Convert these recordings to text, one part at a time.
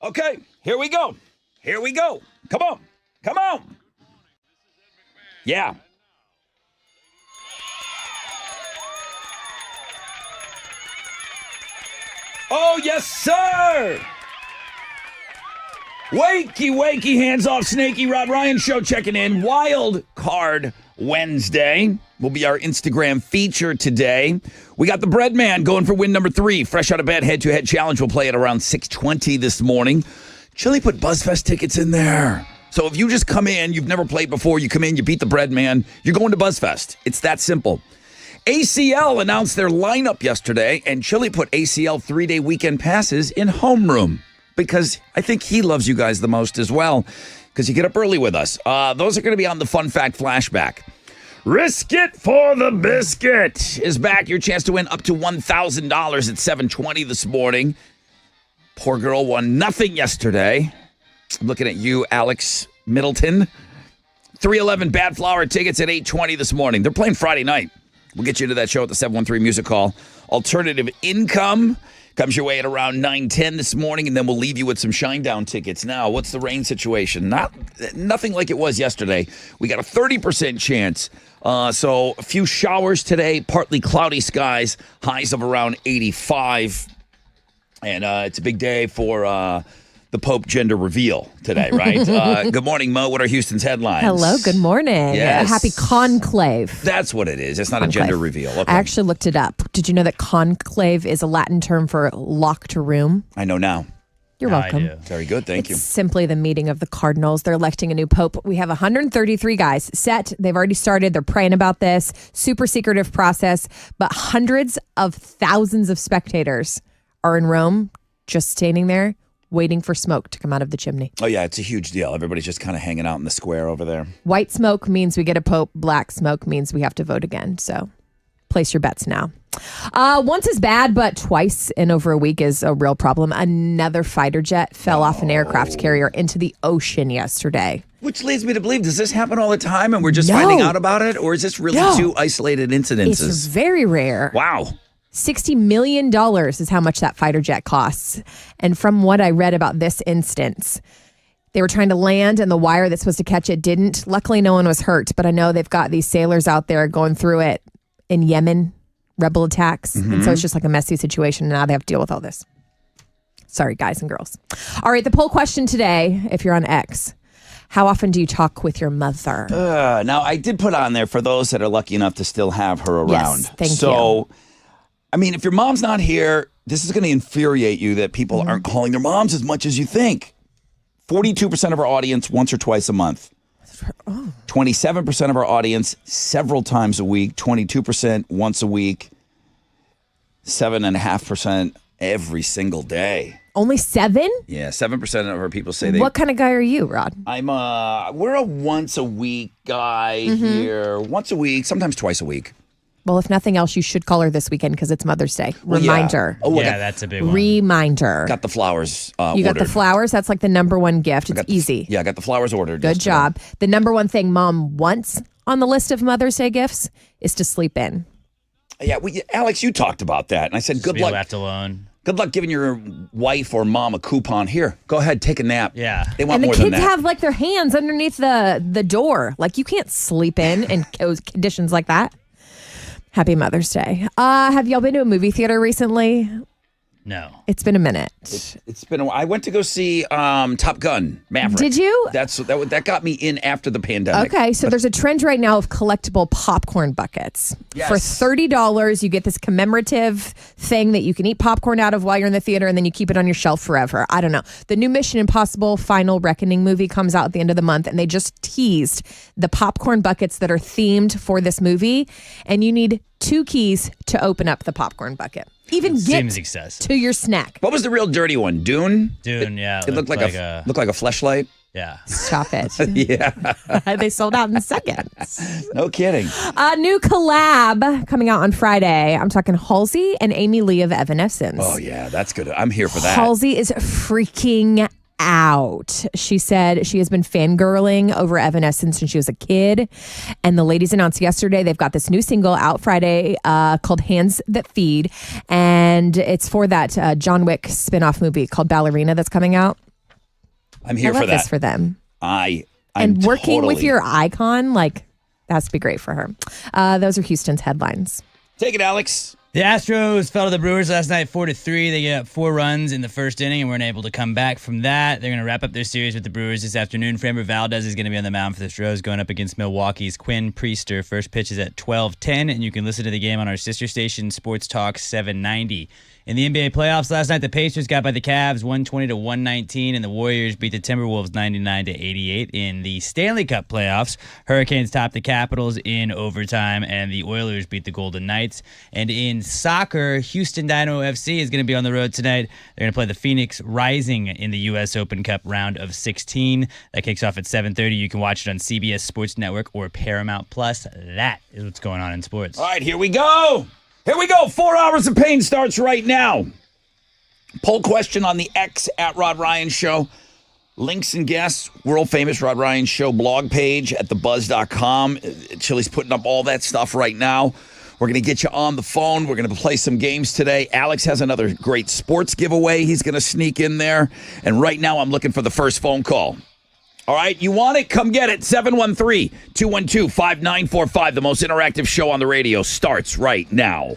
Okay, here we go. Here we go. Come on. Come on. Yeah. Oh, yes, sir. Wakey, hands off, snaky. Rod Ryan Show checking in. Wild Card Wednesday will be our Instagram feature today. We got the Bread Man going for win number 3. Fresh out of bed, head-to-head challenge. We'll play at around 6:20 this morning. Chili put BuzzFest tickets in there. So if you just come in, you've never played before, you come in, you beat the Bread Man, you're going to BuzzFest. It's that simple. ACL announced their lineup yesterday, and Chili put ACL 3-day weekend passes in homeroom because I think he loves you guys the most as well because you get up early with us. Those are going to be on the Fun Fact Flashback. Risk It for the Biscuit is back. Your chance to win up to $1,000 at 7:20 this morning. Poor girl won nothing yesterday. I'm looking at you, Alex Middleton. 311 Bad Flower tickets at 8:20 this morning. They're playing Friday night. We'll get you to that show at the 713 Music Hall. Alternative Income comes your way at around 9:10 this morning, and then we'll leave you with some Shinedown tickets. Now, what's the rain situation? Nothing like it was yesterday. We got a 30% chance. So a few showers today, partly cloudy skies, highs of around 85. And it's a big day for the Pope gender reveal today, right? Good morning, Mo. What are Houston's headlines? Hello, good morning. Yes. Happy conclave. That's what it is. It's not a gender reveal. Okay. I actually looked it up. Did you know that conclave is a Latin term for locked room? I know now. You're welcome. Very good. Thank you. It's simply the meeting of the cardinals. They're electing a new pope. We have 133 guys set. They've already started. They're praying about this. Super secretive process, but hundreds of thousands of spectators are in Rome just standing there waiting for smoke to come out of the chimney. Oh, yeah, it's a huge deal. Everybody's just kind of hanging out in the square over there. White smoke means we get a pope. Black smoke means we have to vote again. So place your bets now. Once is bad, but twice in over a week is a real problem. Another fighter jet fell off an aircraft carrier into the ocean yesterday. Which leads me to believe, does this happen all the time and we're just finding out about it? Or is this really two isolated incidences? It's very rare. Wow. $60 million is how much that fighter jet costs. And from what I read about this instance, they were trying to land and the wire that's supposed to catch it didn't. Luckily, no one was hurt. But I know they've got these sailors out there going through it in Yemen, rebel attacks. And so it's just like a messy situation. And now they have to deal with all this. Sorry, guys and girls. All right, the poll question today, if you're on X, how often do you talk with your mother? Now, I did put on there for those that are lucky enough to still have her around. Yes, thank you. So, I mean, if your mom's not here, this is going to infuriate you that people aren't calling their moms as much as you think. 42% of our audience once or twice a month. 27% of our audience several times a week. 22% once a week. 7.5% every single day. Only 7? Yeah, 7% of our people say they... What kind of guy are you, Rod? We're a once a week guy here. Once a week, sometimes twice a week. Well, if nothing else, you should call her this weekend because it's Mother's Day. Reminder. Yeah. Oh, yeah, that's a big one. Reminder. Got the flowers You ordered. got the flowers? That's like the number one gift. It's easy. I got the flowers ordered. Good job. The number one thing Mom wants on the list of Mother's Day gifts is to sleep in. Yeah, Alex, you talked about that. And I said, good luck. Left alone. Good luck giving your wife or mom a coupon. Here, go ahead, take a nap. Yeah. They want And the more than kids that. have like their hands underneath the door. Like you can't sleep in those conditions like that. Happy Mother's Day. Have y'all been to a movie theater recently? No. It's been a minute. It's been a while. I went to go see Top Gun Maverick. Did you? That got me in after the pandemic. Okay, so there's a trend right now of collectible popcorn buckets. Yes. For $30, you get this commemorative thing that you can eat popcorn out of while you're in the theater, and then you keep it on your shelf forever. I don't know. The new Mission Impossible Final Reckoning movie comes out at the end of the month, and they just teased the popcorn buckets that are themed for this movie, and you need 2 keys to open up the popcorn bucket. Even Seems get excessive. to your snack. What was the real dirty one? Dune? Yeah. It looked like a fleshlight. Yeah. Stop it. Yeah. They sold out in seconds. No kidding. A new collab coming out on Friday. I'm talking Halsey and Amy Lee of Evanescence. Oh, yeah, that's good. I'm here for that. Halsey is freaking out. She said she has been fangirling over Evanescence since she was a kid. And the ladies announced yesterday they've got this new single out Friday called Hands That Feed. And it's for that John Wick spinoff movie called Ballerina that's coming out. I'm here I love for that. this for them. I'm And working with totally- your icon, like, that has to be great for her. Those are Houston's headlines. Take it, Alex. The Astros fell to the Brewers last night 4-3. They gave up 4 runs in the first inning and weren't able to come back from that. They're going to wrap up their series with the Brewers this afternoon. Framber Valdez is going to be on the mound for the Astros going up against Milwaukee's Quinn Priester. First pitch is at 12:10, and you can listen to the game on our sister station, Sports Talk 790. In the NBA playoffs last night, the Pacers got by the Cavs 120-119, and the Warriors beat the Timberwolves 99-88. In the Stanley Cup playoffs, Hurricanes topped the Capitals in overtime, and the Oilers beat the Golden Knights. And in soccer, Houston Dynamo FC is going to be on the road tonight. They're going to play the Phoenix Rising in the U.S. Open Cup round of 16. That kicks off at 7:30. You can watch it on CBS Sports Network or Paramount Plus. That is what's going on in sports. All right, here we go. Here we go. 4 hours of pain starts right now. Poll question on the X at Rod Ryan Show. Links and guests, world famous Rod Ryan Show blog page at thebuzz.com. Chili's putting up all that stuff right now. We're going to get you on the phone. We're going to play some games today. Alex has another great sports giveaway he's going to sneak in there. And right now I'm looking for the first phone call. All right, you want it? Come get it. 713-212-5945. The most interactive show on the radio starts right now.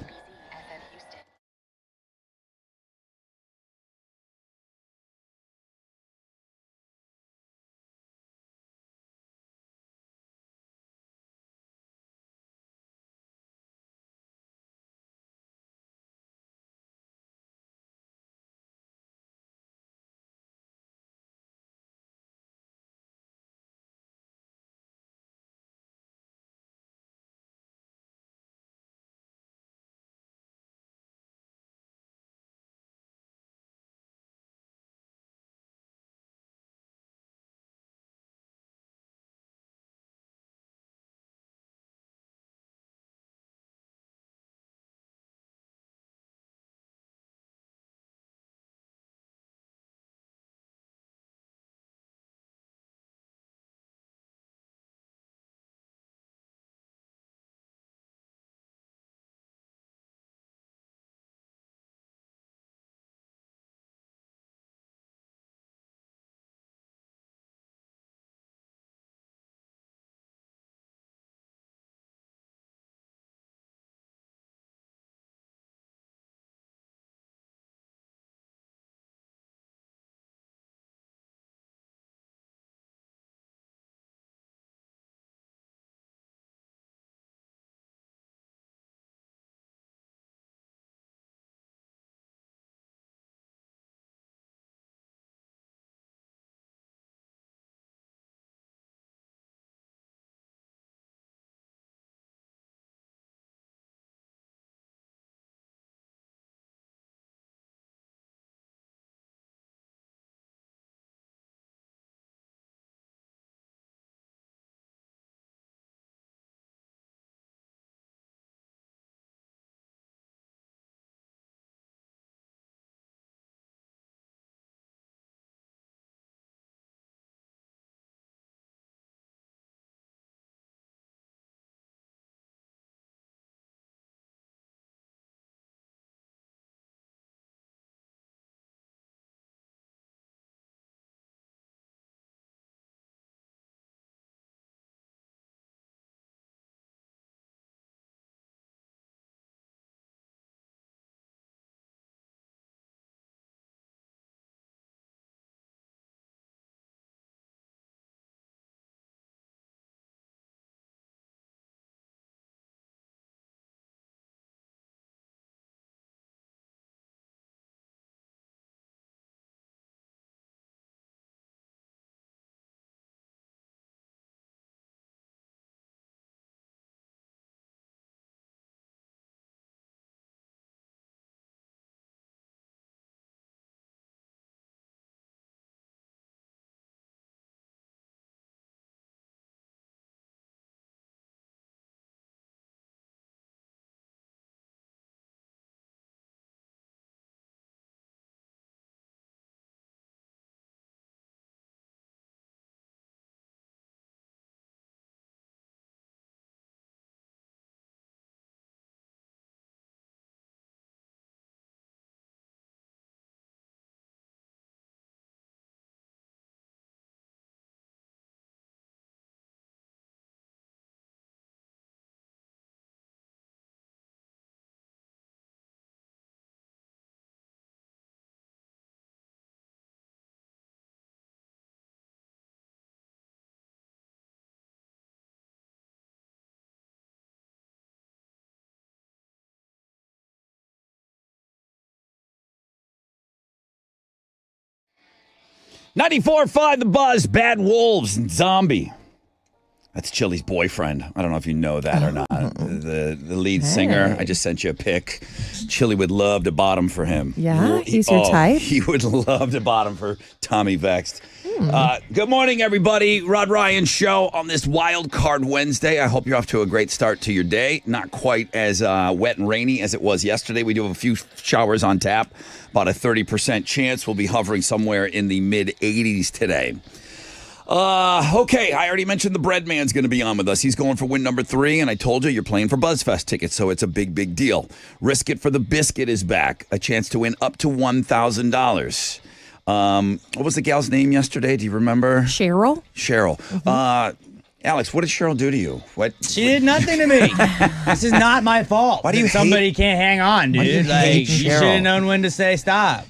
94.5 The Buzz, Bad Wolves, and Zombie. That's Chili's boyfriend. I don't know if you know that or not. The lead singer. I just sent you a pic. Chili would love to bottom for him. Yeah, he's your type. He would love to bottom for Tommy Vexed. Good morning, everybody. Rod Ryan Show on this Wild Card Wednesday. I hope you're off to a great start to your day. Not quite as wet and rainy as it was yesterday. We do have a few showers on tap. About a 30% chance. We'll be hovering somewhere in the mid-80s today. Okay, I already mentioned the bread man's going to be on with us. He's going for win number 3, and I told you you're playing for BuzzFest tickets, so it's a big, big deal. Risk It for the Biscuit is back. A chance to win up to $1,000. What was the gal's name yesterday? Do you remember? Cheryl. Alex, what did Cheryl do to you? What? She did nothing to me. This is not my fault. Why do you Somebody can't hang on, dude. Why do you hate you should Cheryl? have known when to say stop.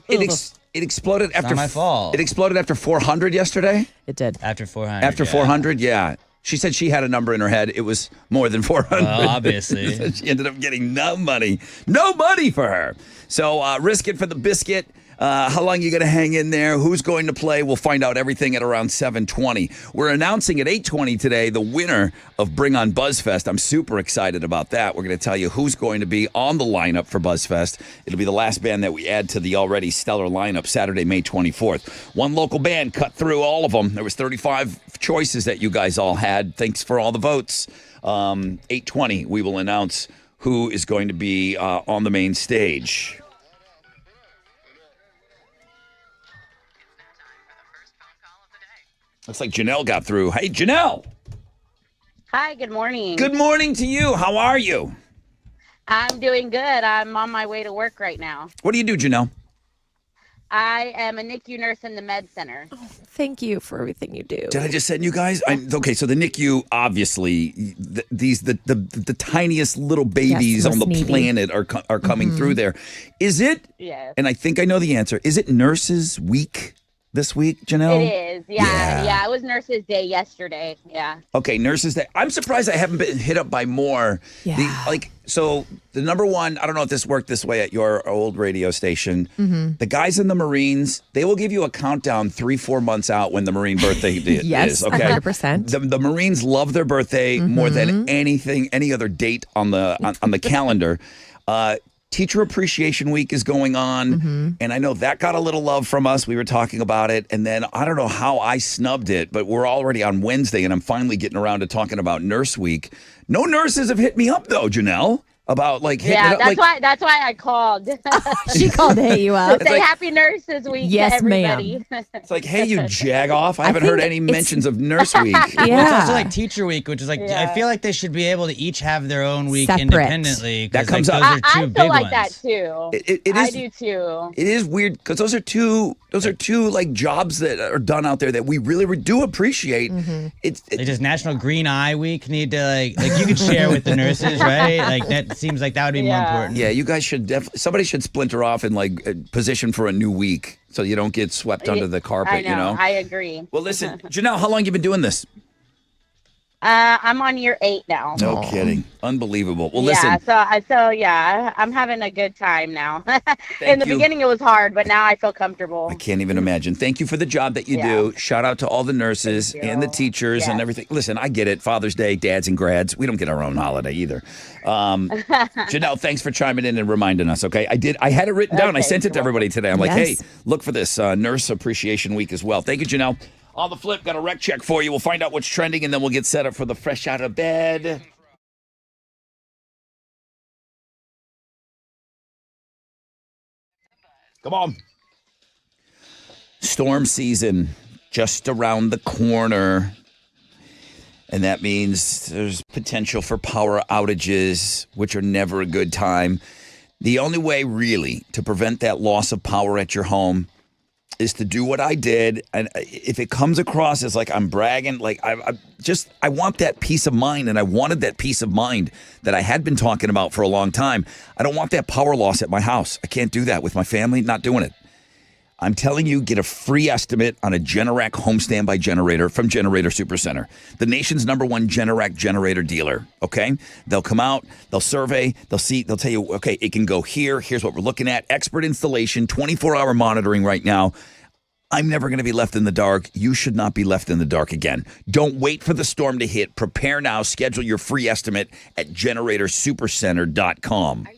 It exploded after not my fault. It exploded after 400 yesterday. It did. After 400. After 400, yeah. She said she had a number in her head. It was more than 400. Well, obviously. She ended up getting no money. No money for her. So risk it for the biscuit. How long you going to hang in there? Who's going to play? We'll find out everything at around 7:20. We're announcing at 8:20 today the winner of Bring On BuzzFest. I'm super excited about that. We're going to tell you who's going to be on the lineup for BuzzFest. It'll be the last band that we add to the already stellar lineup Saturday, May 24th. One local band cut through all of them. There was 35 choices that you guys all had. Thanks for all the votes. 8:20, we will announce who is going to be on the main stage. Looks like Janelle got through. Hey, Janelle. Hi, good morning. Good morning to you. How are you? I'm doing good. I'm on my way to work right now. What do you do, Janelle? I am a NICU nurse in the med center. Thank you for everything you do. Did I just send you guys? Okay, so the NICU, obviously, the tiniest little babies Yes, on the most needy. planet are coming through there. Is it? Yes. And I think I know the answer. Is it Nurses Week this week, Janelle? It is. Yeah. It was Nurses Day yesterday. Yeah. Okay, Nurses Day. I'm surprised I haven't been hit up by more. Yeah. So the number one, I don't know if this worked this way at your old radio station. The guys in the Marines, they will give you a countdown 3-4 months out when the Marine birthday Yes, is. Okay, 100%. The Marines love their birthday more than anything, any other date on the calendar. Teacher Appreciation Week is going on, and I know that got a little love from us. We were talking about it, and then I don't know how I snubbed it, but we're already on Wednesday, and I'm finally getting around to talking about Nurse Week. No nurses have hit me up, though, Janelle, about hitting it up. That's why I called. She called to hit you up. Say Happy Nurses Week Yes, to everybody. It's like, hey, you jag off. I haven't heard any mentions of Nurse Week. Yeah. Well, it's also like Teacher Week, which is like, I feel like they should be able to each have their own week Separate. independently. That comes those up. are two I big feel like ones. that too. It I is. do too. It is weird because those are two like jobs that are done out there that we really do appreciate. It's Like, does National Green Eye Week need to like you could share with the nurses, right? Like that seems like that would be more important. yeah, you guys should definitely. Somebody should splinter off and position for a new week so you don't get swept under the carpet. I know. You know. I agree. Well, listen, Janelle, how long you been doing this? I'm on year 8 now. No kidding, unbelievable. Well, listen. Yeah, I'm having a good time now. In the you. beginning, it was hard, but now I feel comfortable. I can't even imagine. Thank you for the job that you do. Shout out to all the nurses Thank you. and the teachers and Yes. everything. Listen, I get it. Father's Day, dads and grads. We don't get our own holiday either. Janelle, thanks for chiming in and reminding us. Okay, I had it written down. I Okay, sent it to you're everybody today. I'm like, Yes. hey, look for this Nurse Appreciation Week as well. Thank you, Janelle. On the flip, got a rec check for you. We'll find out what's trending, and then we'll get set up for the fresh out of bed. Come on. Storm season just around the corner. And that means there's potential for power outages, which are never a good time. The only way, really, to prevent that loss of power at your home is to do what I did. And if it comes across as like I'm bragging, like I want that peace of mind, and I wanted that peace of mind that I had been talking about for a long time. I don't want that power loss at my house. I can't do that with my family, not doing it. I'm telling you, get a free estimate on a Generac home standby generator from Generator Supercenter, the nation's #1 Generac generator dealer, okay? They'll come out, they'll survey, they'll see, they'll tell you, okay, it can go here, here's what we're looking at. Expert installation, 24-hour monitoring right now. I'm never going to be left in the dark. You should not be left in the dark again. Don't wait for the storm to hit. Prepare now. Schedule your free estimate at generatorsupercenter.com.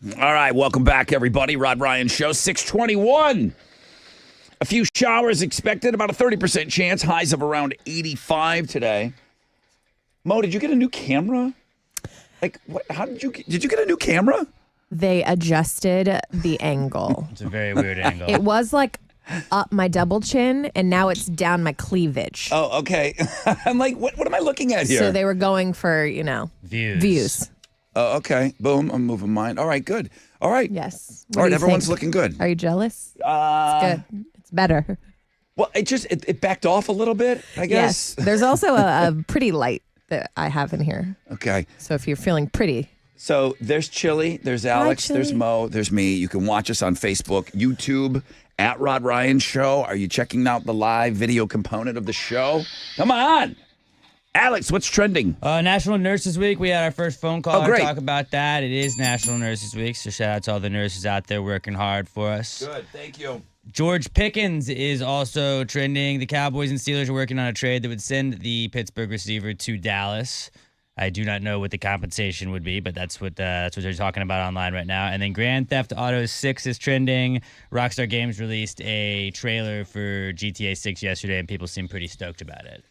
All right, welcome back, everybody. Rod Ryan Show, 621. A few showers expected, about a 30% chance. Highs of around 85 today. Mo, did you get a new camera? Like, what? How did you get a new camera? They adjusted the angle. It's a very weird angle. It was like up my double chin, and now it's down my cleavage. Oh, okay. I'm like, what am I looking at here? So they were going for, views. Oh, okay. Boom. I'm moving mine. All right, good. All right. Yes. All right, everyone's looking good. Are you jealous? It's good. It's better. Well, it backed off a little bit, I guess. Yes. There's also a pretty light that I have in here. Okay. So if you're feeling pretty. So there's Chili, there's Alex, Chili. there's Mo, there's me. You can watch us on Facebook, YouTube, at Rod Ryan Show. Are you checking out the live video component of the show? Come on. Alex, what's trending? National Nurses Week. We had our first phone call Oh, great. to talk about that. It is National Nurses Week, so shout out to all the nurses out there working hard for us. Good, thank you. George Pickens is also trending. The Cowboys and Steelers are working on a trade that would send the Pittsburgh receiver to Dallas. I do not know what the compensation would be, but that's what they're talking about online right now. And then Grand Theft Auto 6 is trending. Rockstar Games released a trailer for GTA 6 yesterday, and people seem pretty stoked about it.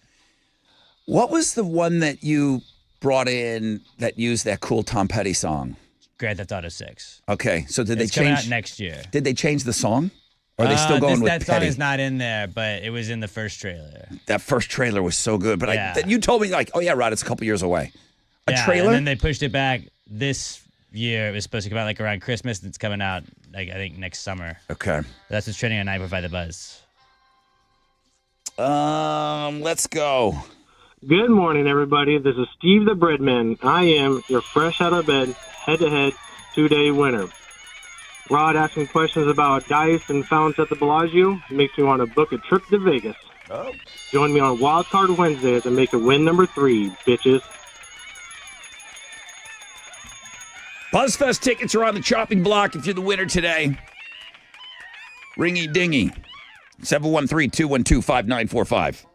What was the one that you brought in that used that cool Tom Petty song? Grand Theft Auto 6. Okay, so did It's they coming change out next year. Did they change the song? Or are they still going with that Petty? song is not in there, but it was in the first trailer. That first trailer was so good, but Yeah. you told me like, oh yeah, Rod, it's a couple years away. A trailer? And then they pushed it back this year. It was supposed to come out like around Christmas, and it's coming out like I think next summer. Okay. That's what's trending on 9.5 The Buzz. Let's go. Good morning, everybody. This is Steve the Breadman. I am your fresh out of bed, head-to-head, 2-day winner. Rod asking questions about dice and fountains at the Bellagio makes me want to book a trip to Vegas. Oh. Join me on Wild Card Wednesday to make it win number 3, bitches. BuzzFest tickets are on the chopping block if you're the winner today. Ringy dingy. 713-212-5945.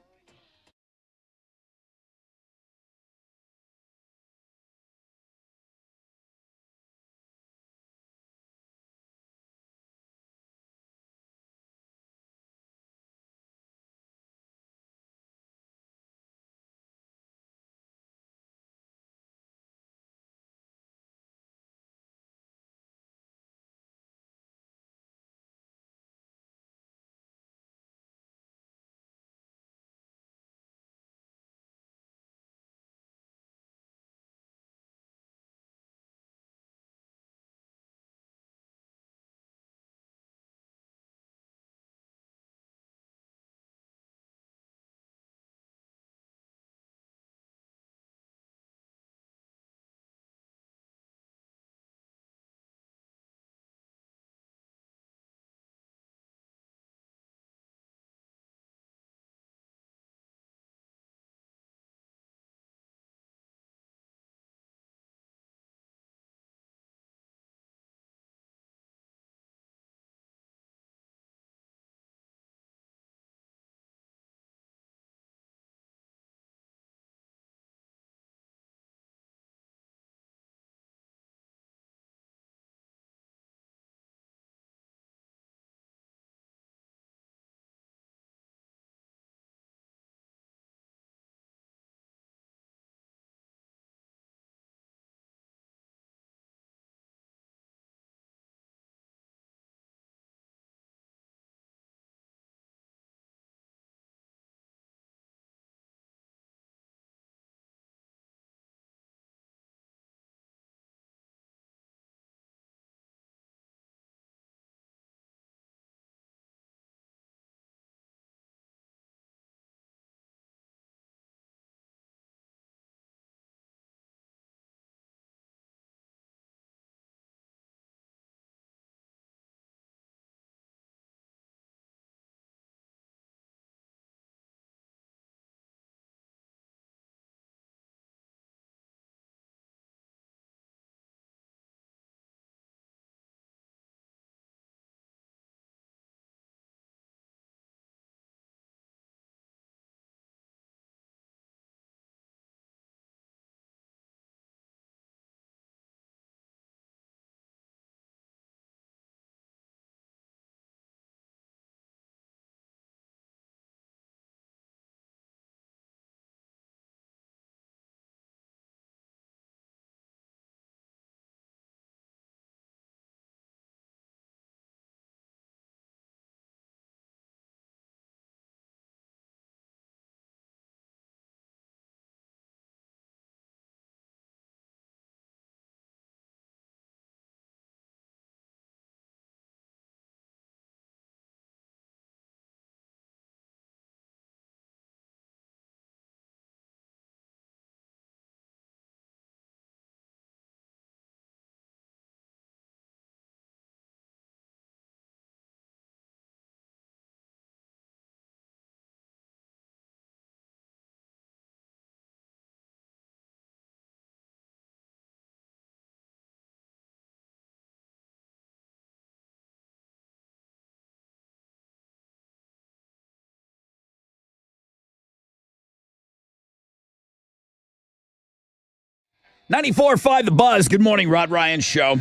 94.5 The Buzz. Good morning, Rod Ryan Show.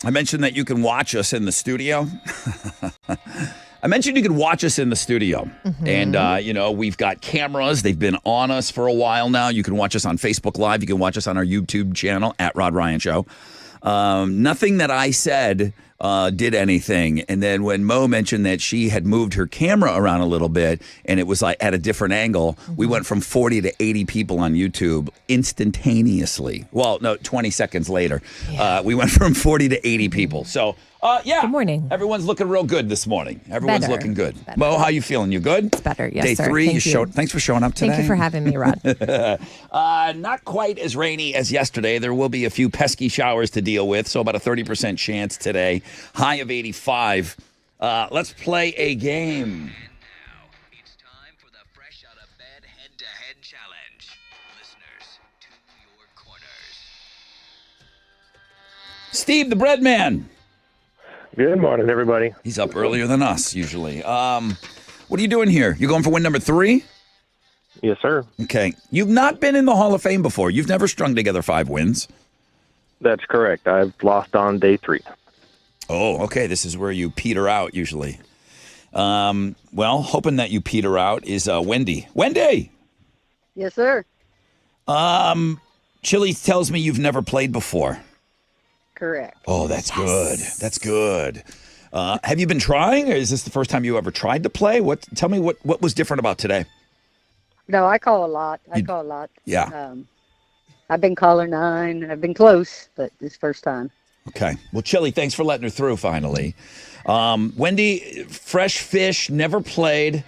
I mentioned that you can watch us in the studio. And, we've got cameras. They've been on us for a while now. You can watch us on Facebook Live. You can watch us on our YouTube channel, at Rod Ryan Show. Nothing that I said did anything. And then when Mo mentioned that she had moved her camera around a little bit and it was like at a different angle, we went from 40 to 80 people on YouTube instantaneously. Well, no, 20 seconds later. We went from 40 to 80 people. So, Good morning. Everyone's looking real good this morning. Everyone's Better. looking good. Better. Mo, how you feeling? You good? It's better, yes, Day sir. 3, Thank you. Thanks for showing up today. Thank you for having me, Rod. Not quite as rainy as yesterday. There will be a few pesky showers to deal with, so about a 30% chance today. High of 85. Let's play a game. Now, it's time for the Fresh Out of Bed Head-to-Head Challenge. Listeners, to your corners. Steve, the bread man. Good morning, everybody. He's up earlier than us, usually. What are you doing here? You going for win number 3? Yes, sir. Okay. You've not been in the Hall of Fame before. You've never strung together 5 wins. That's correct. I've lost on day 3. Oh, okay. This is where you peter out, usually. Well, hoping that you peter out is Wendy. Wendy! Yes, sir. Chili tells me you've never played before. Correct. Oh, that's good. That's good. Have you been trying, or is this the first time you ever tried to play? Tell me what was different about today? No, I call a lot. Call a lot. Yeah. I've been caller 9. I've been close, but this first time. Okay. Well, Chili, thanks for letting her through finally. Wendy, fresh fish, never played.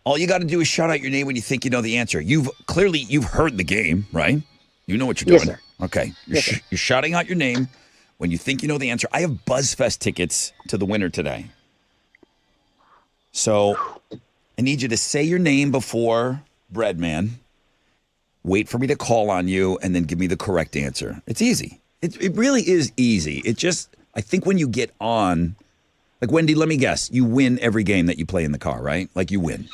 All you got to do is shout out your name when you think you know the answer. You've heard the game, right? You know what you're doing. Yes, sir. Okay. Yes, sir. You're shouting out your name when you think you know the answer. I have BuzzFest tickets to the winner today. So I need you to say your name before Breadman. Wait for me to call on you and then give me the correct answer. It's easy. It really is easy. It just, I think when you get on, like Wendy, let me guess, you win every game that you play in the car, right? Like you win.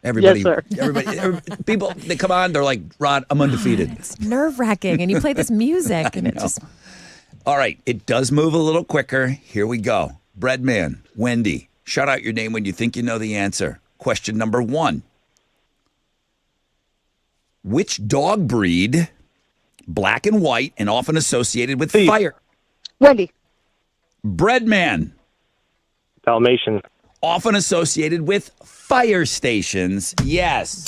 Everybody, Yes, sir. everybody, people, they come on, they're like, Rod, I'm undefeated. It's nerve-wracking, and you play this music, and it just... All right, it does move a little quicker. Here we go. Breadman, Wendy, shout out your name when you think you know the answer. Question number 1. Which dog breed, black and white, and often associated with Steve. fire? Wendy. Breadman, Dalmatian. often associated with fire stations. Yes,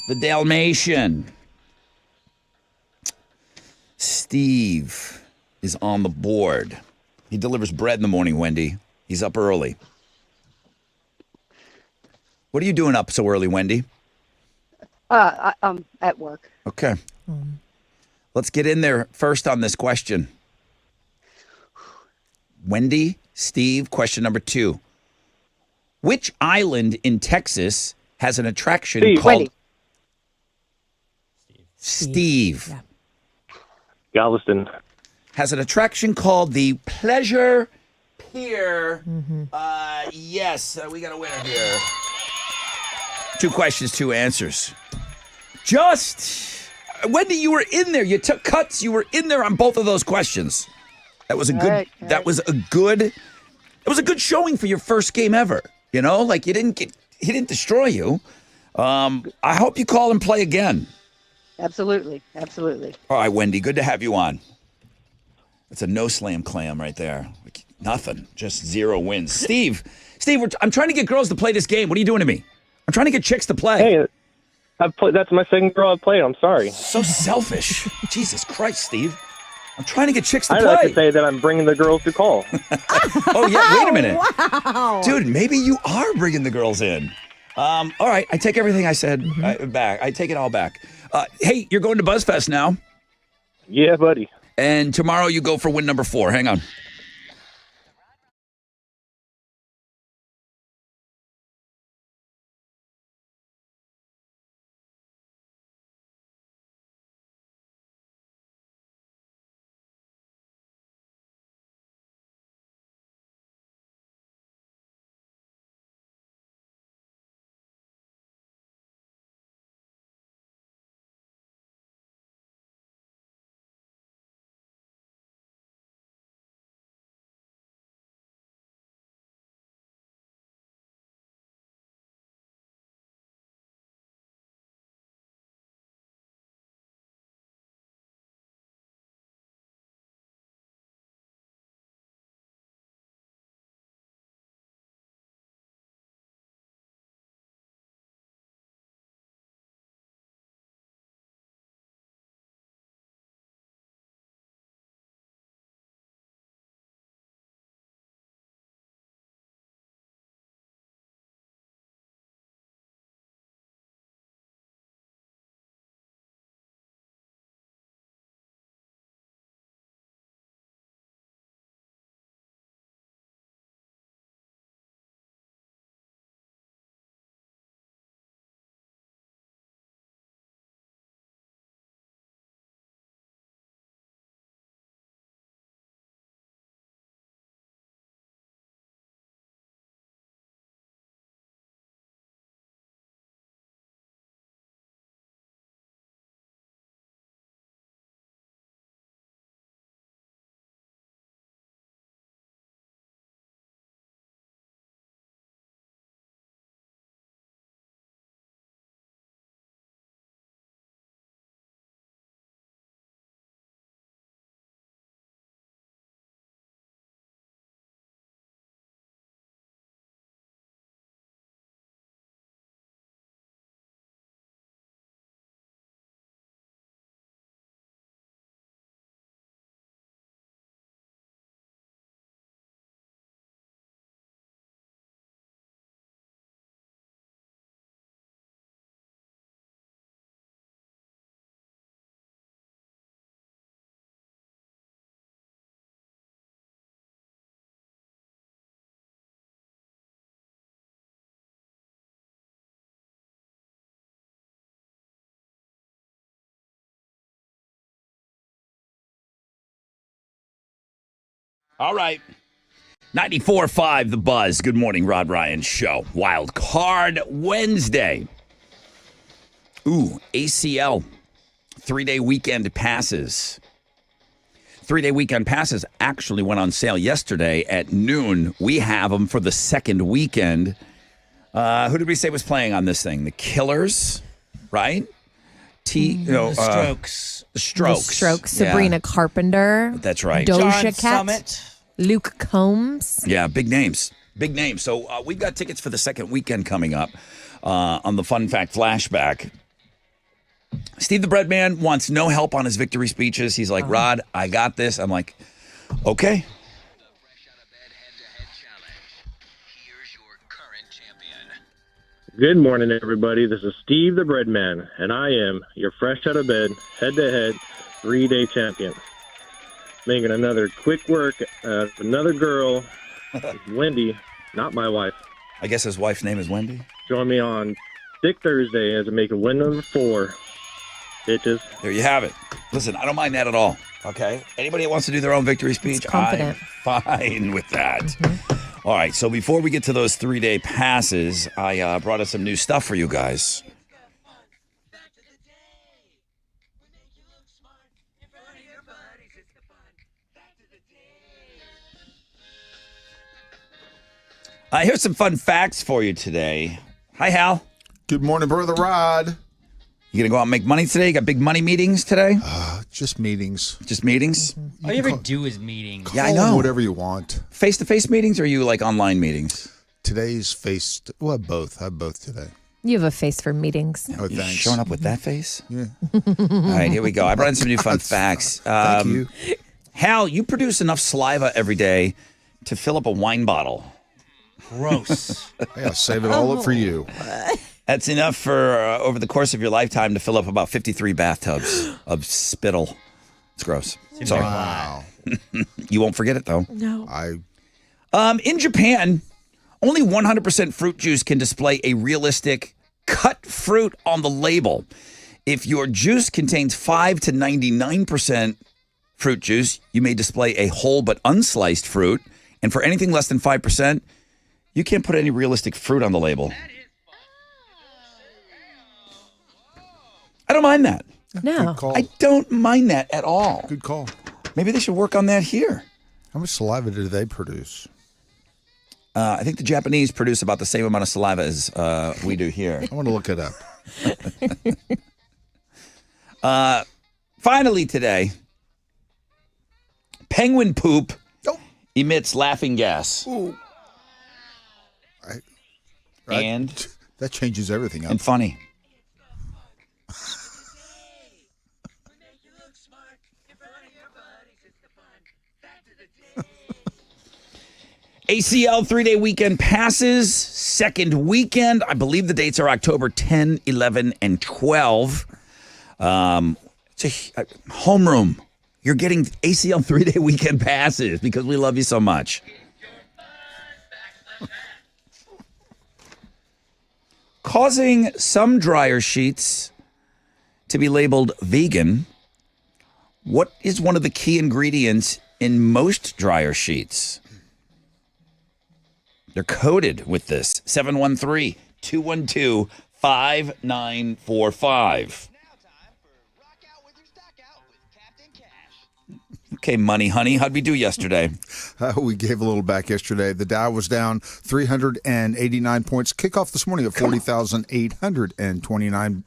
the Dalmatian. Steve is on the board. He delivers bread in the morning, Wendy. He's up early. What are you doing up so early, Wendy? I'm at work. Okay. Let's get in there first on this question. Wendy, Steve, question number 2. Which island in Texas has an attraction Steve. called... Wendy. Steve. Yeah. Galveston. Has an attraction called the Pleasure Pier. Yes, we got a winner here. 2 questions, 2 answers. Wendy, you were in there. You took cuts. You were in there on both of those questions. That was a good. Right. That was a good. It was a good showing for your first game ever. You know, like he didn't destroy you. I hope you call and play again. Absolutely. All right, Wendy, good to have you on. That's a no slam clam right there. Like, nothing, just 0 wins. Steve, I'm trying to get girls to play this game. What are you doing to me? I'm trying to get chicks to play. Hey, that's my second girl I've played. I'm sorry. So selfish. Jesus Christ, Steve. I'm trying to get chicks to I'd play. like to say that I'm bringing the girls to call. Oh, yeah, wait a minute. Wow. Dude, maybe you are bringing the girls in. All right, I take everything I said back. I take it all back. Hey, you're going to BuzzFest now. Yeah, buddy. And tomorrow you go for win number 4. Hang on. All right. 94.5 The Buzz. Good morning, Rod Ryan Show. Wild Card Wednesday. Ooh, ACL. 3-day weekend passes. 3-day weekend passes actually went on sale yesterday at noon. We have them for the second weekend. Who did we say was playing on this thing? The Killers, right? The Strokes. The Strokes. The Strokes. Yeah. Sabrina Carpenter. That's right. Doja John Cat. Summit. Luke Combs. Yeah, big names. Big names. So we've got tickets for the second weekend coming up on the Fun Fact Flashback. Steve the Bread Man wants no help on his victory speeches. He's like, Rod, I got this. I'm like, okay. The Fresh Out of Bed head-to-head challenge. Here's your current champion. Good morning, everybody. This is Steve the Bread Man, and I am your fresh out of bed, head-to-head, 3-day champion. Making another quick work, another girl, Wendy, not my wife. I guess his wife's name is Wendy. Join me on Thick Thursday as I make a win number 4. Bitches. There you have it. Listen, I don't mind that at all. Okay. Anybody that wants to do their own victory speech, I'm confident. fine with that. All right. So before we get to those 3-day passes, I brought us some new stuff for you guys. Here's some fun facts for you today. Hi, Hal. Good morning, Brother Rod. You gonna go out and make money today? You got big money meetings today? Just meetings. Just meetings? All you ever do is meetings. Yeah, I Call 'em know. Whatever you want. Face-to-face meetings, or are you like online meetings? Today's faced. Well, both. I have both today. You have a face for meetings. Oh, You thanks. showing up with that face? Yeah. All right, here we go. I brought in some new fun facts. Thank you. Hal, you produce enough saliva every day to fill up a wine bottle. Gross. Hey, I'll save it all up for you. That's enough for over the course of your lifetime to fill up about 53 bathtubs of spittle. It's gross. Sorry. Wow. You won't forget it, though. No. In Japan, only 100% fruit juice can display a realistic cut fruit on the label. If your juice contains 5 to 99% fruit juice, you may display a whole but unsliced fruit. And for anything less than 5%, you can't put any realistic fruit on the label. I don't mind that. No. Good call. I don't mind that at all. Good call. Maybe they should work on that here. How much saliva do they produce? I think the Japanese produce about the same amount of saliva as we do here. I want to look it up. Finally today, penguin poop Oh. emits laughing gas. Ooh. And that changes everything up. and funny. ACL 3-day weekend passes. Second weekend. I believe the dates are October 10, 11, and 12. It's a homeroom. You're getting ACL 3-day weekend passes because we love you so much. Causing some dryer sheets to be labeled vegan, what is one of the key ingredients in most dryer sheets? They're coated with this. 713-212-5945. Now time for Rock Out with Your Stock Out with Captain Cash. Okay, money, honey. How'd we do yesterday? We gave a little back yesterday. The Dow was down 389 points. Kickoff this morning at 40,829.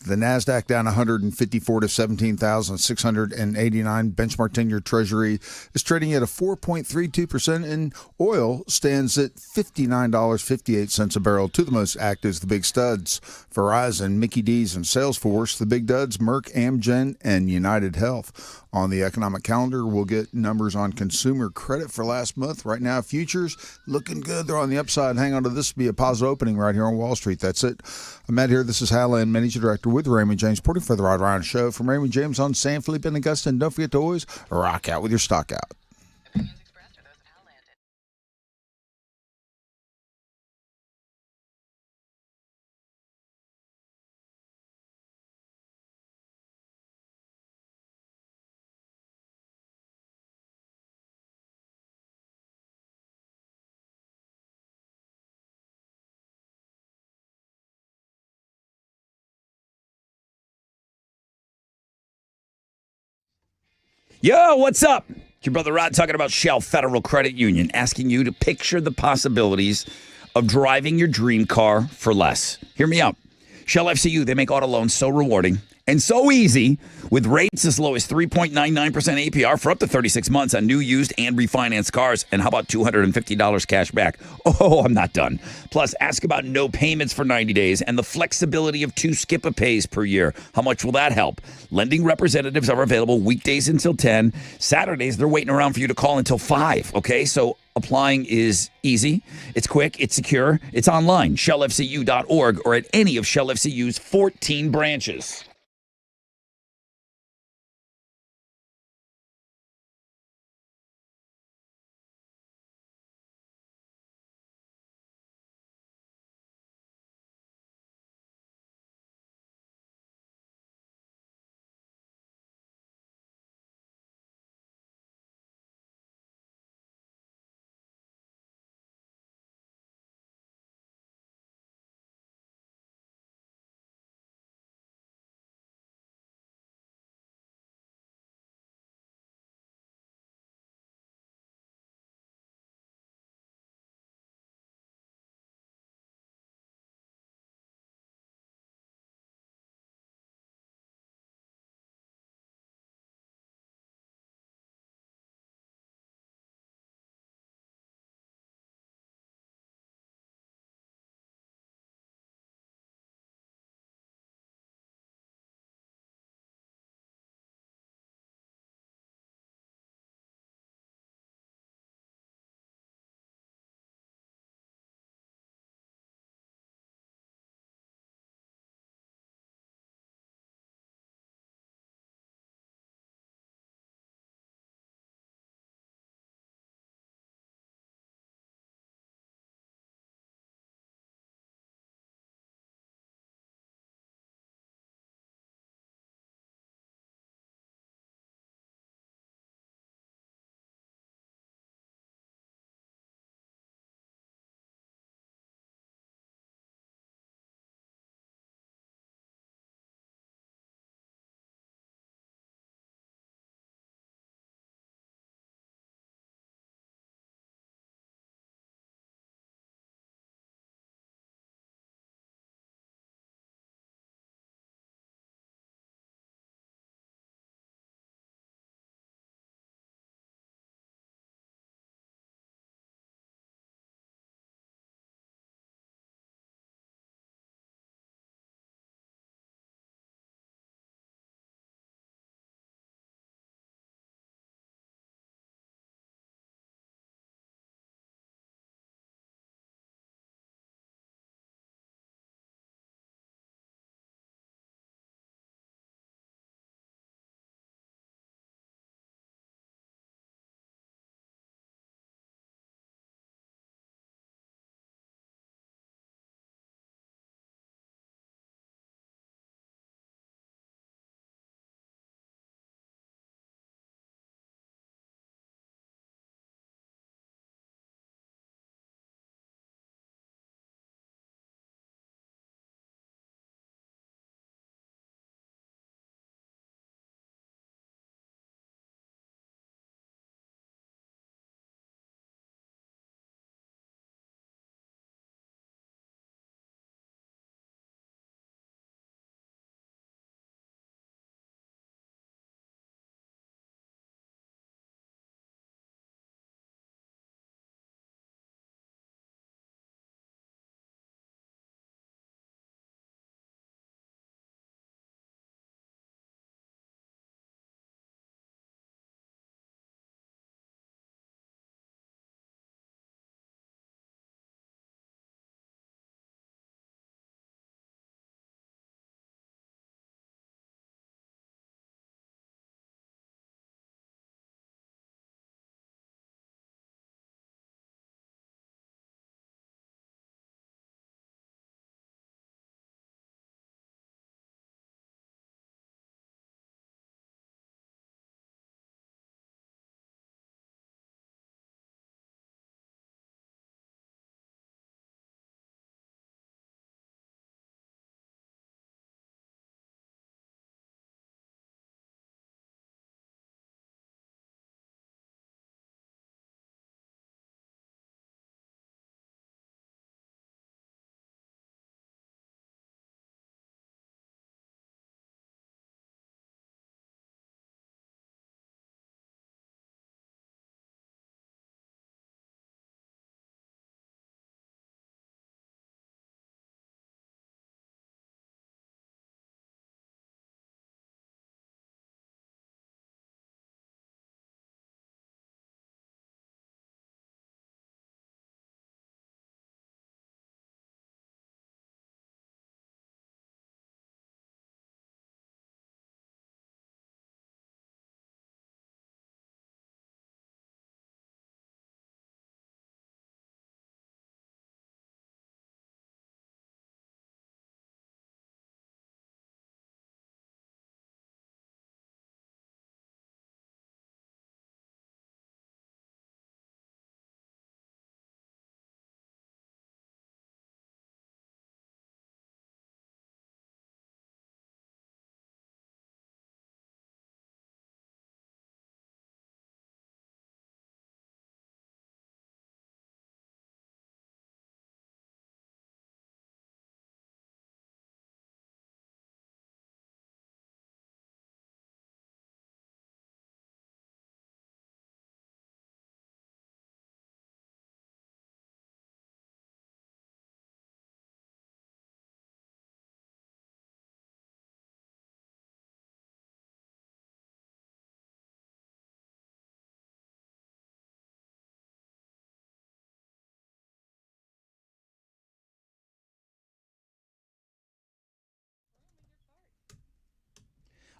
The NASDAQ down 154 to 17,689. Benchmark 10-year Treasury is trading at a 4.32%, and oil stands at $59.58 a barrel. Two of the most active is the big studs: Verizon, Mickey D's, and Salesforce. The big duds: Merck, Amgen, and United Health. On the economic calendar, we'll get numbers on consumer credit for last month. Right now, futures looking good. They're on the upside. Hang on to this. Be a positive opening right here on Wall Street. That's it. I'm Matt here. This is Hal Land, Manager Director with Raymond James, reporting for the Rod Ryan Show from Raymond James on San Felipe and Augusta. And don't forget to always rock out with your stock out. Yo, what's up? It's your brother Rod talking about Shell Federal Credit Union, asking you to picture the possibilities of driving your dream car for less. Hear me out. Shell FCU, they make auto loans so rewarding and so easy with rates as low as 3.99% APR for up to 36 months on new, used, and refinanced cars. And how about $250 cash back? Oh, I'm not done. Plus, ask about no payments for 90 days and the flexibility of 2 skip-a-pays per year. How much will that help? Lending representatives are available weekdays until 10. Saturdays, they're waiting around for you to call until 5, okay? So applying is easy, it's quick, it's secure, it's online, shellfcu.org, or at any of Shell FCU's 14 branches.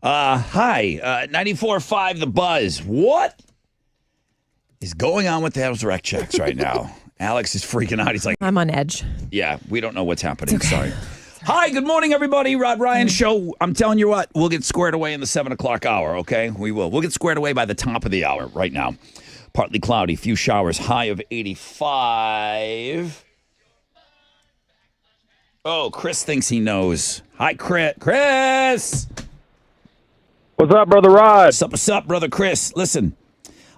Hi, 94.5 The Buzz. What is going on with those rec checks right now? Alex is freaking out. He's like, I'm on edge. yeah, we don't know what's happening. Sorry. Hi, good morning, everybody. Rod Ryan Show. I'm telling you what, we'll get squared away in the 7 o'clock hour, okay? We will. We'll get squared away by the top of the hour right now. Partly cloudy, few showers, high of 85. Oh, Chris thinks he knows. Hi, Chris. Chris! What's up, Brother Rod? What's up, brother Chris? Listen,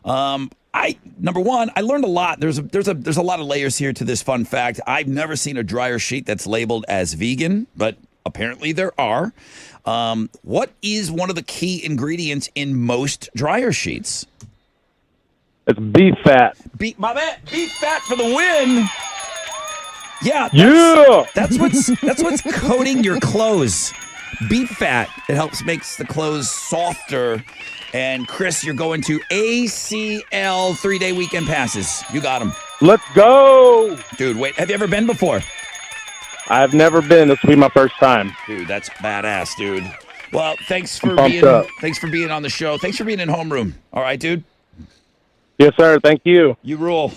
number one, I learned a lot. There's a lot of layers here to this fun fact. I've never seen a dryer sheet that's labeled as vegan, but apparently there are. What is one of the key ingredients in most dryer sheets? It's beef fat. Beef fat for the win. Yeah, that's what's coating your clothes. Beef fat. It makes the clothes softer. And Chris, you're going to ACL 3-day weekend passes. You got them. Let's go. Dude, wait, have you ever been before? I've never been. This will be my first time. Dude, that's badass, dude. Well, thanks for being on the show. Thanks for being in homeroom. All right, dude? Yes, sir. Thank you. You rule.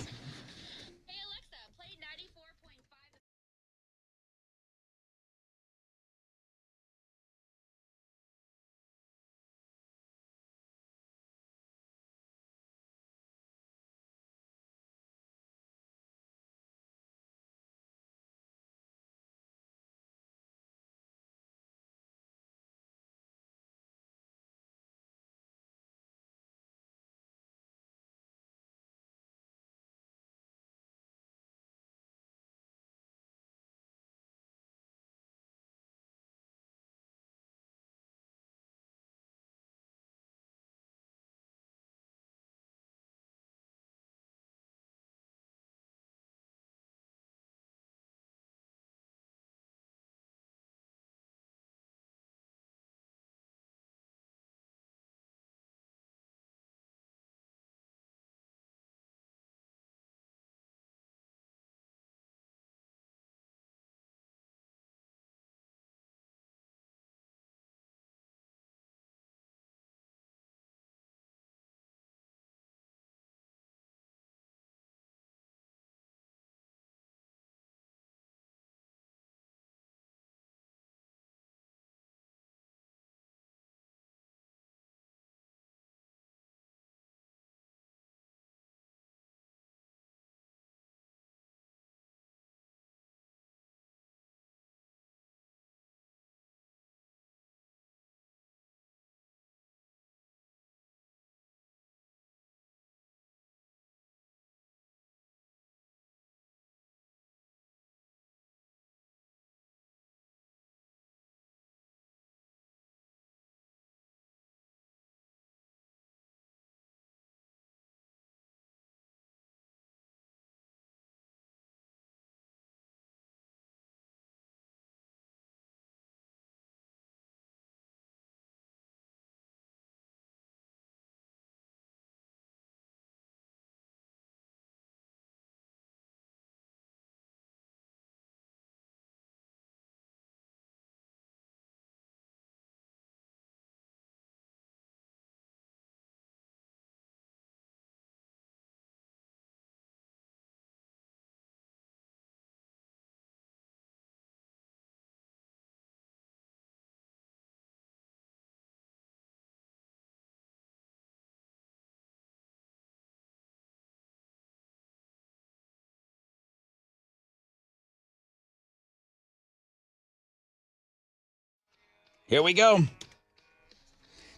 Here we go.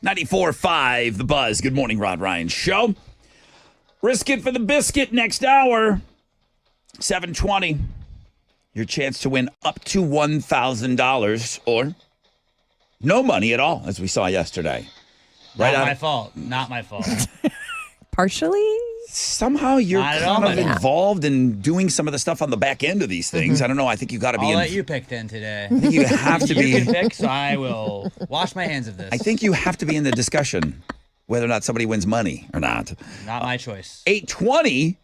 94.5 The Buzz. Good morning, Rod Ryan Show. Risk it for the biscuit next hour. 7:20. Your chance to win up to $1,000 or no money at all, as we saw yesterday. Not my fault. Not my fault. Partially? Somehow you're Not at kind all, of man. involved in doing some of the stuff on the back end of these things. I don't know. I think you got to be I'll in. let you pick then today. I think you have to You be. can pick, so I will wash my hands of this. I think you have to be in the discussion whether or not somebody wins money or not. Not my choice. 8:20.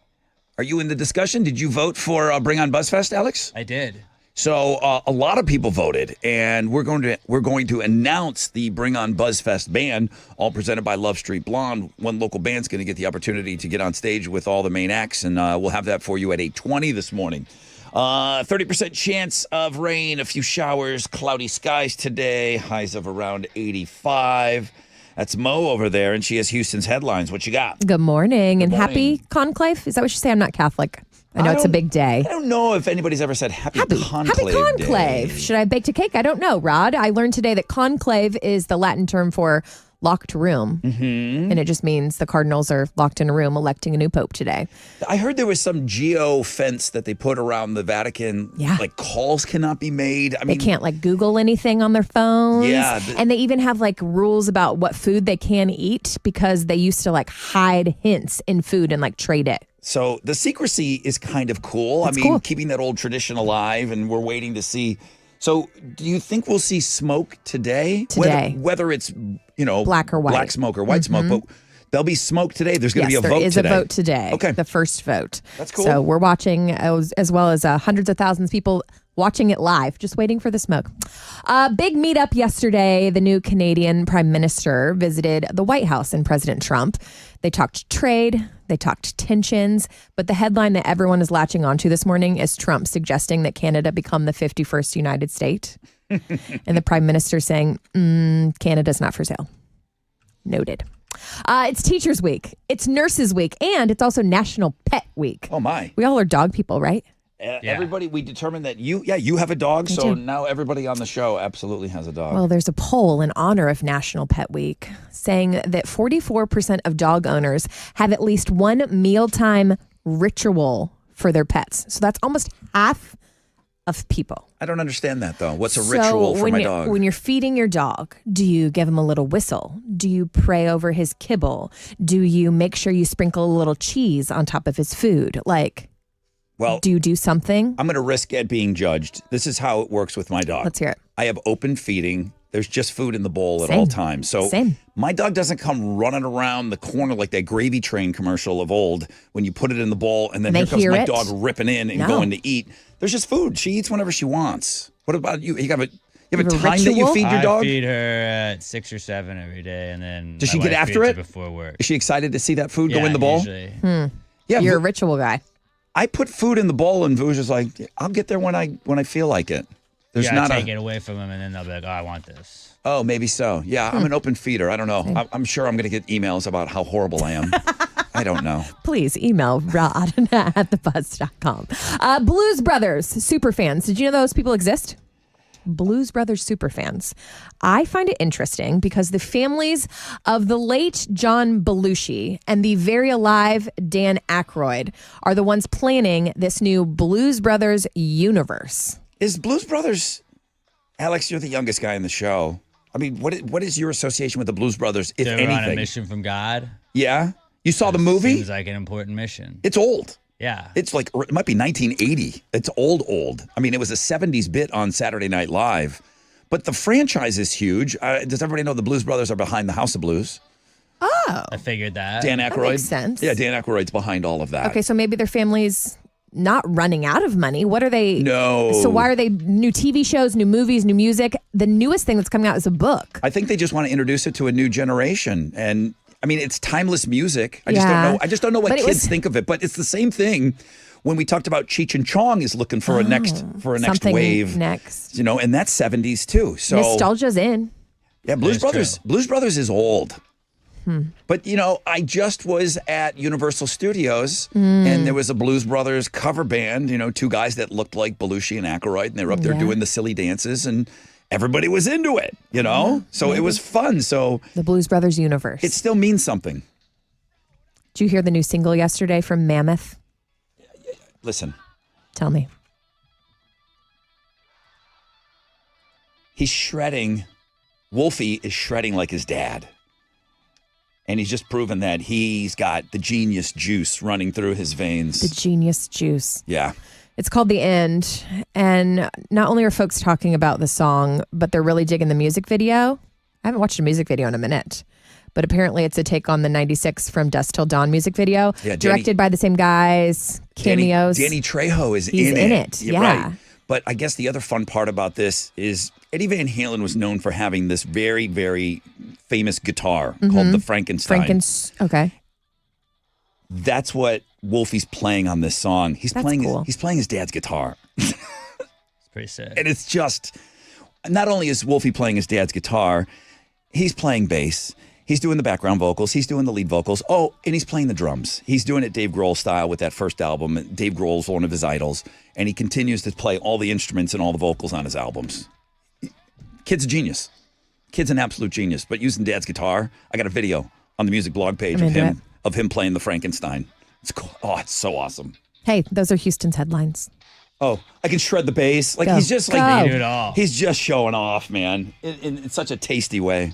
Are you in the discussion? Did you vote for Bring on BuzzFest, Alex? I did. So a lot of people voted, and we're going to announce the Bring On BuzzFest band, all presented by Love Street Blonde. One local band's going to get the opportunity to get on stage with all the main acts, and we'll have that for you at 8:20 this morning. 30% chance of rain, a few showers, cloudy skies today, highs of around 85. That's Mo over there, and she has Houston's headlines. What you got? Good morning and morning. happy conclave. Is that what you say? I'm not Catholic. I know it's a big day. I don't know if anybody's ever said happy conclave. Happy conclave. Day. Should I have baked a cake? I don't know, Rod. I learned today that conclave is the Latin term for locked room. Mm-hmm. And it just means the cardinals are locked in a room electing a new pope today. I heard there was some geo fence that they put around the Vatican. Yeah. Like calls cannot be made. They can't like Google anything on their phones. Yeah. And they even have like rules about what food they can eat because they used to like hide hints in food and like trade it. So the secrecy is kind of cool. It's cool. Keeping that old tradition alive, and we're waiting to see. So do you think we'll see smoke today? Today. Whether it's, black or white. Black smoke or white smoke, but there'll be smoke today. There's going to be a vote today. There is a vote today. Okay. The first vote. That's cool. So we're watching as well as hundreds of thousands of people watching it live, just waiting for the smoke. Big meetup yesterday. The new Canadian Prime Minister visited the White House and President Trump. They talked trade, they talked tensions, but the headline that everyone is latching onto this morning is Trump suggesting that Canada become the 51st United States. And the Prime Minister saying, Canada's not for sale. Noted. It's Teachers Week, it's Nurses Week, and it's also National Pet Week. Oh, my. We all are dog people, right? Everybody, we determined that you have a dog, so now everybody on the show absolutely has a dog. Well, there's a poll in honor of National Pet Week saying that 44% of dog owners have at least one mealtime ritual for their pets. So that's almost half of people. I don't understand that, though. What's a ritual for my dog? When you're feeding your dog, do you give him a little whistle? Do you pray over his kibble? Do you make sure you sprinkle a little cheese on top of his food? Well, do you do something? I'm going to risk at being judged. This is how it works with my dog. Let's hear it. I have open feeding. There's just food in the bowl at all times. So my dog doesn't come running around the corner like that Gravy Train commercial of old when you put it in the bowl and then here comes my dog ripping in and going to eat. There's just food. She eats whenever she wants. What about you? You have a time that you feed your dog? I feed her at 6 or 7 every day, and then does she get after it before work? Is she excited to see that food go in the bowl? Usually. Yeah, you're a ritual guy. I put food in the bowl, and Vuj is like, "I'll get there when I feel like it." There's not take it away from them, and then they'll be like, "Oh, I want this." Oh, maybe so. Yeah, I'm an open feeder. I don't know. I'm sure I'm going to get emails about how horrible I am. I don't know. Please email Rod at thebuzz.com. Blues Brothers superfans. Did you know those people exist? Blues Brothers superfans. I find it interesting because the families of the late John Belushi and the very alive Dan Aykroyd are the ones planning this new Blues Brothers universe. Is Blues Brothers, Alex, you're the youngest guy in the show. I mean, what is your association with the Blues Brothers, if anything? They're on a mission from God. Yeah? You saw the movie? Seems like an important mission. It's old. Yeah. It's like, it might be 1980. It's old. I mean, it was a 70s bit on Saturday Night Live. But the franchise is huge. Does everybody know the Blues Brothers are behind the House of Blues? Oh. I figured that. Dan Aykroyd. That makes sense. Yeah, Dan Aykroyd's behind all of that. Okay, so maybe their family's not running out of money. What are they? No. So why are they new TV shows, new movies, new music? The newest thing that's coming out is a book. I think they just want to introduce it to a new generation. And I mean, it's timeless music. I just don't know what kids think of it, but it's the same thing when we talked about Cheech and Chong is looking for a next wave. Next. And that's 70s too. So nostalgia's in. Yeah, Blues Brothers is old. But, I just was at Universal Studios and there was a Blues Brothers cover band, two guys that looked like Belushi and Aykroyd, and they were up there doing the silly dances, and everybody was into it, So it was fun. So the Blues Brothers universe. It still means something. Did you hear the new single yesterday from Mammoth? Listen. Tell me. He's shredding. Wolfie is shredding like his dad. And he's just proven that he's got the genius juice running through his veins. The genius juice. Yeah. It's called The End. And not only are folks talking about the song, but they're really digging the music video. I haven't watched a music video in a minute. But apparently it's a take on the 96 From Dusk Till Dawn music video. Yeah, directed by the same guys, cameos. Danny Trejo is He's in it. Yeah. Right. But I guess the other fun part about this is Eddie Van Halen was known for having this very, very famous guitar called the Frankenstein. Okay. That's what Wolfie's playing on this song. He's That's playing cool. he's playing his dad's guitar. It's pretty sad. And it's just, not only is Wolfie playing his dad's guitar, he's playing bass. He's doing the background vocals. He's doing the lead vocals. Oh, and he's playing the drums. He's doing it Dave Grohl style with that first album. Dave Grohl's one of his idols. And he continues to play all the instruments and all the vocals on his albums. Kid's a genius. Kid's an absolute genius. But using dad's guitar, I got a video on the music blog page of him playing the Frankenstein. It's cool. Oh, it's so awesome. Hey, those are Houston's headlines. Oh, I can shred the bass. Like Go. he's just Go. like They do it all. he's just showing off, man, in such a tasty way.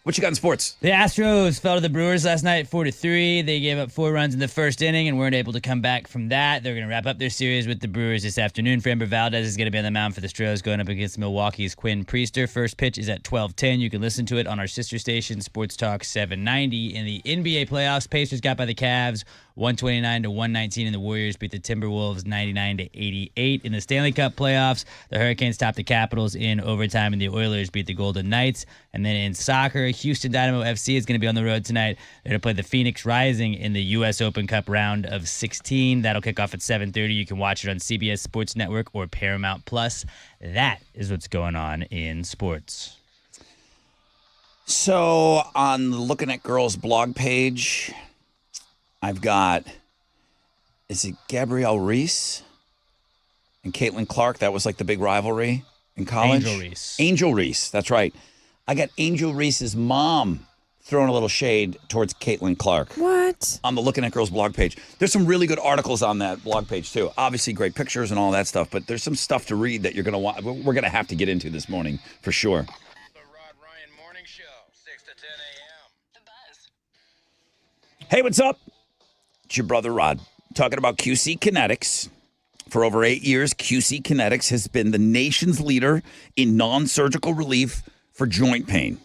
What you got in sports? The Astros fell to the Brewers last night 4-3. They gave up 4 runs in the first inning and weren't able to come back from that. They're going to wrap up their series with the Brewers this afternoon. Framber Valdez is going to be on the mound for the Stros going up against Milwaukee's Quinn Priester. First pitch is at 12:10. You can listen to it on our sister station, Sports Talk 790. In the NBA playoffs, Pacers got by the Cavs 129-119, and the Warriors beat the Timberwolves 99-88. In the Stanley Cup playoffs, the Hurricanes topped the Capitals in overtime, and the Oilers beat the Golden Knights. And then in soccer, Houston Dynamo FC is going to be on the road tonight. They're going to play the Phoenix Rising in the U.S. Open Cup round of 16. That'll kick off at 7:30. You can watch it on CBS Sports Network or Paramount Plus. That is what's going on in sports. So on the Looking at Girls blog page, I've got, is it Gabrielle Reese and Caitlin Clark? That was like the big rivalry in college. Angel Reese. Angel Reese, that's right. I got Angel Reese's mom throwing a little shade towards Caitlin Clark. What? On the Looking at Girls blog page. There's some really good articles on that blog page too. Obviously great pictures and all that stuff, but there's some stuff to read that you're going to want. We're going to have to get into this morning for sure. The Rod Ryan Morning Show, 6 to 10 a.m. The Buzz. Hey, what's up? It's your brother Rod talking about QC Kinetics. For over 8 years, QC Kinetics has been the nation's leader in non-surgical relief for joint pain.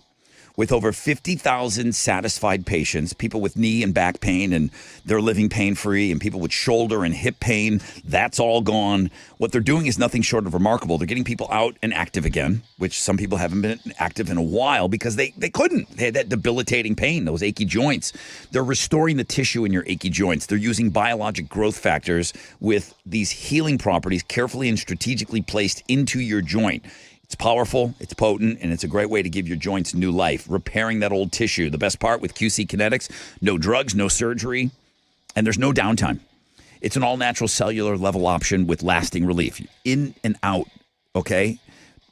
With over 50,000 satisfied patients, people with knee and back pain, and they're living pain-free, and people with shoulder and hip pain, that's all gone. What they're doing is nothing short of remarkable. They're getting people out and active again, which some people haven't been active in a while because they couldn't. They had that debilitating pain, those achy joints. They're restoring the tissue in your achy joints. They're using biologic growth factors with these healing properties carefully and strategically placed into your joint. It's powerful, it's potent, and it's a great way to give your joints new life, repairing that old tissue. The best part with QC Kinetics, no drugs, no surgery, and there's no downtime. It's an all-natural cellular level option with lasting relief. In and out, okay?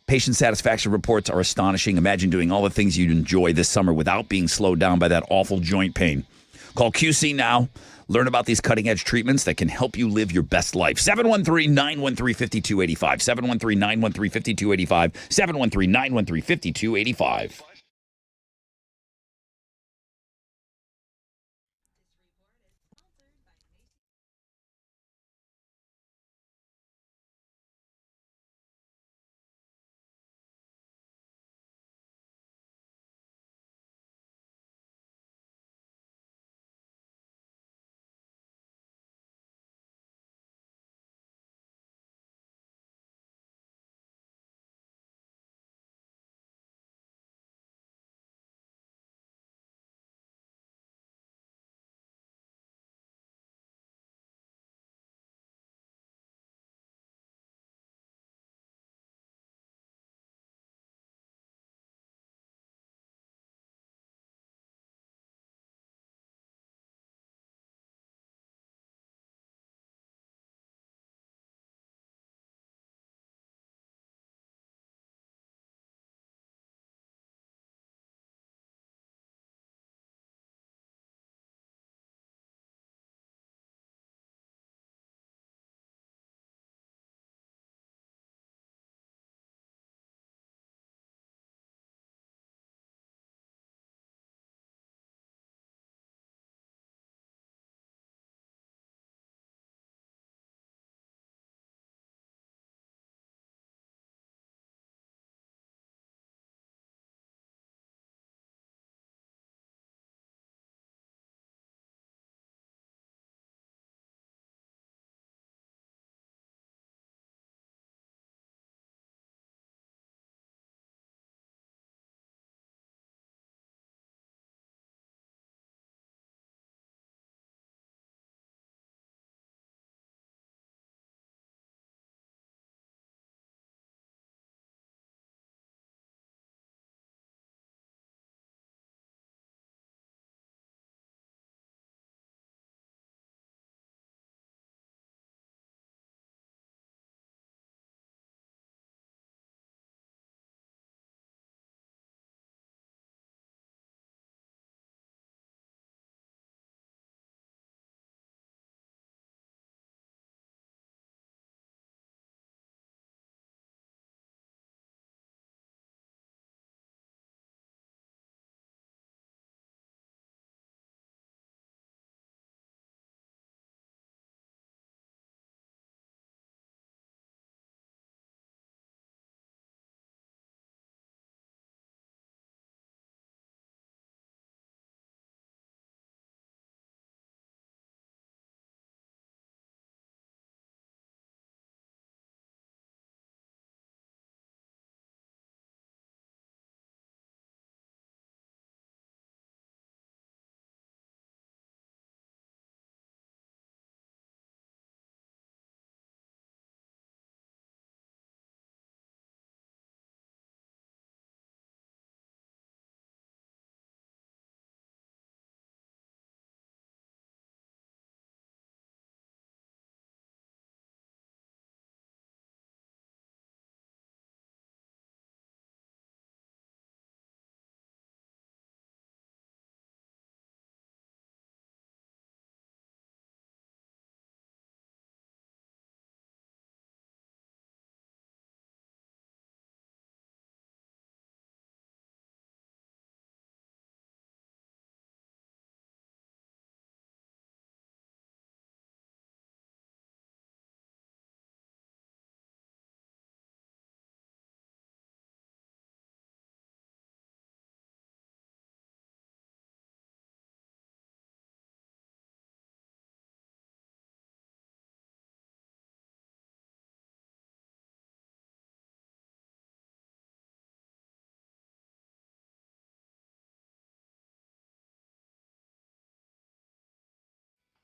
Patient satisfaction reports are astonishing. Imagine doing all the things you'd enjoy this summer without being slowed down by that awful joint pain. Call QC now. Learn about these cutting-edge treatments that can help you live your best life. 713-913-5285. 713-913-5285. 713-913-5285.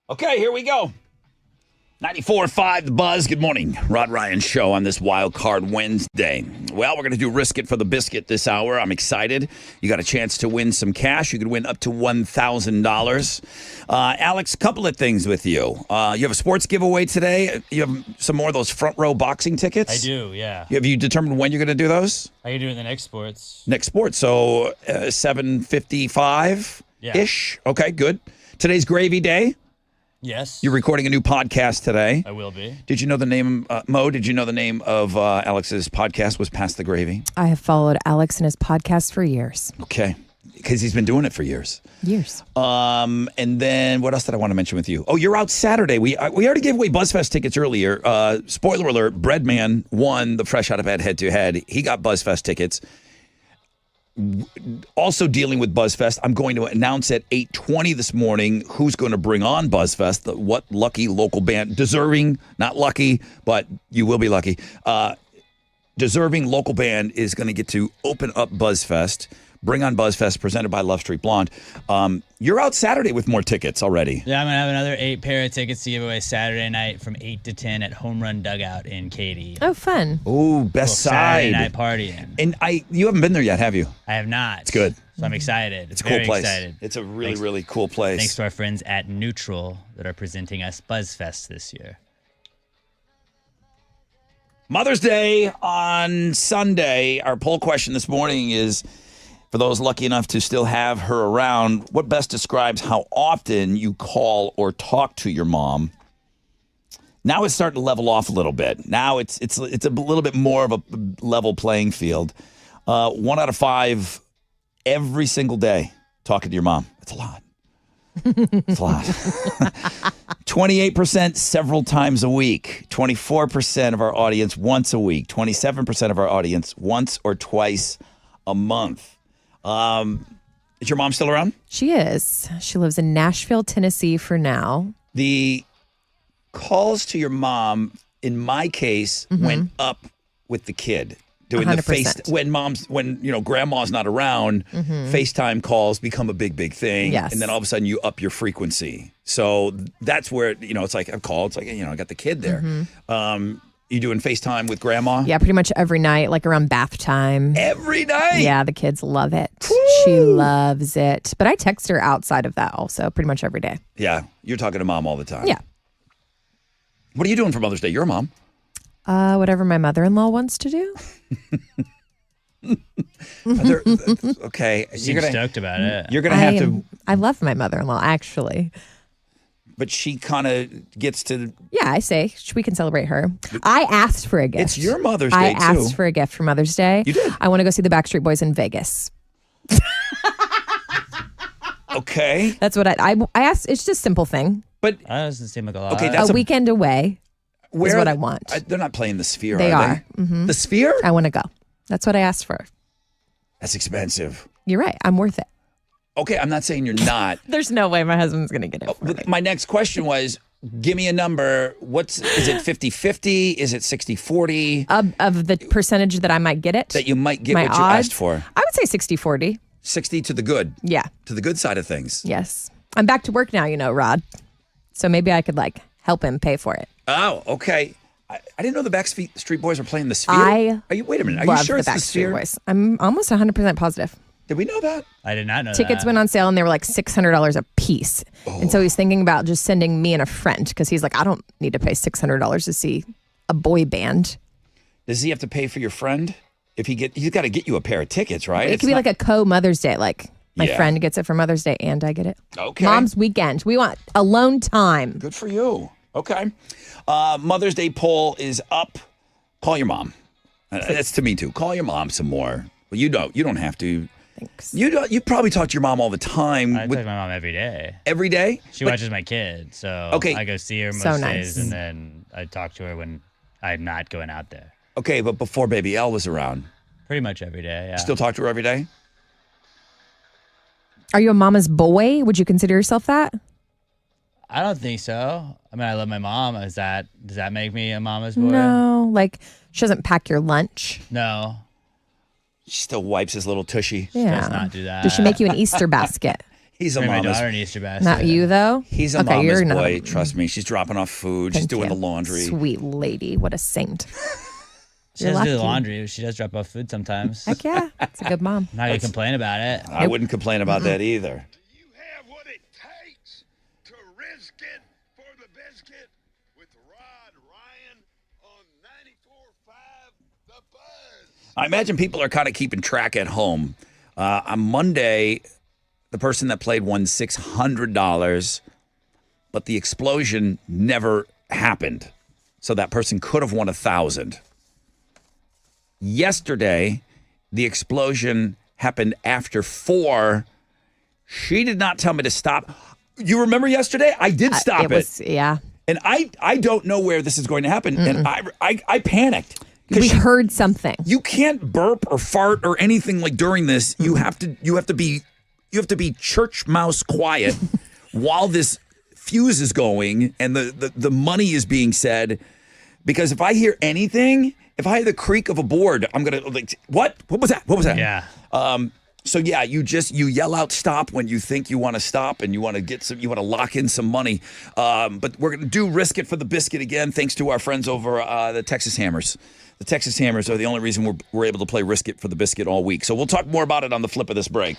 Okay, here we go. 94.5 The Buzz. Good morning. Rod Ryan Show on this Wild Card Wednesday. Well, we're going to do Risk It for the Biscuit this hour. I'm excited. You got a chance to win some cash. You could win up to $1,000. Alex, a couple of things with you. You have a sports giveaway today. You have some more of those front row boxing tickets? I do, yeah. Have you determined when you're going to do those? I can do it in the next sports. Next sports. So 7:55-ish? Yeah. Okay, good. Today's Gravy Day. Yes. You're recording a new podcast today. I will be. Did you know the name, Mo, did you know the name of Alex's podcast was Pass the Gravy? I have followed Alex and his podcast for years. Okay. Because he's been doing it for years. Years. And then what else did I want to mention with you? Oh, you're out Saturday. We already gave away BuzzFest tickets earlier. Spoiler alert, Breadman won the Fresh Out of Bed head-to-head. He got BuzzFest tickets. Also dealing with BuzzFest, I'm going to announce at 8:20 this morning who's going to bring on BuzzFest, what lucky local band, deserving, not lucky, but you will be lucky, deserving local band is going to get to open up BuzzFest, bring on BuzzFest, presented by Love Street Blonde. You're out Saturday with more tickets already. Yeah, I'm going to have another 8 pair of tickets to give away Saturday night from 8 to 10 at Home Run Dugout in Katy. Oh, fun. Oh, best Saturday side. night partying. And you haven't been there yet, have you? I have not. It's good. So I'm excited. It's a cool Very place. excited. It's a really cool place. Thanks to our friends at Neutral that are presenting us BuzzFest this year. Mother's Day on Sunday. Our poll question this morning is, for those lucky enough to still have her around, what best describes how often you call or talk to your mom? Now it's starting to level off a little bit. Now it's a little bit more of a level playing field. 1 out of 5 every single day talking to your mom. It's a lot. It's a lot. 28% several times a week. 24% of our audience once a week. 27% of our audience once or twice a month. Is your mom still around? She is. She lives in Nashville, Tennessee for now. The calls to your mom, in my case, went up with the kid. Doing 100%. the face when grandma's not around, FaceTime calls become a big thing. Yes. And then all of a sudden you up your frequency. So that's where it's like I've called. It's like I got the kid there. You doing FaceTime with grandma? Yeah, pretty much every night, like around bath time. Every night? Yeah, the kids love it. Woo! She loves it. But I text her outside of that also, pretty much every day. Yeah. You're talking to mom all the time. Yeah. What are you doing for Mother's Day? You're a mom. Whatever my mother-in-law wants to do. Okay. Seems stoked about it. You're going to have to. I love my mother-in-law, actually. But she kind of gets to. Yeah, I say we can celebrate her. I asked for a gift. It's your Mother's Day, I asked for a gift for Mother's Day. You did? I want to go see the Backstreet Boys in Vegas. Okay. That's what I asked. It's just a simple thing. But That doesn't seem like a lot. Okay, A that's weekend away is what I want. They're not playing the Sphere, They are are. they? The Sphere? I want to go. That's what I asked for. That's expensive. You're right. I'm worth it. Okay, I'm not saying you're not. There's no way my husband's going to get it for me. But my next question was, give me a number. Is it 50-50? Is it 60-40? Of the percentage that I might get it? That you might get my what you odds? asked for? I would say 60-40. 60 to the good. Yeah. To the good side of things. Yes. I'm back to work now, Rod. So maybe I could help him pay for it. Oh, okay. I didn't know the Backstreet Boys were playing the Sphere. Wait a minute. Are you Love sure the it's the Sphere? Backstreet Boys. I'm almost 100% positive. Did we know that? I did not know Tickets that. went on sale and they were like $600 a piece. And so he's thinking about just sending me and a friend because he's like, I don't need to pay $600 to see a boy band. Does he have to pay for your friend? He's got to get you a pair of tickets, right? It could be like a co-Mother's Day. Like my Yeah. friend gets it for Mother's Day and I get it. Okay. Mom's weekend. We want alone time. Good for you. Okay. Mother's Day poll is up. Call your mom. That's to me too. Call your mom some more. Well, you don't have to. Thanks. You probably talk to your mom all the time. I talk to my mom every day. Every day? She watches my kid, so Okay. I go see her most So days, nice. and then I talk to her when I'm not going out there. Okay, but before baby L was around, Pretty much every day, yeah. still talk to her every day? Are you a mama's boy? Would you consider yourself that? I don't think so. I mean, I love my mom. Does that make me a mama's boy? No. Like she doesn't pack your lunch. No. She still wipes his little tushy. Yeah. Does not do that. Does she make you an Easter basket? He's a Bring my mama's. daughter an Easter basket. Not you, though? He's a Okay, mama's you're not. boy. Trust me. She's dropping off food. She's Thank doing you. the laundry. Sweet lady. What a saint. She You're doesn't do the lucky. laundry. She does drop off food sometimes. Heck yeah. It's a good mom. I'm not going to complain about it. I wouldn't complain about that either. You have what it takes to risk it for the biscuit with Rod Ryan on 94.5 The Buzz. I imagine people are kind of keeping track at home. On Monday, the person that played won $600, but the explosion never happened. So that person could have won $1,000. Yesterday, the explosion happened after 4. She did not tell me to stop. You remember yesterday? I did stop it. Yeah. And I don't know where this is going to happen. And I panicked. We heard something. You can't burp or fart or anything like during this. You have to be church mouse quiet while this fuse is going and the money is being said. Because if I hear anything, if I hear the creak of a board, I'm gonna like, what? What was that? What was that? Yeah. So yeah, you yell out stop when you think you want to stop and you want to lock in some money. But we're gonna do Risk It for the Biscuit again, thanks to our friends over the Texas Hammers. The Texas Hammers are the only reason we're able to play Risk It for the Biscuit all week. So we'll talk more about it on the flip of this break.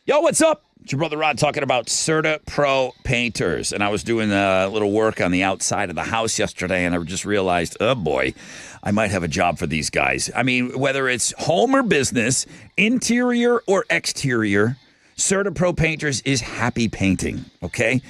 Yo, what's up? It's your brother Rod talking about Serta Pro Painters. And I was doing a little work on the outside of the house yesterday, and I just realized, oh boy, I might have a job for these guys. I mean, whether it's home or business, interior or exterior, Serta Pro Painters is happy painting, okay?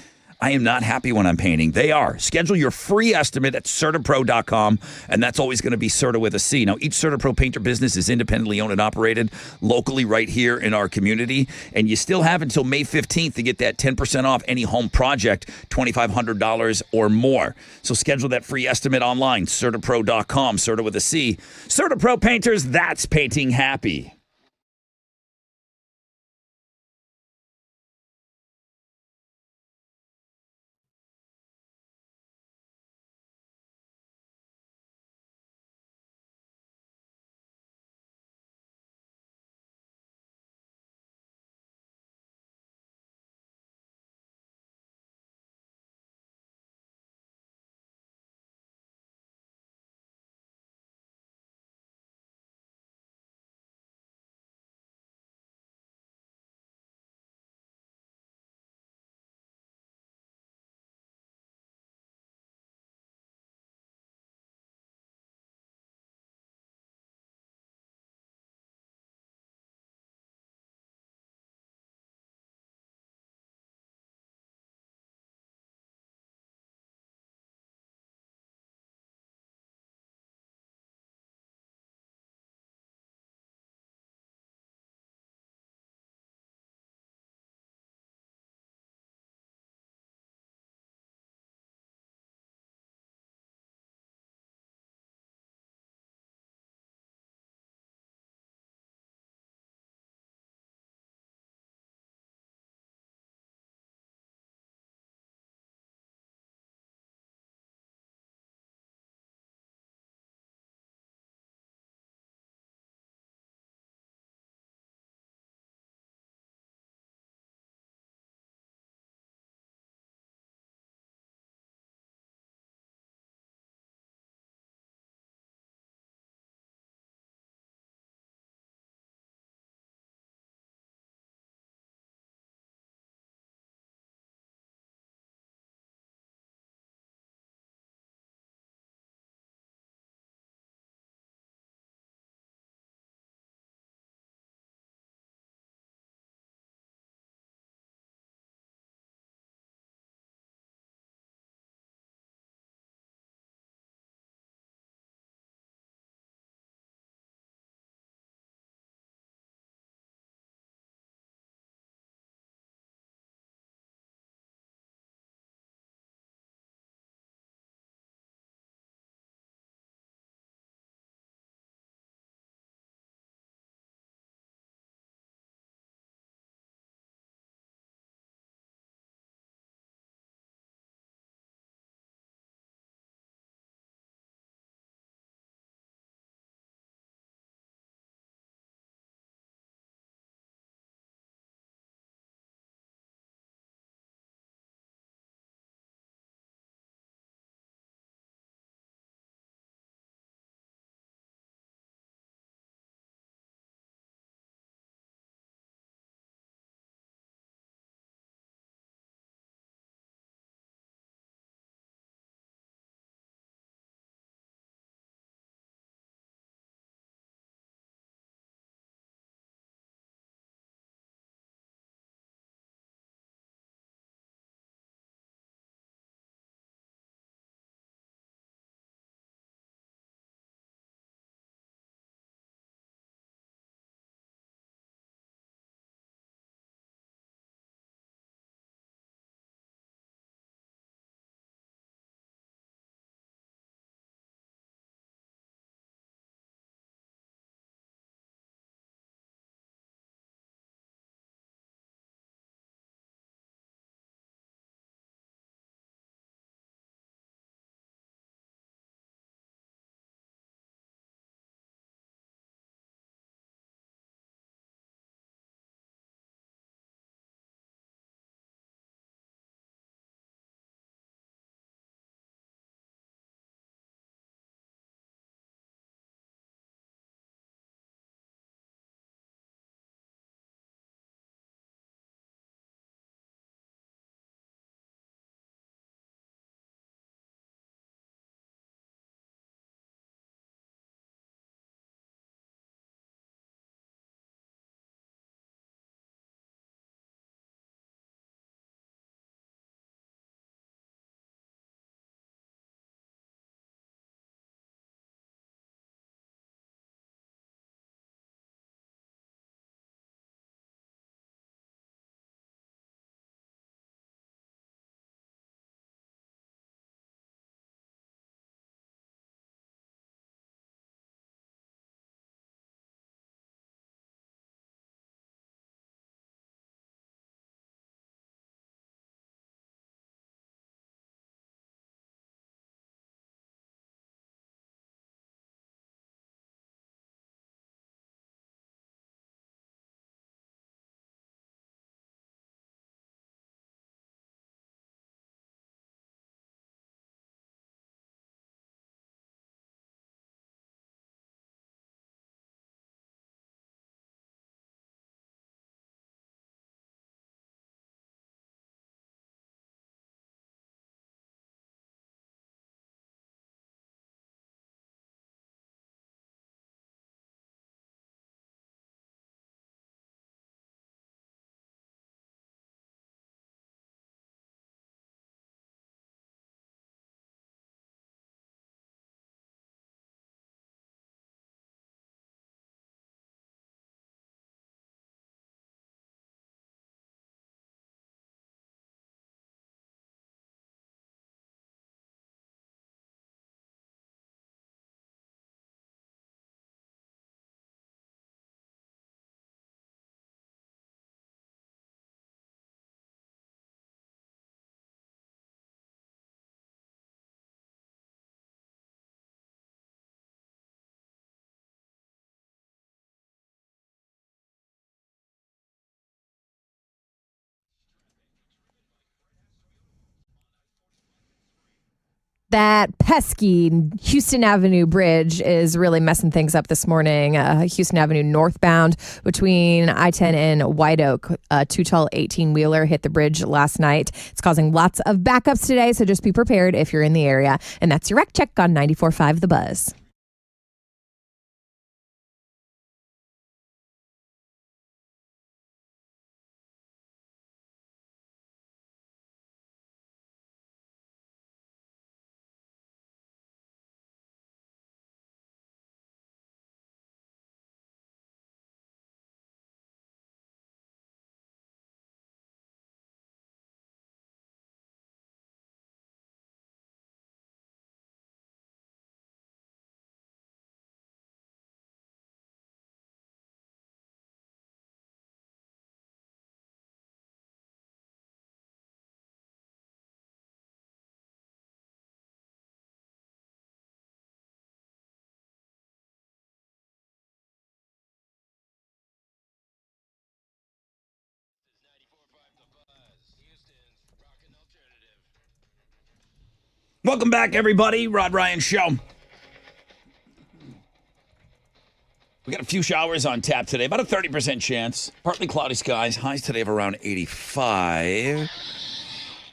I am not happy when I'm painting. They are. Schedule your free estimate at CertaPro.com, and that's always going to be Serta with a C. Now, each Serta Pro painter business is independently owned and operated locally right here in our community, and you still have until May 15th to get that 10% off any home project, $2,500 or more. So schedule that free estimate online, CertaPro.com, Serta with a C. Serta Pro Painters, that's painting happy. That pesky Houston Avenue Bridge is really messing things up this morning. Houston Avenue northbound between I-10 and White Oak. A too-tall 18-wheeler hit the bridge last night. It's causing lots of backups today, so just be prepared if you're in the area. And that's your Wreck Check on 94.5 The Buzz. Welcome back, everybody. Rod Ryan Show. We got a few showers on tap today, about a 30% chance. Partly cloudy skies. Highs today of around 85.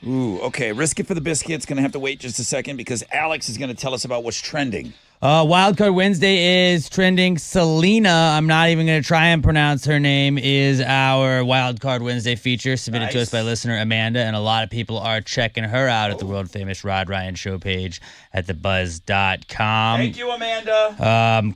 Ooh, okay. Risk it for the biscuits. Going to have to wait just a second because Alex is going to tell us about what's trending. Wildcard Wednesday is trending. Selena, I'm not even going to try and pronounce her name, is our Wildcard Wednesday feature submitted to us by listener Amanda, and a lot of people are checking her out at the world-famous Rod Ryan Show page at thebuzz.com. Thank you, Amanda.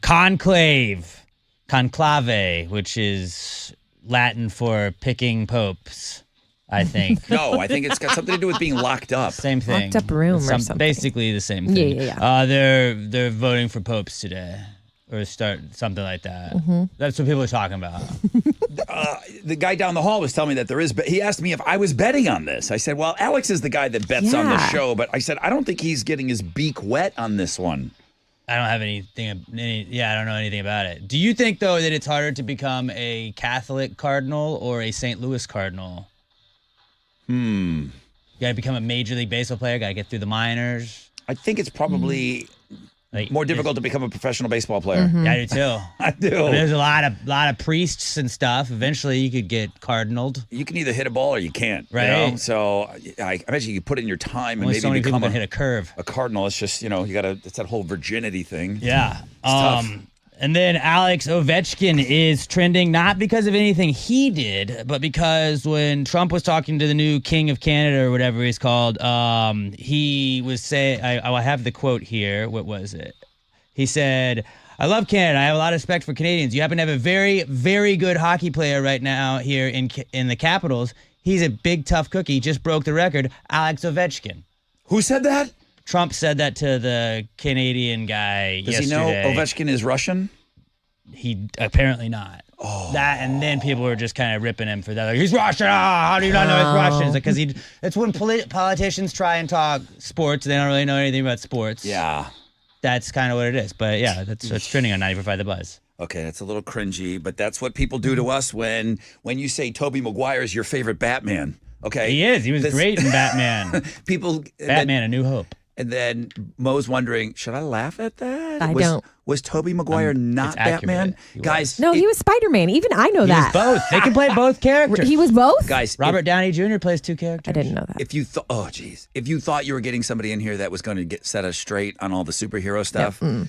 Conclave, which is Latin for picking popes, I think. No, I think it's got something to do with being locked up. Same thing. Locked up room or something. Basically the same thing. Yeah. They're voting for popes today, or start something like that. Mm-hmm. That's what people are talking about. The guy down the hall was telling me that there is. He asked me if I was betting on this. I said, "Well, Alex is the guy that bets on the show," but I said I don't think he's getting his beak wet on this one. I don't have anything. I don't know anything about it. Do you think though that it's harder to become a Catholic cardinal or a St. Louis cardinal? You gotta become a Major League Baseball player, gotta get through the minors. I think it's probably more difficult to become a professional baseball player. Mm-hmm. Yeah, I do too. I do. There's a lot of priests and stuff. Eventually you could get cardinaled. You can either hit a ball or you can't. Right. You know? So I imagine you put in your time and Only maybe so many people become can hit a curve. A cardinal. It's just, it's that whole virginity thing. Yeah. It's tough. And then Alex Ovechkin is trending, not because of anything he did, but because when Trump was talking to the new King of Canada or whatever he's called, he was saying, I have the quote here. What was it? He said, "I love Canada. I have a lot of respect for Canadians. You happen to have a very, very good hockey player right now here in the Capitals. He's a big, tough cookie. Just broke the record. Alex Ovechkin." Who said that? Trump said that to the Canadian guy Does yesterday. he know Ovechkin is Russian? He apparently not. Oh. That, and then people were just kind of ripping him for that. Like, he's Russian. How do you not know he's Russian? Because it's when politicians try and talk sports. They don't really know anything about sports. Yeah. That's kind of what it is. But yeah, that's trending on 94.5 The Buzz. Okay, that's a little cringy, but that's what people do to us when you say Tobey Maguire is your favorite Batman. Okay. He is. He was great in Batman. Batman, A New Hope. And then Mo's wondering, should I laugh at that? I don't. Was Tobey Maguire not Batman? Guys. No, he was Spider-Man. Even I know that. He was both. They can play both characters. He was both? Guys. Robert Downey Jr. plays two characters. I didn't know that. If you thought you were getting somebody in here that was going to set us straight on all the superhero stuff, we're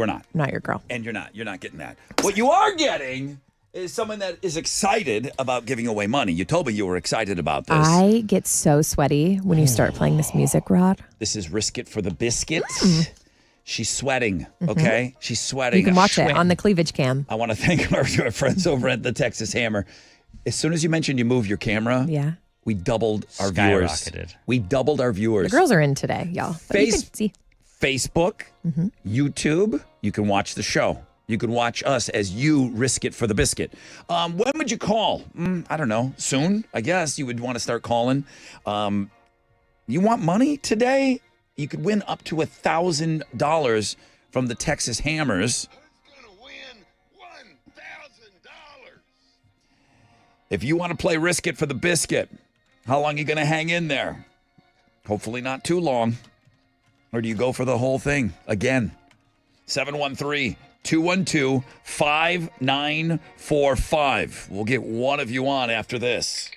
not. Not your girl. And you're not getting that. What you are getting is someone that is excited about giving away money. You told me you were excited about this. I get so sweaty when you start playing this music, Rod. This is Risk It for the Biscuit. She's sweating, okay? She's sweating. You can watch it on the cleavage cam. I want to thank our friends over at the Texas Hammer. As soon as you mentioned you moved your camera, we doubled our viewers. We doubled our viewers. The girls are in today, y'all. But you can see. Facebook, YouTube, you can watch the show. You can watch us as you risk it for the biscuit. When would you call? I don't know. Soon, I guess you would want to start calling. You want money today? You could win up to $1,000 from the Texas Hammers. Who's gonna win $1,000? If you want to play risk it for the biscuit, how long are you going to hang in there? Hopefully not too long. Or do you go for the whole thing again? 713-212-5945. We'll get one of you on after this.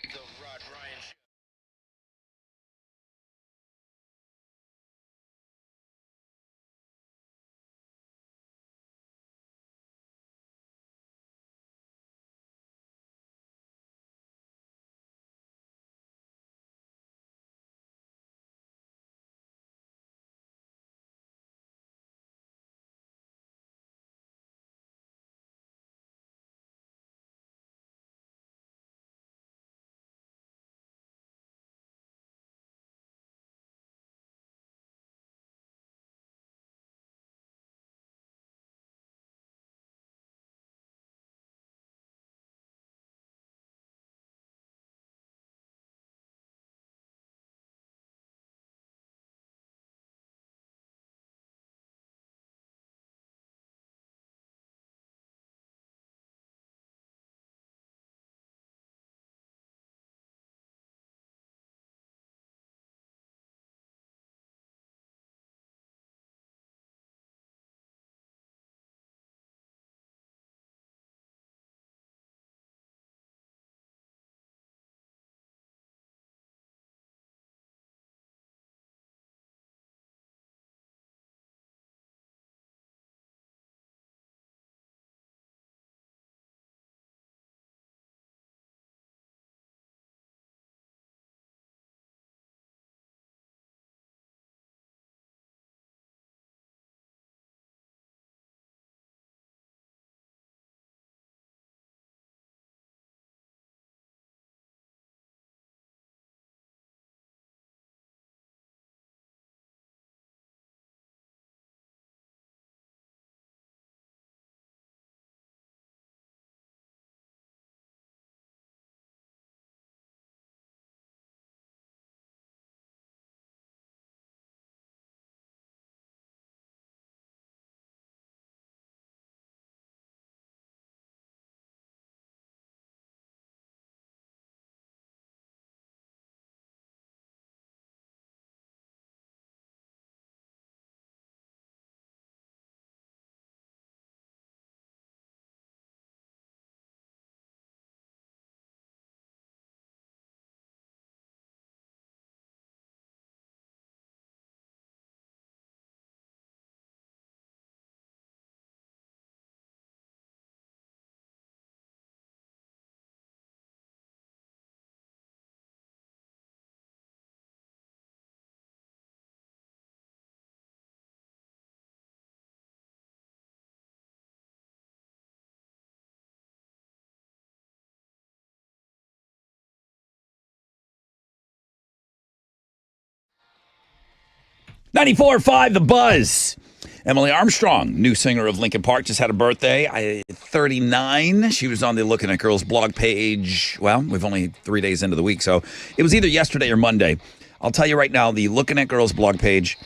.94.5 The Buzz. Emily Armstrong, new singer of Linkin Park, just had a birthday. 39. She was on the Looking at Girls blog page. Well, we've only 3 days into the week, so it was either yesterday or Monday. I'll tell you right now, the Looking at Girls blog page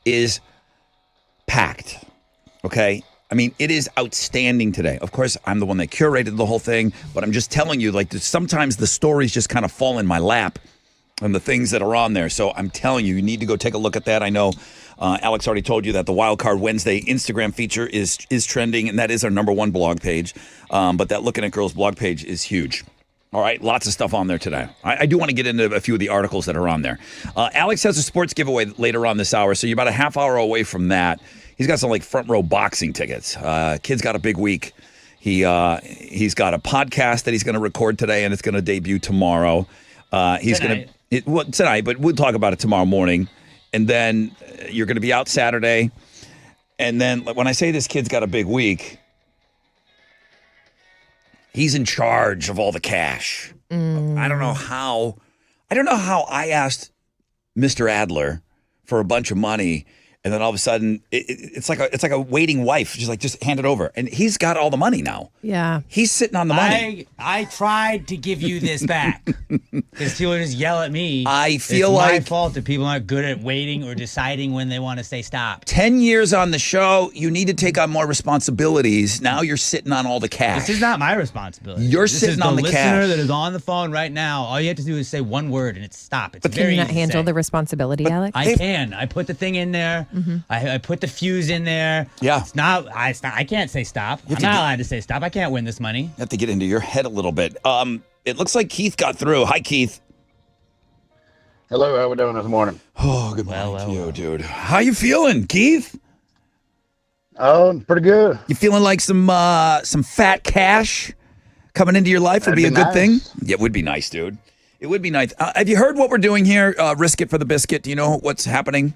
is packed. Okay? I mean, it is outstanding today. Of course, I'm the one that curated the whole thing, but I'm just telling you, like, sometimes the stories just kind of fall in my lap and the things that are on there. So I'm telling you, you need to go take a look at that. I know Alex already told you that the Wild Card Wednesday Instagram feature is trending, and that is our #1 blog page. But that Looking at Girls blog page is huge. All right, lots of stuff on there today. I do want to get into a few of the articles that are on there. Alex has a sports giveaway later on this hour, so you're about a half hour away from that. He's got some like front row boxing tickets. Kid's got a big week. He's got a podcast that he's going to record today, and it's going to debut tomorrow. He's going to tonight, but we'll talk about it tomorrow morning. And then you're going to be out Saturday. And then when I say this kid's got a big week, he's in charge of all the cash. I don't know how I asked Mr. Adler for a bunch of money, and then all of a sudden it's like a waiting wife. She's like, just hand it over. And he's got all the money now. Yeah. He's sitting on the money. I tried to give you this back because people just yell at me. I feel it's like my fault that people aren't good at waiting or deciding when they want to say stop. 10 years on the show, you need to take on more responsibilities. Now you're sitting on all the cash. This is not my responsibility. You're sitting on the listener cash. That is on the phone right now. All you have to do is say one word and it's stop. It's But can very you not easy to handle say. the responsibility, Alex? I can. I put the thing in there. I put the fuse in there. Yeah. It's not. I can't say stop. I'm to not get- allowed to say stop. I can't win this money. You have to get into your head a little bit. It looks like Keith got through. Hi, Keith. Hello, how we doing this morning? Oh, good morning to you, dude. How you feeling, Keith? Oh, pretty good. You feeling like some fat cash coming into your life would That'd be a be good nice. thing? Yeah, it would be nice, dude. It would be nice. Have you heard what we're doing here? Risk it for the biscuit. Do you know what's happening?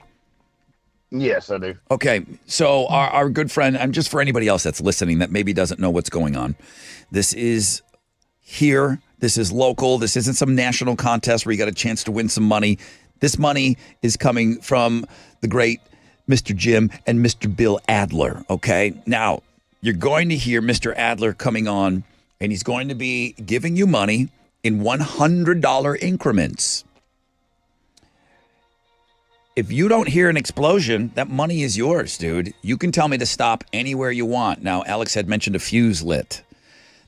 Yes, I do. Okay, so our good friend, and just for anybody else that's listening that maybe doesn't know what's going on, this is here. This is local. This isn't some national contest where you got a chance to win some money. This money is coming from the great Mr. Jim and Mr. Bill Adler, okay? Now, you're going to hear Mr. Adler coming on, and he's going to be giving you money in $100 increments. If you don't hear an explosion, that money is yours, dude. You can tell me to stop anywhere you want. Now, Alex had mentioned a fuse lit.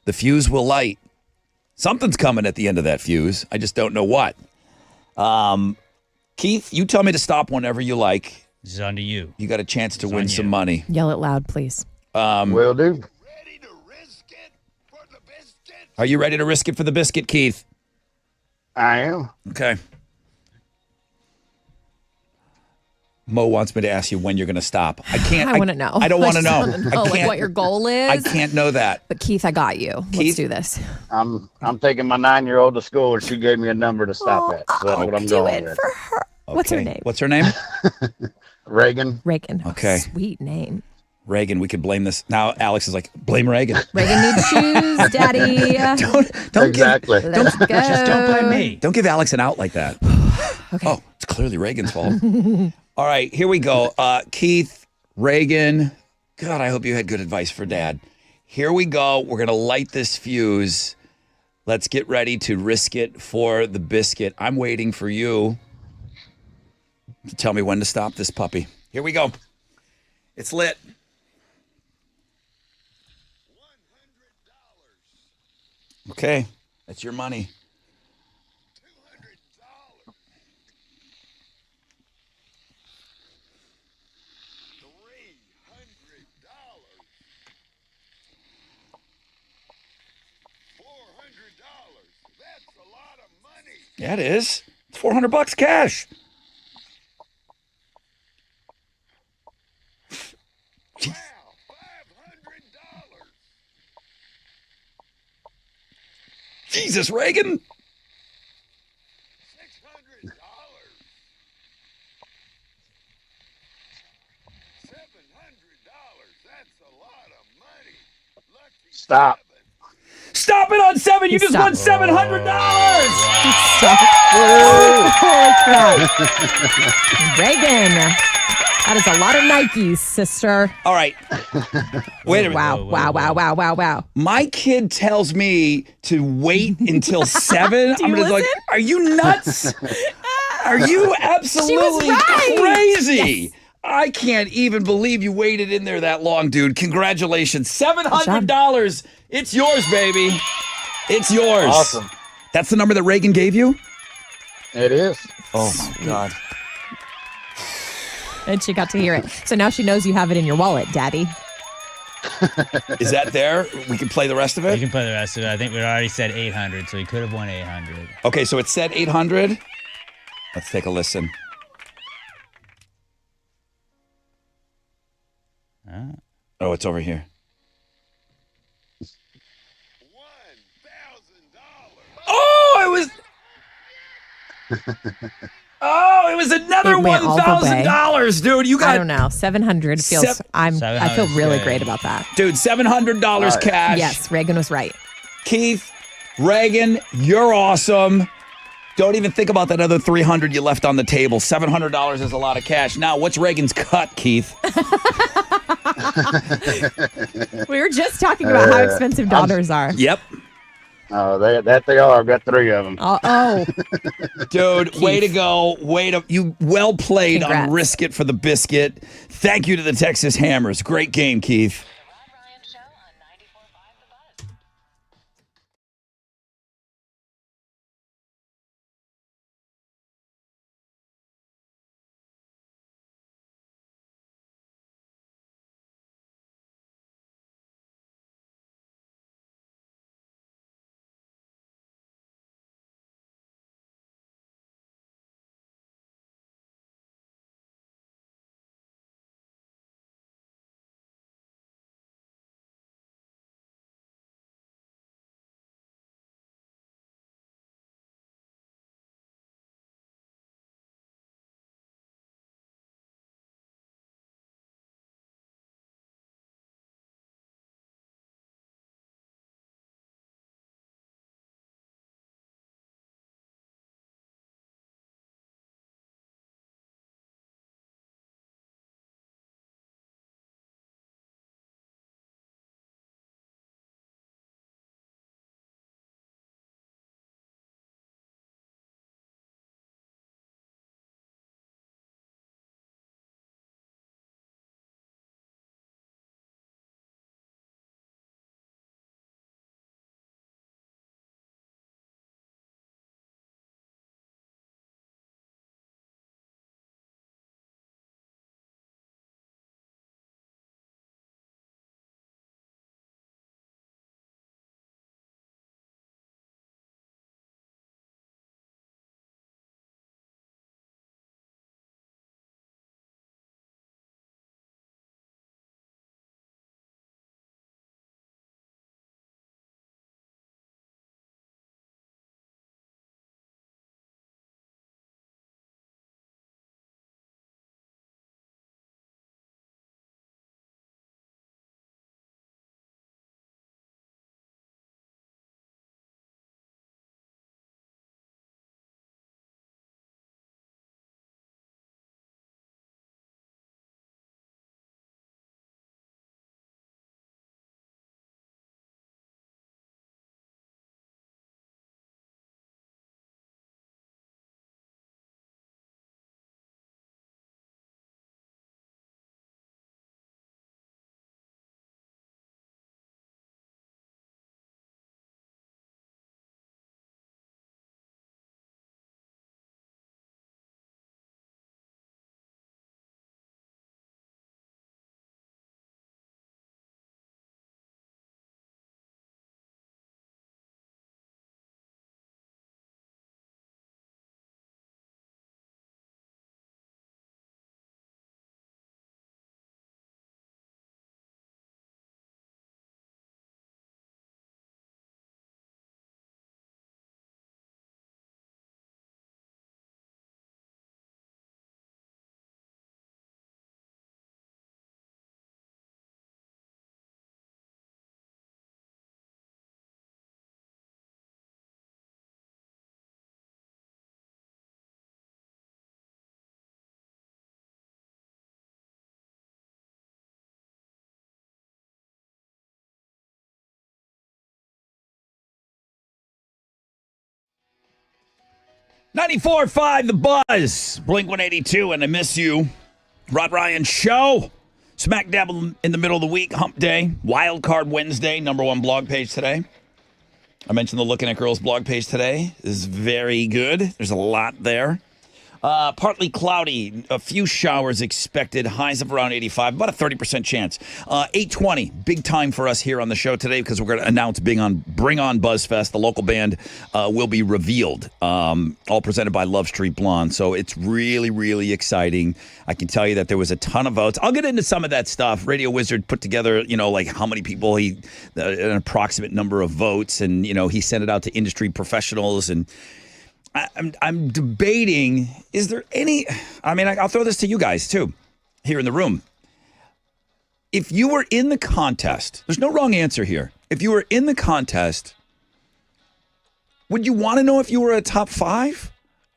The fuse will light. Something's coming at the end of that fuse. I just don't know what. Keith, you tell me to stop whenever you like. This is on to you. You got a chance to It's win on some you. money. Yell it loud, please. Will do. Ready to risk it for the biscuit? Are you ready to risk it for the biscuit, Keith? I am. Okay. Mo wants me to ask you when you're going to stop. I can't. I want to know. I don't want to just know. wanna I like can't. what your goal is. I can't know that. But Keith, I got you. Let's Keith? do this. I'm taking my 9-year-old to school, and she gave me a number to stop at. So that's what I'm Do going it with. for her. What's her Okay. name? What's her name? Reagan. Reagan. Oh, Okay. Sweet name. Reagan. We could blame this. Now Alex is like, blame Reagan. Reagan needs shoes, Daddy. Don't Exactly. Let's go. Just don't blame me. Don't give Alex an out like that. Okay. Oh, it's clearly Reagan's fault. All right, here we go. Keith, Reagan. God, I hope you had good advice for Dad. Here we go. We're going to light this fuse. Let's get ready to risk it for the biscuit. I'm waiting for you to tell me when to stop this puppy. Here we go. It's lit. Okay, that's your money. That's a lot of money. Yeah, it is. It's $400 cash. Wow, $500. Jesus, Reagan. $600. $700. That's a lot of money. Lucky Stop. Stop it on 7. You just won Stop. $700. Holy crap. Reagan. That is a lot of Nikes, sister. All right. Wait a minute. Wow, wow, wow, wow, wow, wow. My kid tells me to wait until 7. Do you just like, listen? are you nuts? Are you absolutely right. crazy? I can't even believe you waited in there that long, dude. Congratulations. $700. It's yours, baby. It's yours. Awesome. That's the number that Reagan gave you? It is. Oh, my God. And she got to hear it. So now she knows you have it in your wallet, Daddy. Is that there? We can play the rest of You it? can play the rest of it. I think we already said 800, so he could have won 800. Okay, so it said 800. Let's take a listen. Oh, it's over here. Oh, it was. Oh, it was another It went all the way. $1,000, dude. You got I don't know. 700 feels. Sev- I feel 700's really good. great about that. dude, $700 cash. Yes, Reagan was right. Keith, Reagan, you're awesome. Don't even think about that other $300 you left on the table. $700 is a lot of cash. Now, what's Reagan's cut, Keith? We were just talking about how expensive daughters are. Yep. Oh, that they are. I've got 3 of them. Oh, Dude, way to go. You well played on Congrats. Risk It for the Biscuit. Thank you to the Texas Hammers. Great game, Keith. 94.5 The Buzz, Blink 182, and I Miss You. Rod Ryan Show. Smack dab in the middle of the week, hump day, Wild Card Wednesday, #1 blog page today. I mentioned the Looking at Girls blog page today is very good. There's a lot there. Partly cloudy, a few showers expected, highs of around 85, about a 30% chance. 8:20, big time for us here on the show today because we're going to announce Bring on BuzzFest. The local band will be revealed, all presented by Love Street Blonde. So it's really, really exciting. I can tell you that there was a ton of votes. I'll get into some of that stuff. Radio Wizard put together, like how many people an approximate number of votes, and, he sent it out to industry professionals, and I'm debating, is there any, I'll throw this to you guys too, here in the room. If you were in the contest, there's no wrong answer here. If you were in the contest, would you want to know if you were a top 5?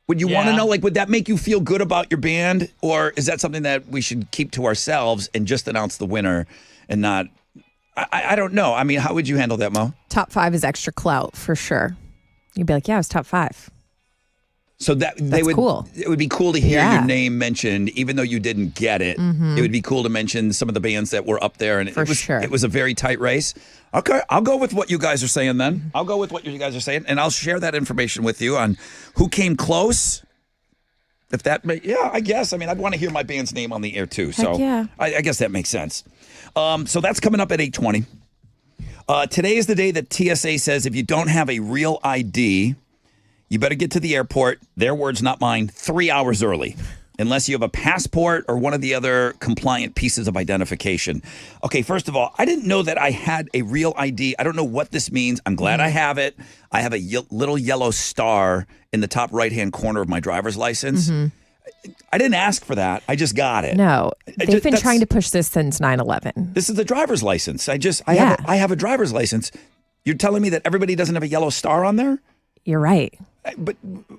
Would you want to know, would that make you feel good about your band? Or is that something that we should keep to ourselves and just announce the winner and not, I don't know. How would you handle that, Mo? Top 5 is extra clout for sure. You'd be like, yeah, I was top 5. So that's cool. It would be cool to hear your name mentioned, even though you didn't get it. Mm-hmm. It would be cool to mention some of the bands that were up there, and it was a very tight race. Okay, I'll go with what you guys are saying then. I'll go with what you guys are saying, and I'll share that information with you on who came close. If that, I guess. I'd want to hear my band's name on the air too. So I guess that makes sense. So that's coming up at 8:20. Today is the day that TSA says if you don't have a real ID, you better get to the airport, their words, not mine, 3 hours early, unless you have a passport or one of the other compliant pieces of identification. Okay, first of all, I didn't know that I had a real ID. I don't know what this means. I'm glad I have it. I have a little yellow star in the top right-hand corner of my driver's license. Mm-hmm. I didn't ask for that. I just got it. No, they've been trying to push this since 9/11. This is a driver's license. I have a driver's license. You're telling me that everybody doesn't have a yellow star on there? You're right. But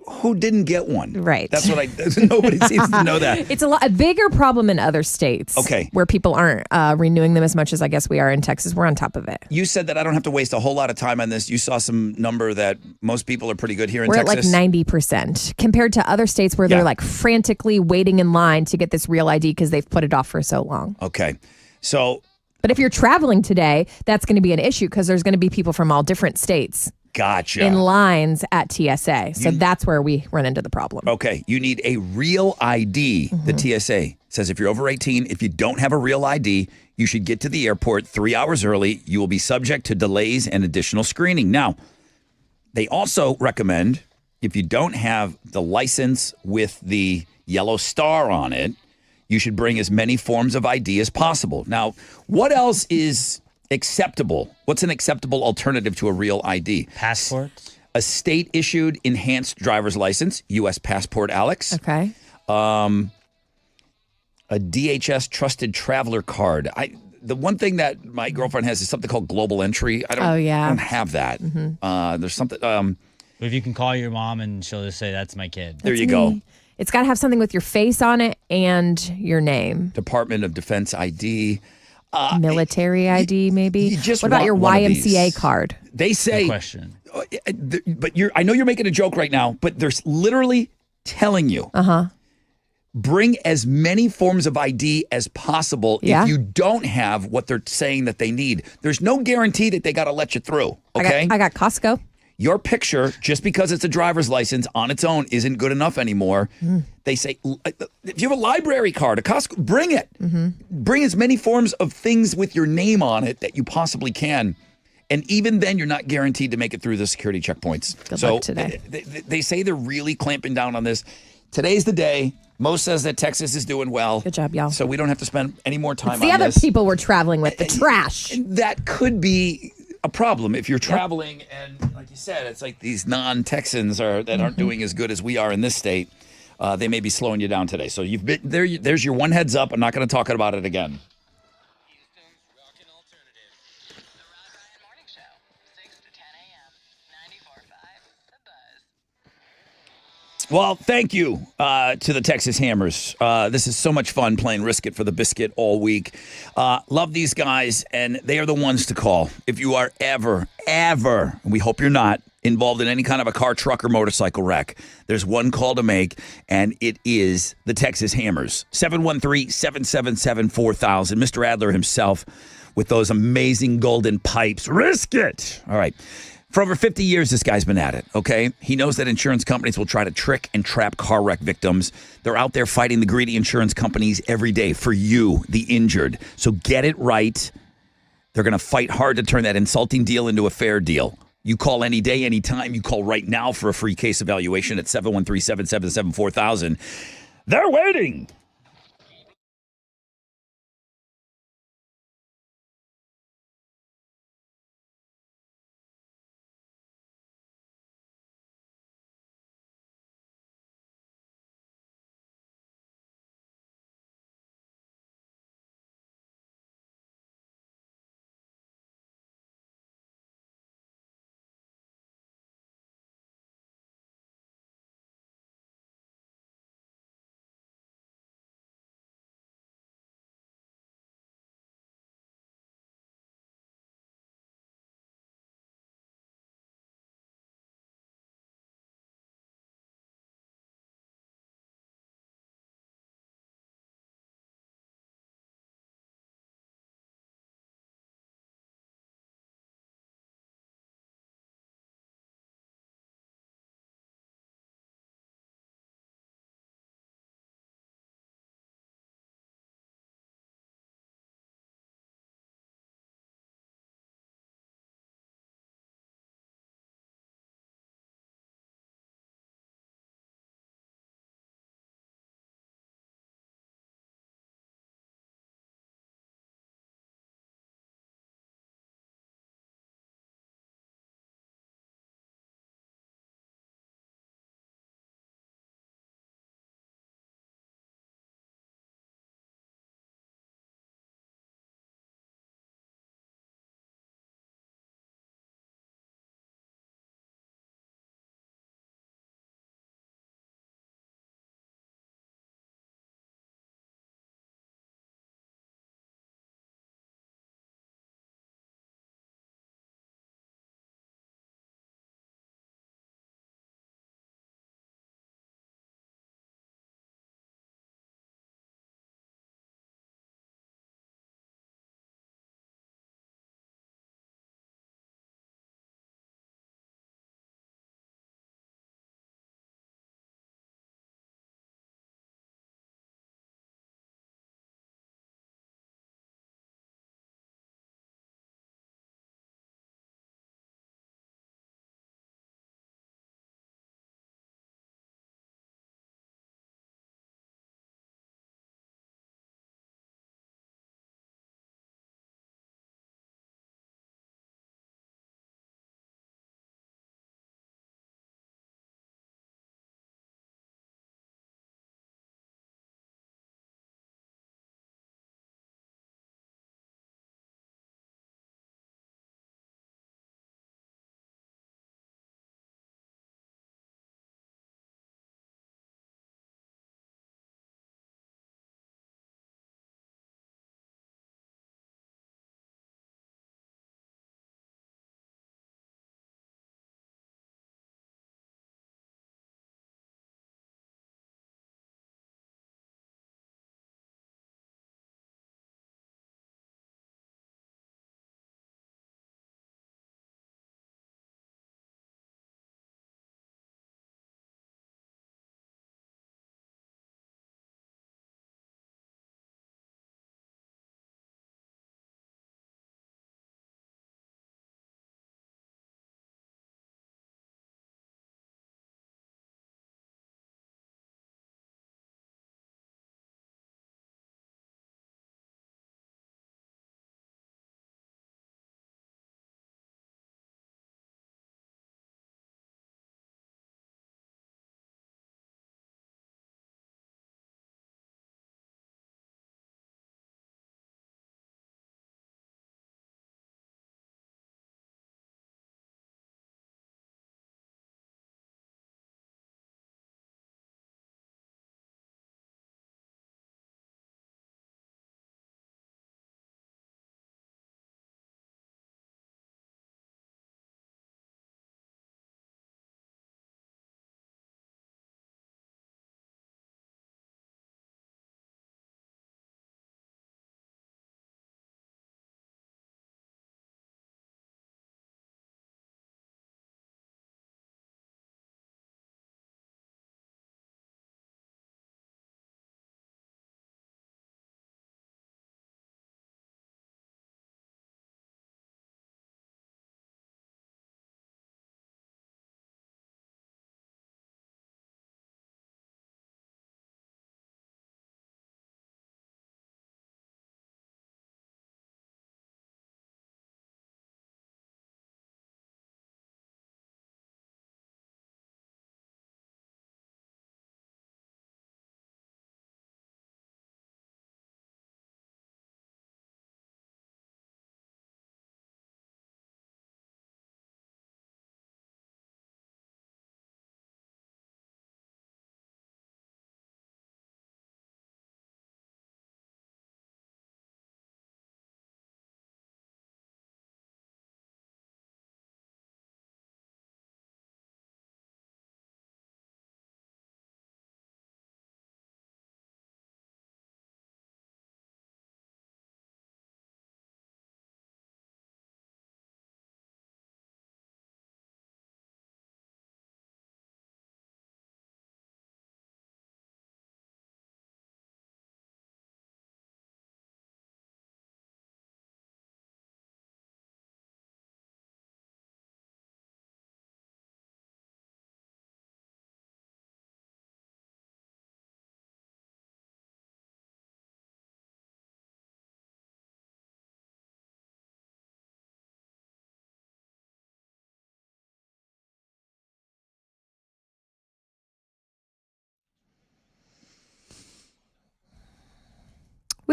who didn't get one? Right. That's what nobody seems to know that. It's a bigger problem in other states. Okay. Where people aren't renewing them as much as I guess we are in Texas. We're on top of it. You said that I don't have to waste a whole lot of time on this. You saw some number that most people are pretty good here in Texas. Texas. We're at 90% compared to other states where they're frantically waiting in line to get this real ID because they've put it off for so long. Okay. So. But if you're traveling today, that's going to be an issue because there's going to be people from all different states. Gotcha. In lines at TSA. So that's where we run into the problem. Okay. You need a real ID. Mm-hmm. The TSA says if you're over 18, if you don't have a real ID, you should get to the airport 3 hours early. You will be subject to delays and additional screening. Now, they also recommend if you don't have the license with the yellow star on it, you should bring as many forms of ID as possible. Now, what else is acceptable? What's an acceptable alternative to a real ID? Passports? A state-issued enhanced driver's license, U.S. passport, Alex. Okay. A DHS trusted traveler card. The one thing that my girlfriend has is something called global entry. I don't have that. Mm-hmm. There's something. If you can call your mom and she'll just say, that's my kid. There you go. It's got to have something with your face on it and your name. Department of Defense ID. Military ID, maybe. What about your YMCA card? They say. Good question. But I know you're making a joke right now, but they're literally telling you. Bring as many forms of ID as possible if you don't have what they're saying that they need. There's no guarantee that they got to let you through. Okay. I got Costco. Your picture, just because it's a driver's license on its own, isn't good enough anymore. They say, if you have a library card, a Costco, bring it. Mm-hmm. Bring as many forms of things with your name on it that you possibly can. And even then, you're not guaranteed to make it through the security checkpoints. Good luck today. They say they're really clamping down on this. Today's the day. Mo says that Texas is doing well. Good job, y'all. So we don't have to spend any more time on this. The other people we're traveling with, the trash. That could be a problem if you're traveling and, like you said, it's like these non-Texans that aren't doing as good as we are in this state. They may be slowing you down today. So you've been there. There's your one heads up. I'm not going to talk about it again. Houston's Rockin' Alternative. The Rod Ryan Morning Show, 6 to 10 a.m. 94.5 The Buzz. Well, thank you to the Texas Hammers. This is so much fun playing Risk It for the Biscuit all week. Love these guys, and they are the ones to call. If you are ever, and we hope you're not, involved in any kind of a car, truck, or motorcycle wreck, there's one call to make, and it is the Texas Hammers. 713-777-4000. Mr. Adler himself with those amazing golden pipes. Risk it. All right. For over 50 years, this guy's been at it, okay? He knows that insurance companies will try to trick and trap car wreck victims. They're out there fighting the greedy insurance companies every day for you, the injured. So get it right. They're going to fight hard to turn that insulting deal into a fair deal. You call any day, anytime. You call right now for a free case evaluation at 713-777-4000. They're waiting.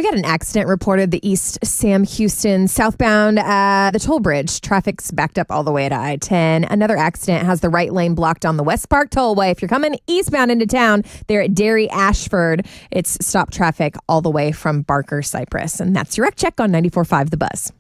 We got an accident reported the East Sam Houston southbound at the toll bridge. Traffic's backed up all the way to I-10. Another accident has the right lane blocked on the West Park Tollway. If you're coming eastbound into town, they're at Derry Ashford. It's stopped traffic all the way from Barker Cypress. And that's your Wreck Check on 94.5 The Buzz.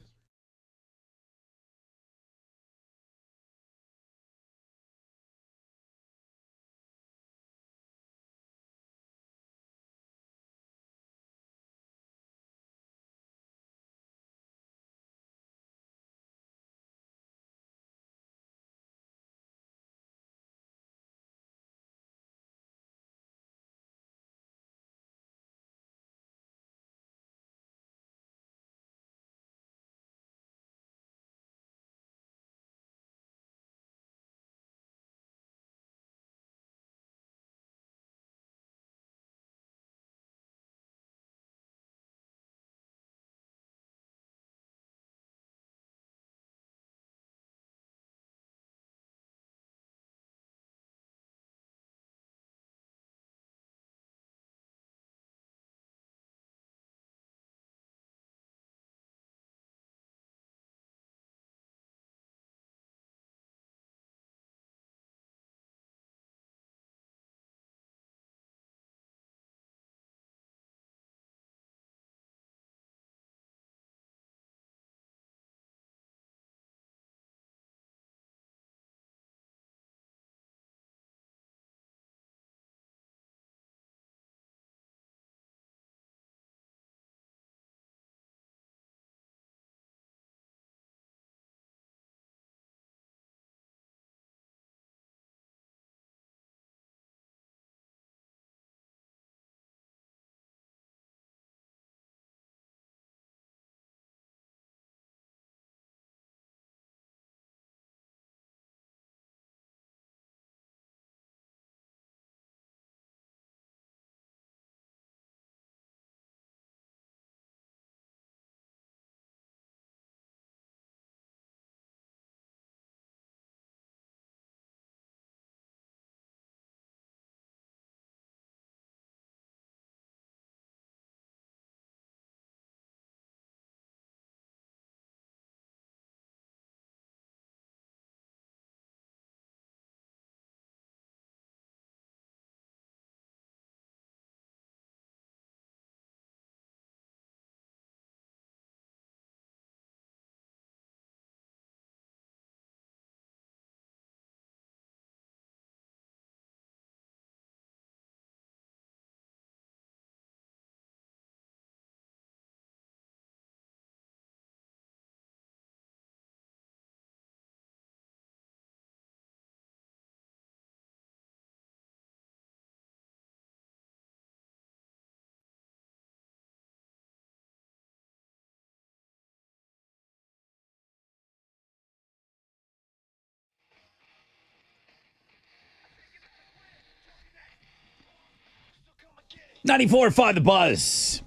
.94.5 The Buzz.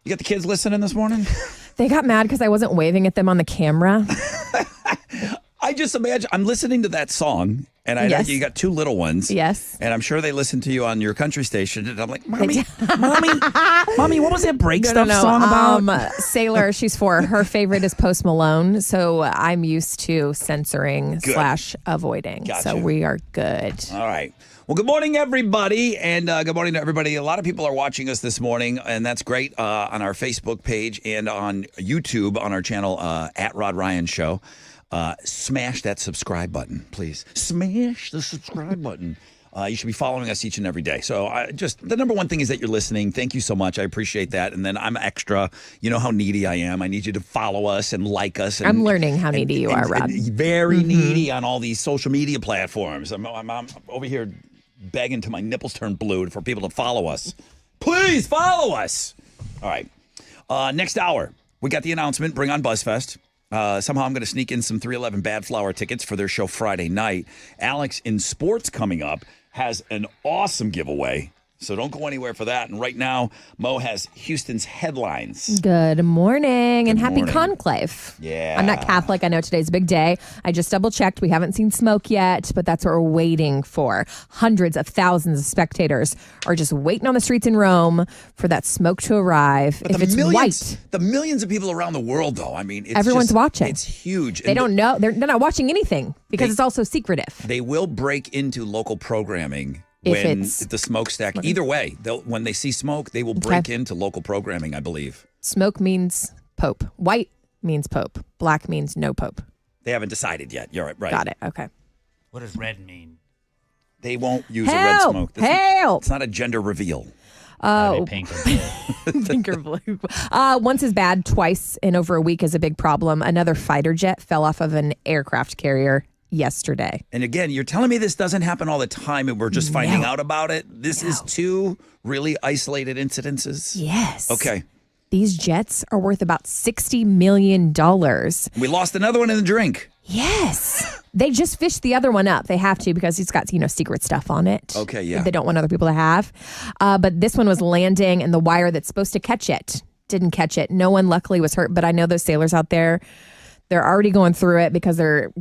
You got the kids listening this morning? They got mad because I wasn't waving at them on the camera. I just imagine I'm listening to that song, and I know Yes. you got two little ones. Yes. And I'm sure they listen to you on your country station. And I'm like, Mommy, Mommy, what was that break stuff song about? Sailor, she's 4. Her favorite is Post Malone. So I'm used to censoring / avoiding. Gotcha. So we are good. All right. Well, good morning, everybody, and good morning to everybody. A lot of people are watching us this morning, and that's great on our Facebook page and on YouTube on our channel at Rod Ryan Show. Smash that subscribe button, please. Smash the subscribe button. You should be following us each and every day. So the number one thing is that you're listening. Thank you so much. I appreciate that. And then I'm extra. You know how needy I am. I need you to follow us and like us. And, I'm learning how needy you are, Rod. Very needy on all these social media platforms. I'm over here begging till my nipples turn blue for people to follow us. Please follow us. All right. Next hour, we got the announcement. Bring on BuzzFest. Somehow I'm going to sneak in some 311 Bad Flower tickets for their show Friday night. Alex in Sports coming up has an awesome giveaway. So don't go anywhere for that. And right now, Mo has Houston's headlines. Good morning and happy morning. conclave. Yeah. I'm not Catholic. I know today's a big day. I just double checked. We haven't seen smoke yet, but that's what we're waiting for. Hundreds of thousands of spectators are just waiting on the streets in Rome for that smoke to arrive. But if it's white, the millions of people around the world, though, I mean, it's everyone's watching. It's huge. They don't know. They're not watching anything because it's also secretive. They will break into local programming If when it's- the smokestack. Either way, when they see smoke, they will break into local programming, I believe. Smoke means Pope. White means Pope. Black means no Pope. They haven't decided yet. You're right. Got it. Okay. What does red mean? They won't use a red Help! smoke. Help! It's not a gender reveal. Oh, Pink or blue. pink or blue. Once is bad, twice in over a week is a big problem. Another fighter jet fell off of an aircraft carrier yesterday. And again, you're telling me this doesn't happen all the time and we're just finding out about it? This is two really isolated incidences? Yes. Okay. These jets are worth about $60 million. We lost another one in the drink. Yes. They just fished the other one up. They have to because it's got, secret stuff on it. Okay, yeah. That they don't want other people to have. But this one was landing and the wire that's supposed to catch it didn't catch it. No one luckily was hurt, but I know those sailors out there, they're already going through it because they're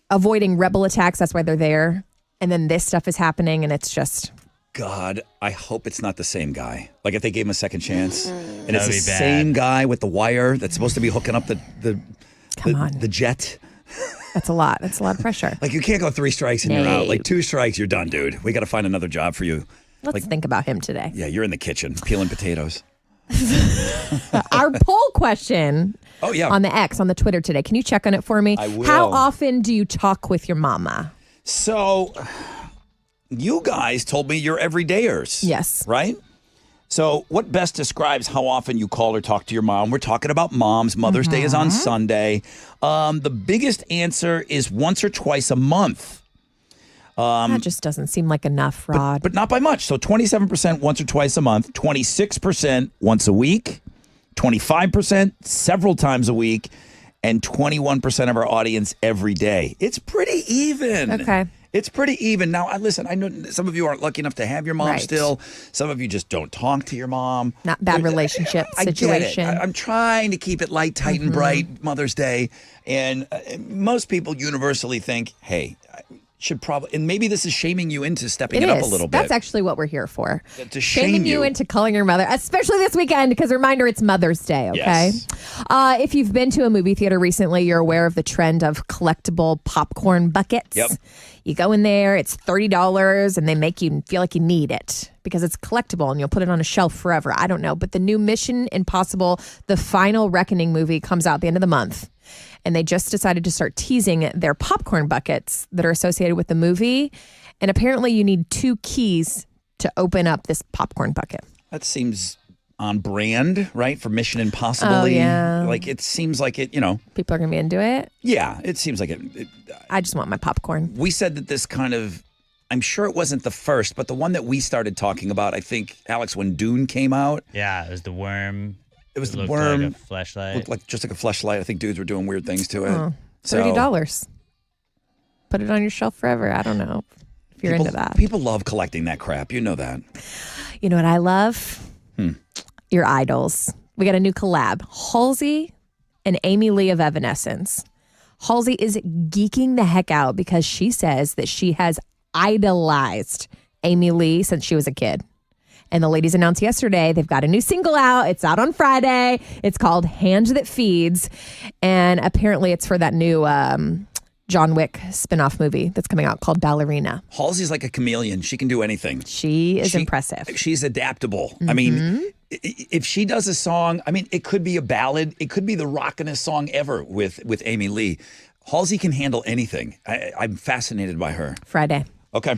avoiding rebel attacks. That's why they're there. And then this stuff is happening and it's just... God, I hope it's not the same guy. Like if they gave him a second chance and it's That'd the be bad. same guy with the wire that's supposed to be hooking up the jet. That's a lot. That's a lot of pressure. Like you can't go 3 strikes and you're out. Like 2 strikes, you're done, dude. We got to find another job for you. Let's think about him today. Yeah, you're in the kitchen peeling potatoes. Our poll question Oh, yeah. on the X, on the Twitter today. Can you check on it for me? I will. How often do you talk with your mama? So you guys told me you're everydayers. Yes. Right? So what best describes how often you call or talk to your mom? We're talking about moms. Mother's Day is on Sunday. The biggest answer is once or twice a month. That just doesn't seem like enough, Rod. But not by much. So 27% once or twice a month, 26% once a week, 25% several times a week, and 21% of our audience every day. It's pretty even. Okay. It's pretty even. Now, listen, I know some of you aren't lucky enough to have your mom Right. still. Some of you just don't talk to your mom. Not bad relationship I get situation. it. I'm trying to keep it light, tight, and bright Mother's Day. And most people universally think, hey, I should probably, and maybe this is shaming you into stepping it up a little bit. That's actually what we're here for. To shame Shaming you. you into calling your mother, especially this weekend, because reminder, it's Mother's Day, okay? Yes. If you've been to a movie theater recently, you're aware of the trend of collectible popcorn buckets. Yep. You go in there, it's $30, and they make you feel like you need it because it's collectible and you'll put it on a shelf forever. I don't know. But the new Mission Impossible, The Final Reckoning movie comes out at the end of the month. And they just decided to start teasing their popcorn buckets that are associated with the movie. And apparently you need 2 keys to open up this popcorn bucket. That seems on brand, right? For Mission Impossible. Oh, yeah. Like it seems like it, People are going to be into it. yeah, it seems like it. I just want my popcorn. We said that this kind of, I'm sure it wasn't the first, but the one that we started talking about, I think, Alex, when Dune came out, Yeah, it was the worm. it was the Looked worm. like a fleshlight. Looked like just like a fleshlight. I think dudes were doing weird things to it. Oh, So, $30. Put it on your shelf forever. I don't know if you're into that. People love collecting that crap. You know that. You know what I love? Hmm. Your idols. We got a new collab. Halsey and Amy Lee of Evanescence. Halsey is geeking the heck out because she says that she has idolized Amy Lee since she was a kid. And the ladies announced yesterday they've got a new single out. It's out on Friday. It's called Hand That Feeds. And apparently it's for that new John Wick spinoff movie that's coming out called Ballerina. Halsey's like a chameleon. She can do anything. She is impressive. She's adaptable. I mean, if she does a song, I mean, it could be a ballad. It could be the rockinest song ever with Amy Lee. Halsey can handle anything. I'm fascinated by her. Friday. Okay.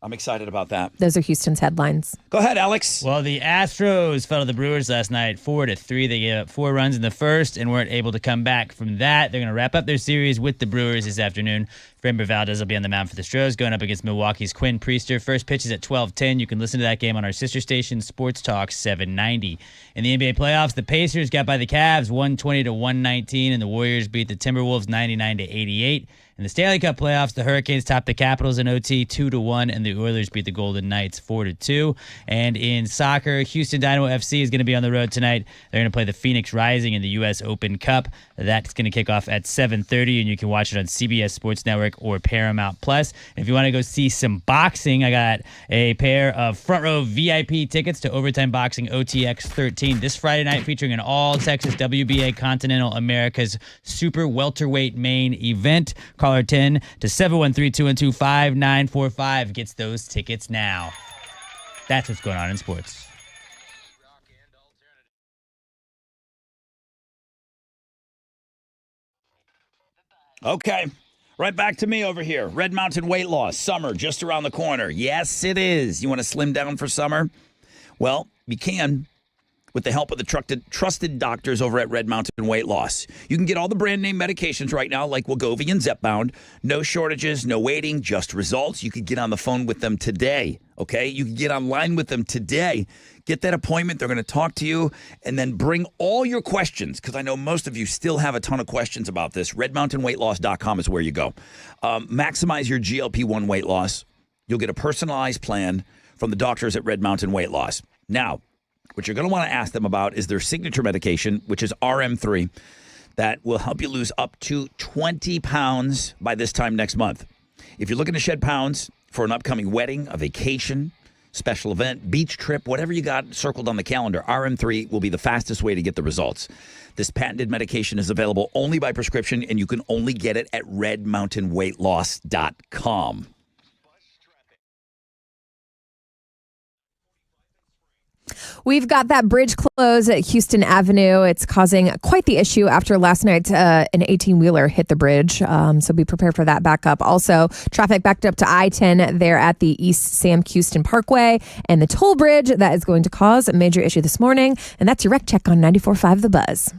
I'm excited about that. Those are Houston's headlines. Go ahead, Alex. Well, the Astros fell to the Brewers last night 4-3. They gave up 4 runs in the first and weren't able to come back from that. They're going to wrap up their series with the Brewers this afternoon. Framber Valdez will be on the mound for the Stros, going up against Milwaukee's Quinn Priester. First pitch is at 12:10. You can listen to that game on our sister station, Sports Talk 790. In the NBA playoffs, the Pacers got by the Cavs 120-119, and the Warriors beat the Timberwolves 99-88. In the Stanley Cup playoffs, the Hurricanes topped the Capitals in OT 2-1, and the Oilers beat the Golden Knights 4-2. And in soccer, Houston Dynamo FC is going to be on the road tonight. They're going to play the Phoenix Rising in the U.S. Open Cup. That's going to kick off at 7:30, and you can watch it on CBS Sports Network or Paramount Plus. If you want to go see some boxing, I got a pair of front row VIP tickets to Overtime Boxing OTX 13 this Friday night, featuring an all-Texas WBA Continental America's Super Welterweight main event. Caller 10 to 713-212-5945 gets those tickets now. That's what's going on in sports. Okay. Right back to me over here. Red Mountain Weight Loss. Summer just around the corner. Yes, it is. You want to slim down for summer? Well, you can with the help of the trusted doctors over at Red Mountain Weight Loss. You can get all the brand name medications right now, like Wegovy and Zepbound. No shortages, no waiting, just results. You could get on the phone with them today, okay? You can get online with them today. Get that appointment. They're going to talk to you, and then bring all your questions, because I know most of you still have a ton of questions about this. RedMountainWeightLoss.com is where you go. Maximize your GLP-1 weight loss. You'll get a personalized plan from the doctors at Red Mountain Weight Loss. Now, what you're going to want to ask them about is their signature medication, which is RM3, that will help you lose up to 20 pounds by this time next month. If you're looking to shed pounds for an upcoming wedding, a vacation, special event, beach trip, whatever you got circled on the calendar, RM3 will be the fastest way to get the results. This patented medication is available only by prescription, and you can only get it at redmountainweightloss.com. We've got that bridge closed at Houston Avenue. It's causing quite the issue after last night an 18-wheeler hit the bridge. So be prepared for that backup. Also, traffic backed up to I-10 there at the East Sam Houston Parkway and the toll bridge. That is going to cause a major issue this morning. And that's your Rec Check on 94.5 The Buzz.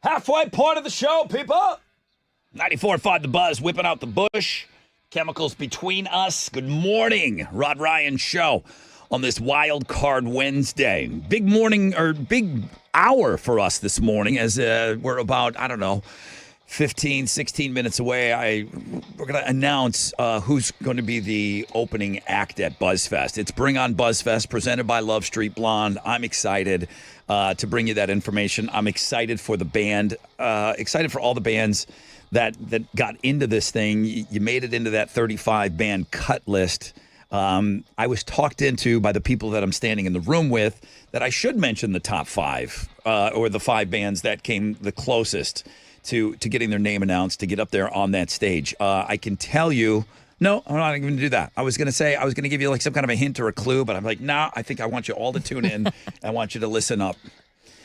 Halfway point of the show, people. 94.5 The Buzz, whipping out the bush. Chemicals between us. Good morning, Rod Ryan Show on this Wild Card Wednesday. Big morning, or big hour for us this morning as we're about, 15, 16 minutes away. We're going to announce who's going to be the opening act at BuzzFest. It's Bring On BuzzFest, presented by Love Street Blonde. I'm excited to bring you that information. I'm excited for the band, excited for all the bands that got into this thing. You made it into that 35 band cut list. I was talked into by the people that I'm standing in the room with that I should mention the top five or the five bands that came the closest to getting their name announced, to get up there on that stage. I can tell you, no, I'm not even going to do that. I was going to give you like some kind of a hint or a clue, but I'm like, nah, I think I want you all to tune in. I want you to listen up.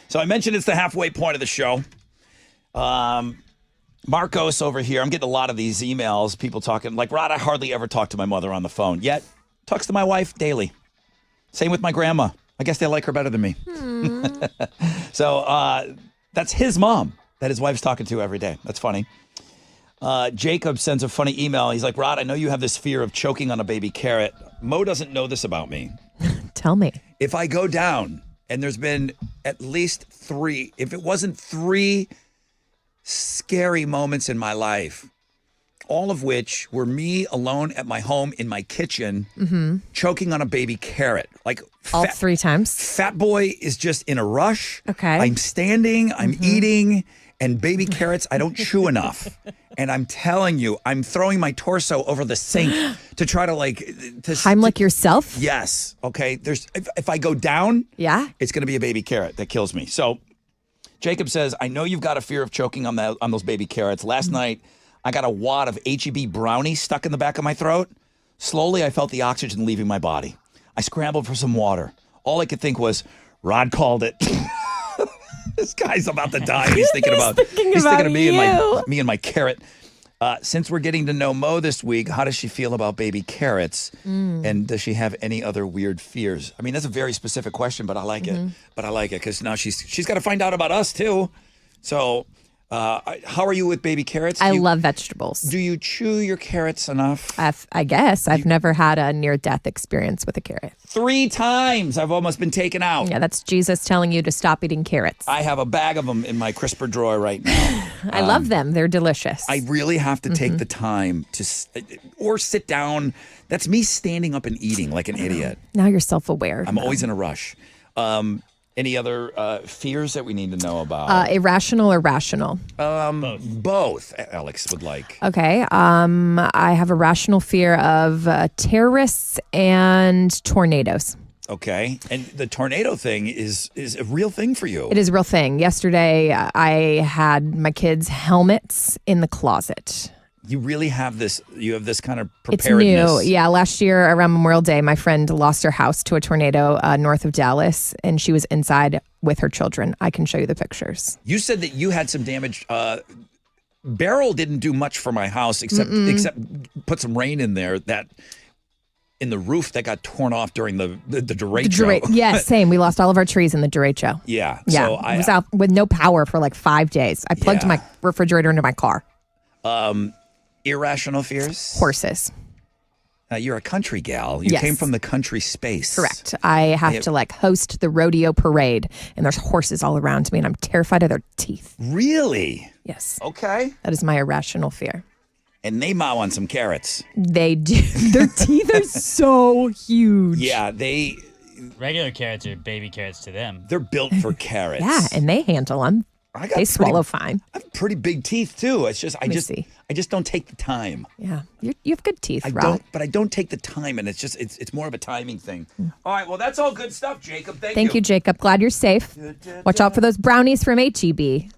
So I mentioned it's the halfway point of the show. Marcos over here, I'm getting a lot of these emails, people talking, like, Rod, I hardly ever talk to my mother on the phone, yet talks to my wife daily. Same with my grandma. I guess they like her better than me. So that's his mom that his wife's talking to every day. That's funny. Jacob sends a funny email. He's like, Rod, I know you have this fear of choking on a baby carrot. Mo doesn't know this about me. Tell me. If I go down, and there's been at least three, if it wasn't three scary moments in my life, all of which were me alone at my home in my kitchen, choking on a baby carrot. Like all three times. Fat boy is just in a rush. Okay. I'm standing, I'm eating, and baby carrots, I don't chew enough. And I'm telling you, I'm throwing my torso over the sink to try to Heimlich yourself? Yes. Okay. If I go down, it's going to be a baby carrot that kills me. So Jacob says, I know you've got a fear of choking on those baby carrots. Last night, I got a wad of H-E-B brownie stuck in the back of my throat. Slowly, I felt the oxygen leaving my body. I scrambled for some water. All I could think was, Rod called it. This guy's about to die. He's thinking of me and my carrot. Since we're getting to know Mo this week, how does she feel about baby carrots? And does she have any other weird fears? I mean, that's a very specific question, but I like it. But I like it because now she's got to find out about us too. So how are you with baby carrots? I love vegetables. Do you chew your carrots enough? I guess. I've never had a near-death experience with a carrot. 3 times I've almost been taken out. Yeah, that's Jesus telling you to stop eating carrots. I have a bag of them in my crisper drawer right now. I love them. They're delicious. I really have to take the time or sit down. That's me standing up and eating like an idiot. Now you're self-aware. I'm always in a rush. Any other fears that we need to know about? Irrational or rational? Both. Alex would like. Okay. I have a rational fear of terrorists and tornadoes. Okay. And the tornado thing is a real thing for you. It is a real thing. Yesterday, I had my kids' helmets in the closet. You really have this. You have this kind of preparedness. It's new. Yeah. Last year around Memorial Day, my friend lost her house to a tornado north of Dallas, and she was inside with her children. I can show you the pictures. You said that you had some damage. Beryl didn't do much for my house except put some rain in there in the roof that got torn off during the derecho. Yeah, same. We lost all of our trees in the derecho. Yeah. Yeah. So I was out with no power for like 5 days. I plugged my refrigerator into my car. Irrational fears? Horses. You're a country gal. You came from the country space. Correct. I have to host the rodeo parade, and there's horses all around me, and I'm terrified of their teeth. Really? Yes. Okay. That is my irrational fear. And they mow on some carrots. They do. Their teeth are so huge. Yeah, regular carrots are baby carrots to them. They're built for carrots. Yeah, and they handle them. They swallow fine. I have pretty big teeth too. It's just I just don't take the time. Yeah, you have good teeth, I don't take the time, and it's more of a timing thing. All right, well that's all good stuff, Jacob. Thank you, Jacob. Glad you're safe. Watch out for those brownies from HEB.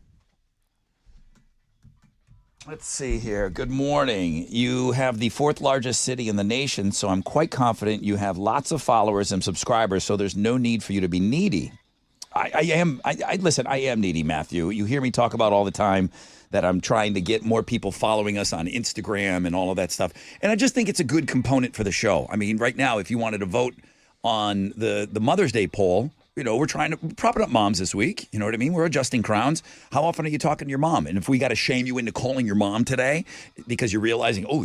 Let's see here. Good morning. You have the 4th largest city in the nation, so I'm quite confident you have lots of followers and subscribers. So there's no need for you to be needy. Listen, I am needy, Matthew. You hear me talk about all the time that I'm trying to get more people following us on Instagram and all of that stuff. And I just think it's a good component for the show. I mean, right now, if you wanted to vote on the Mother's Day poll, we're trying to propping up moms this week. You know what I mean? We're adjusting crowns. How often are you talking to your mom? And if we got to shame you into calling your mom today because you're realizing, oh,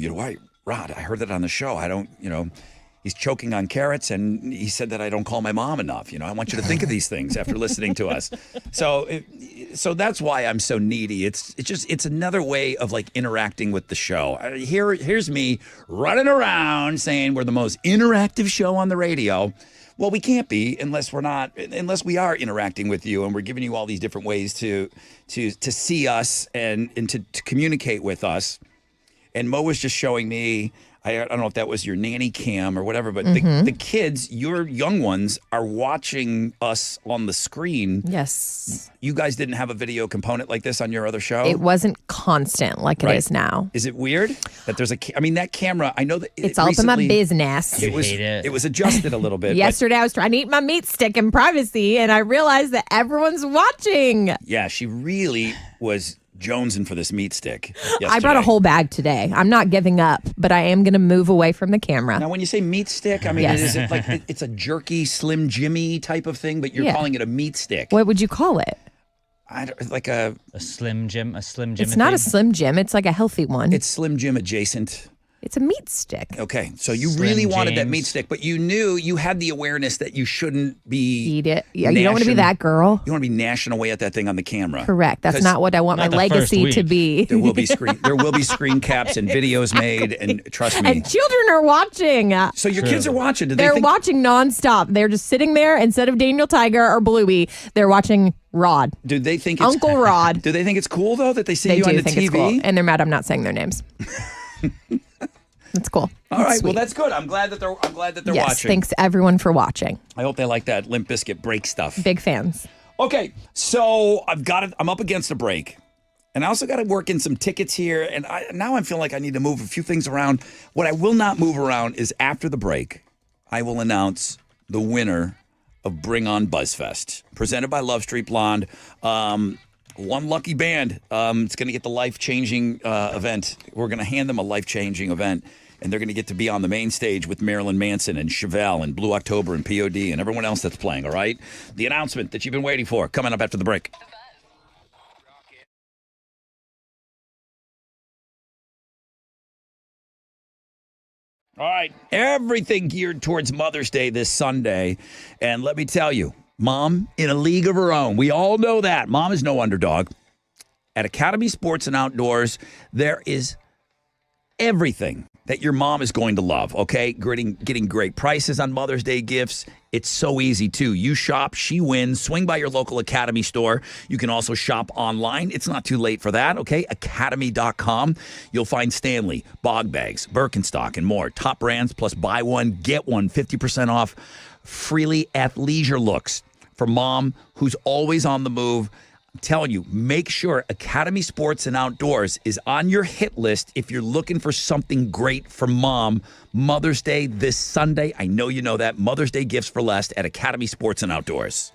Rod, I heard that on the show. I don't, he's choking on carrots, and he said that I don't call my mom enough. I want you to think of these things after listening to us. So that's why I'm so needy. It's another way of like interacting with the show. Here's me running around saying we're the most interactive show on the radio. Well, we can't be unless we are interacting with you, and we're giving you all these different ways to see us and to communicate with us. And Mo was just showing me, I don't know if that was your nanny cam or whatever, but the kids, your young ones, are watching us on the screen. Yes. You guys didn't have a video component like this on your other show? It wasn't constant like it is now. Is it weird that there's that camera, I know that it's all up in my business. It was adjusted a little bit. Yesterday I was trying to eat my meat stick in privacy, and I realized that everyone's watching. Yeah, she really was jonesing for this meat stick yesterday. I brought a whole bag today. I'm not giving up, but I am going to move away from the camera. Now, when you say meat stick, is it like it's a jerky Slim Jimmy type of thing, but you're calling it a meat stick? What would you call it? Like a Slim Jim. It's not a Slim Jim. It's like a healthy one. It's Slim Jim adjacent. It's a meat stick. Okay, so you Slim really wanted that James. meat stick, but you knew you had the awareness that you shouldn't be Eat it. Yeah, you don't want to be that girl. You want to be gnashing away at that thing on the camera. Correct. That's not what I want my Not the legacy first to week. be. There will be screen caps and videos made, and trust me. And children are watching. So your kids are watching. They're watching nonstop. They're just sitting there instead of Daniel Tiger or Bluey. They're watching Rod. Do they think it's, Uncle Rod? Do they think it's cool though that they see They you do on the think TV? it's cool, and they're mad I'm not saying their names. That's cool. All right, Sweet. well that's good. I'm glad that they're Yes, watching. thanks everyone for watching. I hope they like that Limp Bizkit break stuff. Big fans. Okay, so I'm up against a break. And I also got to work in some tickets here. And now I'm feeling like I need to move a few things around. What I will not move around is after the break, I will announce the winner of Bring On BuzzFest, presented by Love Street Blonde. One lucky band. It's going to get the life-changing event. We're going to hand them a life-changing event. And they're going to get to be on the main stage with Marilyn Manson and Chevelle and Blue October and POD and everyone else that's playing, all right? The announcement that you've been waiting for, coming up after the break. All right, everything geared towards Mother's Day this Sunday. And let me tell you, Mom in a league of her own. We all know that. Mom is no underdog. At Academy Sports and Outdoors, there is everything that your mom is going to love, okay? Getting great prices on Mother's Day gifts. It's so easy, too. You shop, she wins. Swing by your local Academy store. You can also shop online. It's not too late for that, okay? Academy.com. You'll find Stanley, Bog Bags, Birkenstock, and more. Top brands, plus buy one, get one, 50% off. Freely athleisure looks for mom who's always on the move. I'm telling you, make sure Academy Sports and Outdoors is on your hit list if you're looking for something great for mom. Mother's Day this Sunday. I know you know that. Mother's Day gifts for less at Academy Sports and Outdoors.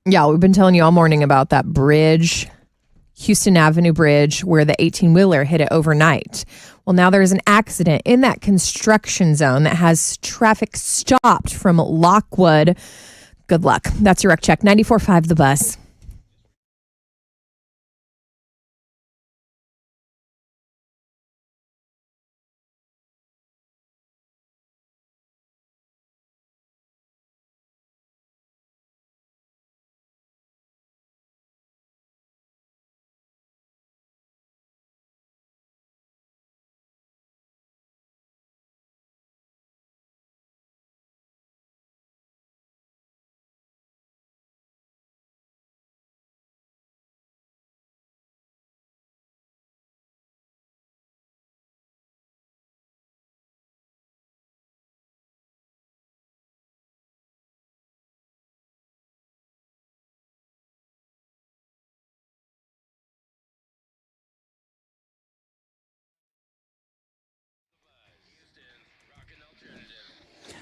Yeah, we've been telling you all morning about that bridge, Houston Avenue Bridge, where the 18-wheeler hit it overnight. Well, now there's an accident in that construction zone that has traffic stopped from Lockwood. Good luck. That's your wreck check. 94.5 The Buzz.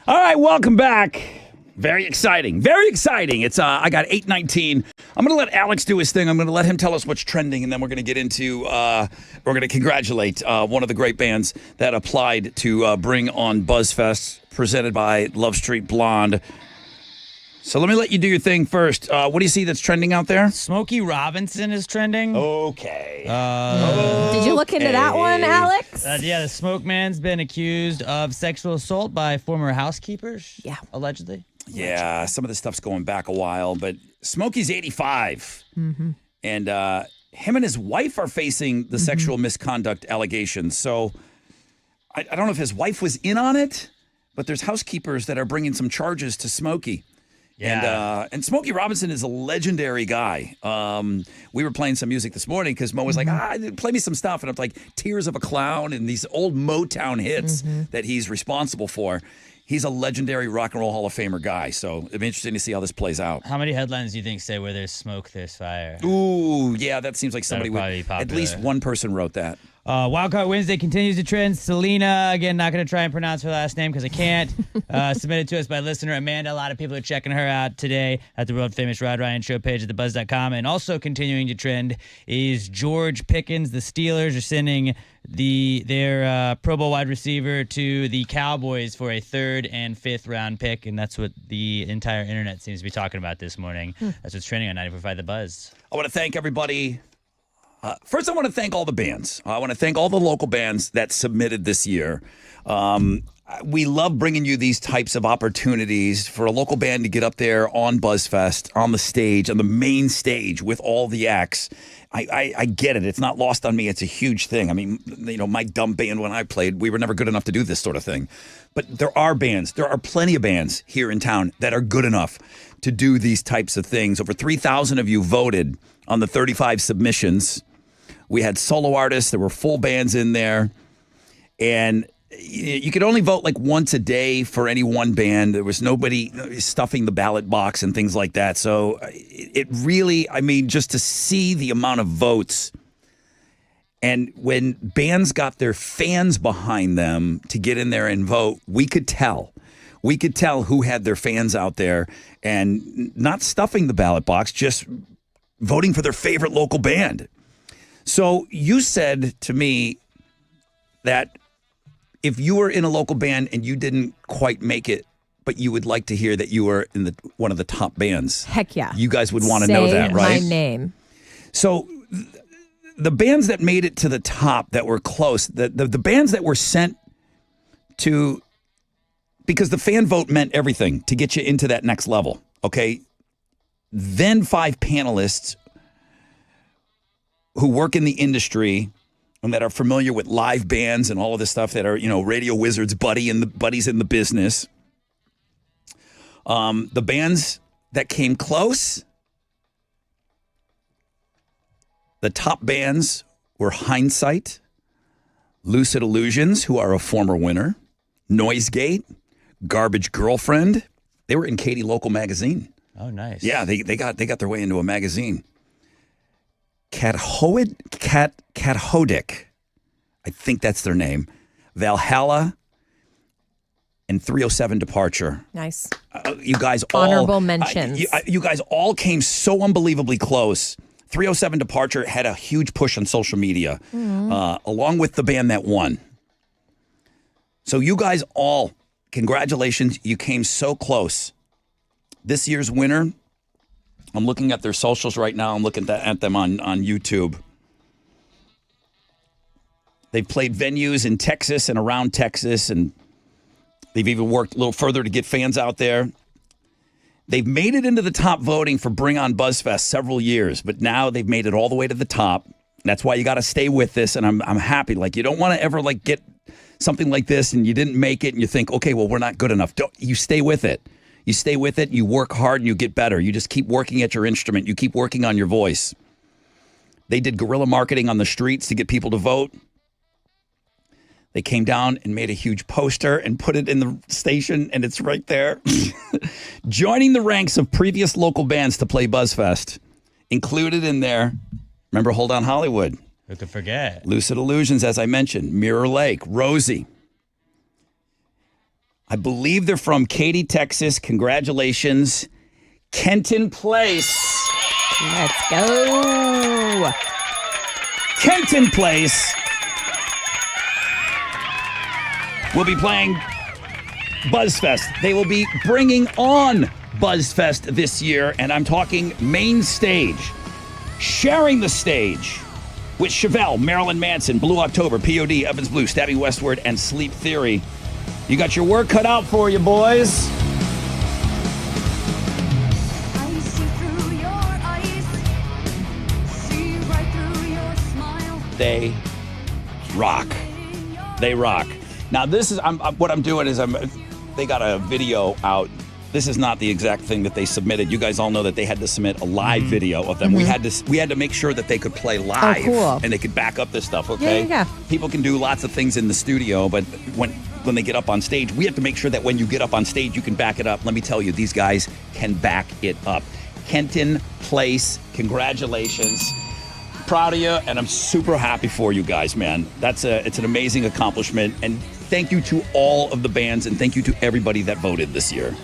All right, welcome back. Very exciting. Very exciting. It's I got 8:19. I'm going to let Alex do his thing. I'm going to let him tell us what's trending, and then we're going to get into we're going to congratulate one of the great bands that applied to bring on BuzzFest, presented by Love Street Blonde. So let me let you do your thing first. What do you see that's trending out there? Smokey Robinson is trending. Okay. Did you look into that one, Alex? Yeah, the Smoke Man's been accused of sexual assault by former housekeepers. Yeah. Allegedly. Yeah, some of this stuff's going back a while, but Smokey's 85. Mm-hmm. And him and his wife are facing the sexual misconduct allegations. So I don't know if his wife was in on it, but there's housekeepers that are bringing some charges to Smokey. Yeah. And Smokey Robinson is a legendary guy. We were playing some music this morning because Mo was like, play me some stuff. And I'm like, Tears of a Clown and these old Motown hits that he's responsible for. He's a legendary rock and roll Hall of Famer guy. So it'll be interesting to see how this plays out. How many headlines do you think say where there's smoke, there's fire? Ooh, yeah, that seems like somebody That'll would. probably be At least popular. one person wrote that. Wildcard Wednesday continues to trend. Selena, again, not going to try and pronounce her last name because I can't. Submitted to us by listener Amanda. A lot of people are checking her out today at the world famous Rod Ryan Show page at thebuzz.com. And also continuing to trend is George Pickens. The Steelers are sending their Pro Bowl wide receiver to the Cowboys for a 3rd and 5th round pick. And that's what the entire internet seems to be talking about this morning. That's what's trending on 94.5 The Buzz. I want to thank everybody. First, I want to thank all the bands. I want to thank all the local bands that submitted this year. We love bringing you these types of opportunities for a local band to get up there on BuzzFest, on the stage, on the main stage with all the acts. I get it. It's not lost on me. It's a huge thing. I mean, you know, my dumb band when I played, we were never good enough to do this sort of thing. But there are bands. There are plenty of bands here in town that are good enough to do these types of things. Over 3,000 of you voted on the 35 submissions. We had solo artists. There were full bands in there. And you could only vote like once a day for any one band. There was nobody stuffing the ballot box and things like that. So it really, I mean, just to see the amount of votes. And when bands got their fans behind them to get in there and vote, we could tell. We could tell who had their fans out there and not stuffing the ballot box, just voting for their favorite local band. So you said to me that if you were in a local band and you didn't quite make it, but you would like to hear that you were in one of the top bands. Heck yeah. You guys would want to know that, right? Say my name. So the bands that made it to the top that were close, the bands that were sent to, because the fan vote meant everything to get you into that next level, okay? Then 5 panelists who work in the industry and that are familiar with live bands and all of this stuff, that are, you know, radio wizards, buddies in the business. The bands that came close, the top bands were Hindsight, Lucid Illusions, who are a former winner, Noisegate, Garbage Girlfriend. They were in Katy Local Magazine. Oh, nice. Yeah, they got their way into a magazine. Cathodic, I think that's their name. Valhalla, and 307 departure. Nice. You guys all Honorable mentions. You guys all came so unbelievably close. 307 departure had a huge push on social media, along with the band that won. So you guys all, congratulations. You came so close. This year's winner, I'm looking at their socials right now. I'm looking at them on YouTube. They've played venues in Texas and around Texas, and they've even worked a little further to get fans out there. They've made it into the top voting for Bring On BuzzFest several years, but now they've made it all the way to the top. That's why you got to stay with this, and I'm happy. Like, you don't want to ever get something like this and you didn't make it and you think, okay, well, we're not good enough. You stay with it. You stay with it, you work hard, and you get better. You just keep working at your instrument. You keep working on your voice. They did guerrilla marketing on the streets to get people to vote. They came down and made a huge poster and put it in the station, and it's right there. Joining the ranks of previous local bands to play BuzzFest. Included in there, remember Hold On Hollywood? Who could forget? Lucid Illusions, as I mentioned. Mirror Lake, Rosie. I believe they're from Katy, Texas. Congratulations. Kenton Place. Let's go. Kenton Place will be playing BuzzFest. They will be bringing on BuzzFest this year, and I'm talking main stage. Sharing the stage with Chevelle, Marilyn Manson, Blue October, POD, Evans Blue, Stabbing Westward, and Sleep Theory. You got your work cut out for you, boys. They rock. They rock. Now, this is what I'm doing is they got a video out. This is not the exact thing that they submitted. You guys all know that they had to submit a live video of them. We had to make sure that they could play live and they could back up this stuff. Okay. Yeah. People can do lots of things in the studio, but when they get up on stage, we have to make sure that when you get up on stage, you can back it up. Let me tell you, these guys can back it up. Kenton Place, congratulations. Proud of you, and I'm super happy for you guys, man. It's an amazing accomplishment, and thank you to all of the bands, and thank you to everybody that voted this year.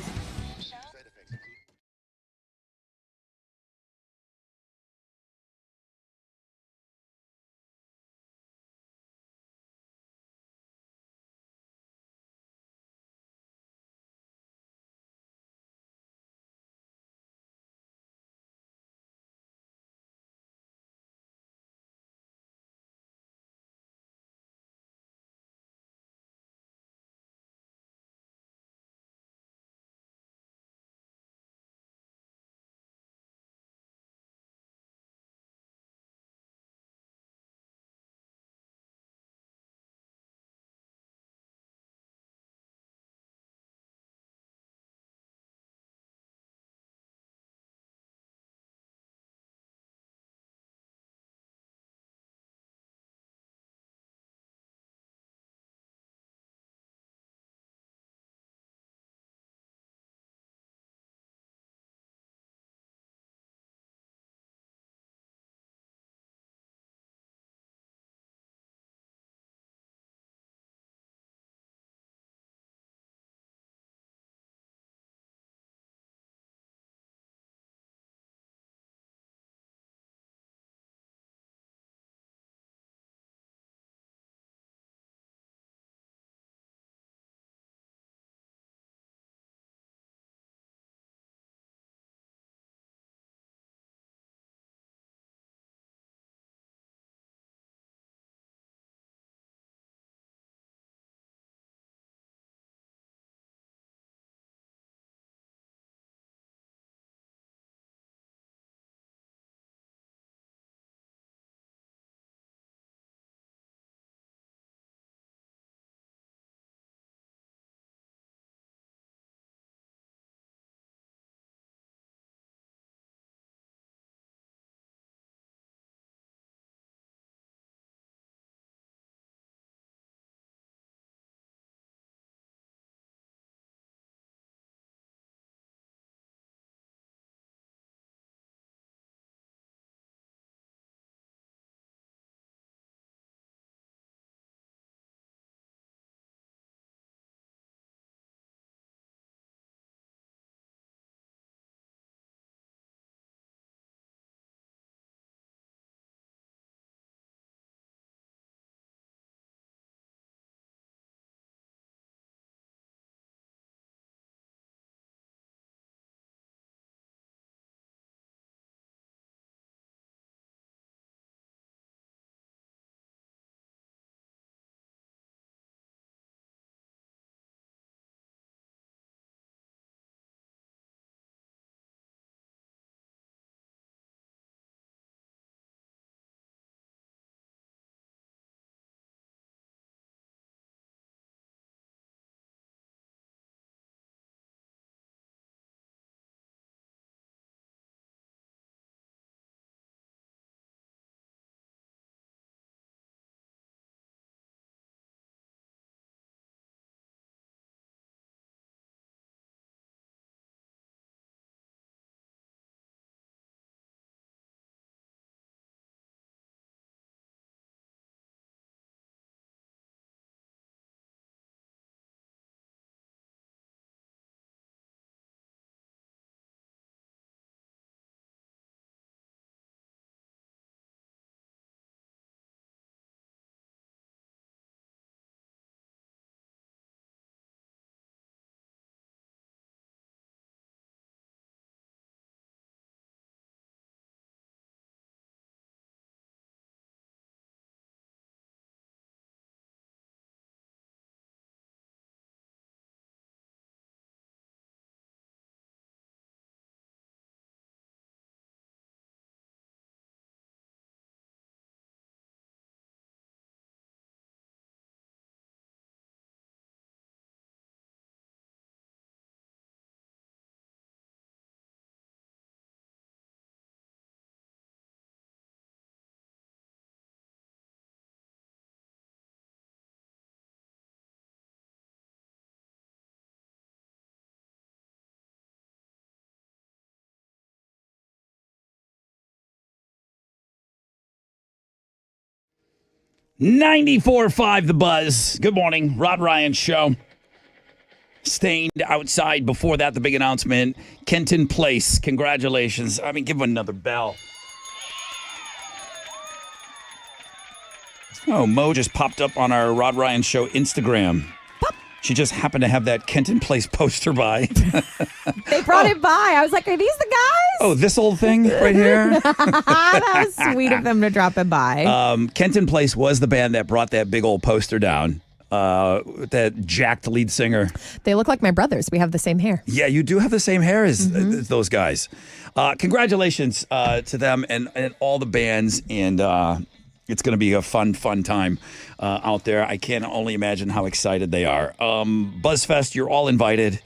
94.5 The Buzz. Good morning. Rod Ryan Show. Staying outside before that, the big announcement. Kenton Place. Congratulations. I mean, give him another bell. Oh, Mo just popped up on our Rod Ryan Show Instagram. She just happened to have that Kenton Place poster by. They brought it by. I was like, are these the guys? Oh, this old thing right here? That was sweet of them to drop it by. Kenton Place was the band that brought that big old poster down. That jacked lead singer. They look like my brothers. We have the same hair. Yeah, you do have the same hair as those guys. Congratulations to them and all the bands. And it's going to be a fun time out there. I can only imagine how excited they are. BuzzFest, you're all invited.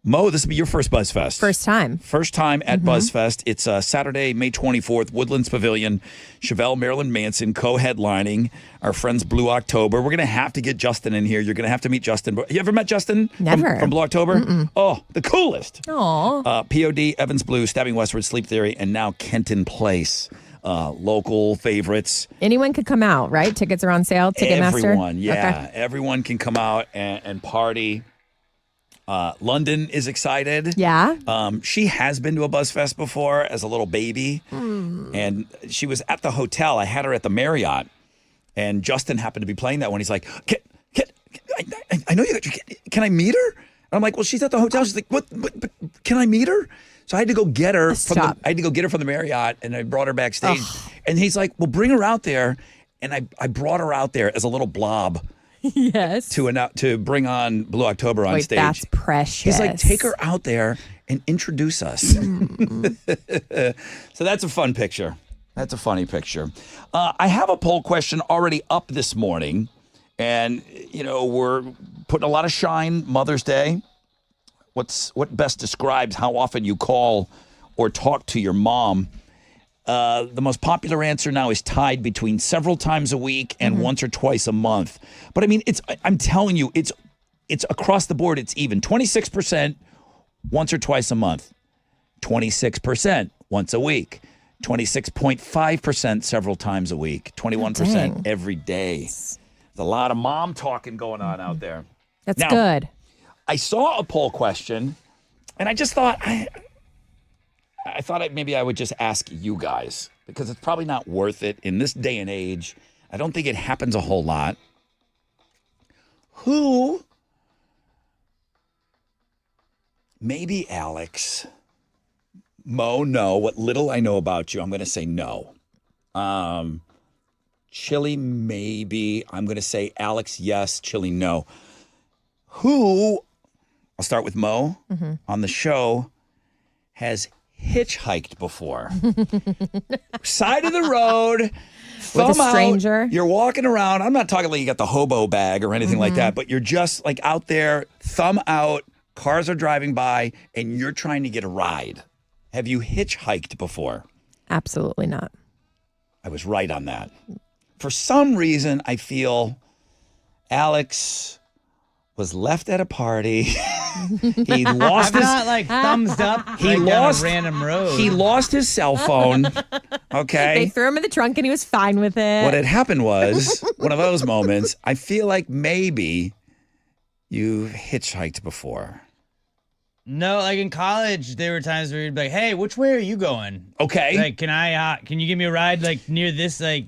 Mo, this will be your first BuzzFest. First time. First time at BuzzFest. It's Saturday, May 24th, Woodlands Pavilion. Chevelle, Marilyn Manson co-headlining. Our friends Blue October. We're going to have to get Justin in here. You're going to have to meet Justin. You ever met Justin? Never. From Blue October? Mm-mm. Oh, the coolest. Aw. POD, Evans Blue, Stabbing Westward, Sleep Theory, and now Kenton Place. Local favorites. Anyone could come out, right? Tickets are on sale. Ticketmaster. Everyone, yeah. Okay. Everyone can come out and party. London is excited. Yeah. She has been to a BuzzFest before as a little baby. And she was at the hotel. I had her at the Marriott. And Justin happened to be playing that one. He's like, I know you. Can I meet her? And I'm like, well, she's at the hotel. She's like, what? But can I meet her? So I had to go get her. I had to go get her from the Marriott, and I brought her backstage. And he's like, well, bring her out there. And I brought her out there as a little blob. Yes. To bring on Blue October on stage. That's precious. He's like, take her out there and introduce us. So that's a fun picture. That's a funny picture. I have a poll question already up this morning. And, we're putting a lot of shine Mother's Day. What best describes how often you call or talk to your mom? The most popular answer now is tied between several times a week and once or twice a month. But I mean, I'm telling you, it's across the board. It's even 26% once or twice a month, 26% once a week, 26.5% several times a week, 21% every day. There's a lot of mom talking going on out there. That's good. I saw a poll question, and I just thought I thought maybe I would just ask you guys, because it's probably not worth it in this day and age. I don't think it happens a whole lot. Who, maybe Alex, Mo, no. What little I know about you, I'm going to say no. Chili, maybe. I'm going to say Alex, yes. Chili, no. Who, I'll start with Mo, on the show, has hitchhiked before? Side of the road, thumb with a stranger. Out, you're walking around. I'm not talking like you got the hobo bag or anything like that, but you're just like out there, thumb out, cars are driving by, and you're trying to get a ride. Have you hitchhiked before? Absolutely not. I was right on that. For some reason, I feel Alex was left at a party. He lost his. Not like thumbs up. He like lost down a random road. He lost his cell phone. Okay. They threw him in the trunk and he was fine with it. What had happened was one of those moments. I feel like maybe you've hitchhiked before. No, like in college, there were times where you'd be like, "Hey, which way are you going?" Okay. Like, can you give me a ride like near this? Like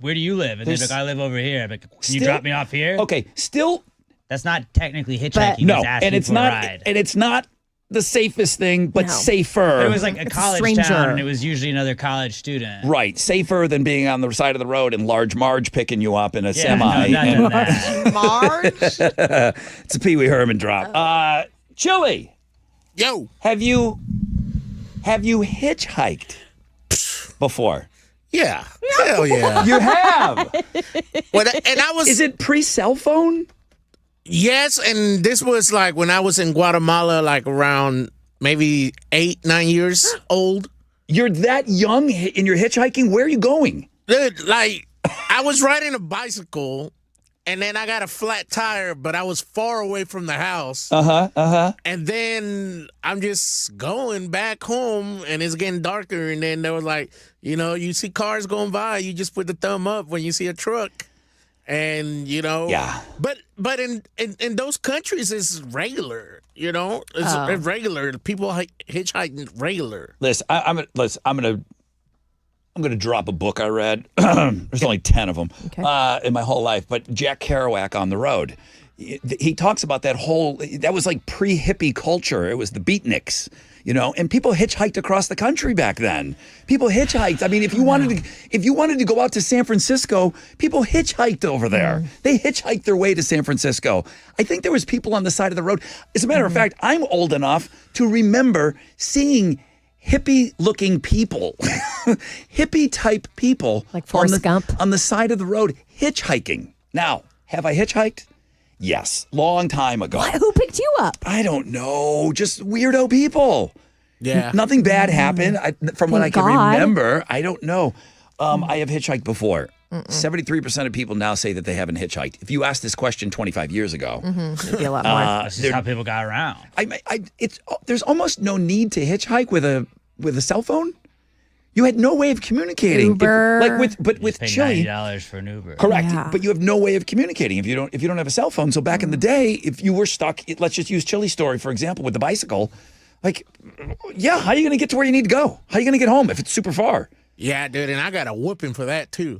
where do you live? And they're like, I live over here. I'm like, can you drop me off here? Okay. Still. That's not technically hitchhiking. No, it's asking and it's for not. a ride. And it's not the safest thing, but No. safer. But it was like a It's a college stranger. town, and it was usually another college student. Right, safer than being on the side of the road and Large Marge picking you up in a semi. No, not that. Marge? It's a Pee Wee Herman drop. Chili. Yo. Have you hitchhiked before? Yeah. Hell yeah. You have. And I was. Is it pre-cell phone? Yes, and this was like when I was in Guatemala, like around maybe 8-9 years old. You're that young and you're hitchhiking? Where are you going? Dude, like I was riding a bicycle, and then I got a flat tire, but I was far away from the house. And then I'm just going back home, and it's getting darker. And then they were like, you see cars going by, you just put the thumb up when you see a truck. And Yeah. but in those countries it's regular, it's regular. People hitchhiking regular. Listen, I'm gonna drop a book I read. There's only 10 of them in my whole life, but Jack Kerouac on the Road. He talks about that was like pre-hippie culture. It was the beatniks, and people hitchhiked across the country back then. People hitchhiked. I mean, if you wanted to go out to San Francisco, people hitchhiked over there. They hitchhiked their way to San Francisco. I think there was people on the side of the road. As a matter of fact, I'm old enough to remember seeing hippie-looking people, hippie-type people, like Forrest Gump, on the side of the road hitchhiking. Now, have I hitchhiked? Yes, long time ago. What? Who picked you up? I don't know, just weirdo people. Yeah, nothing bad happened. From what I can remember, I don't know. I have hitchhiked before. 73% of people now say that they haven't hitchhiked. If you asked this question 25 years ago, it'd be a lot more. That's just how people got around. There's almost no need to hitchhike with a cell phone. You had no way of communicating. Uber. With Pay Chili. $90 for an Uber. Correct. Yeah. But you have no way of communicating if you don't have a cell phone. So back in the day, if you were stuck, let's just use Chili's story, for example, with the bicycle. How are you going to get to where you need to go? How are you going to get home if it's super far? Yeah, dude, and I got a whooping for that too.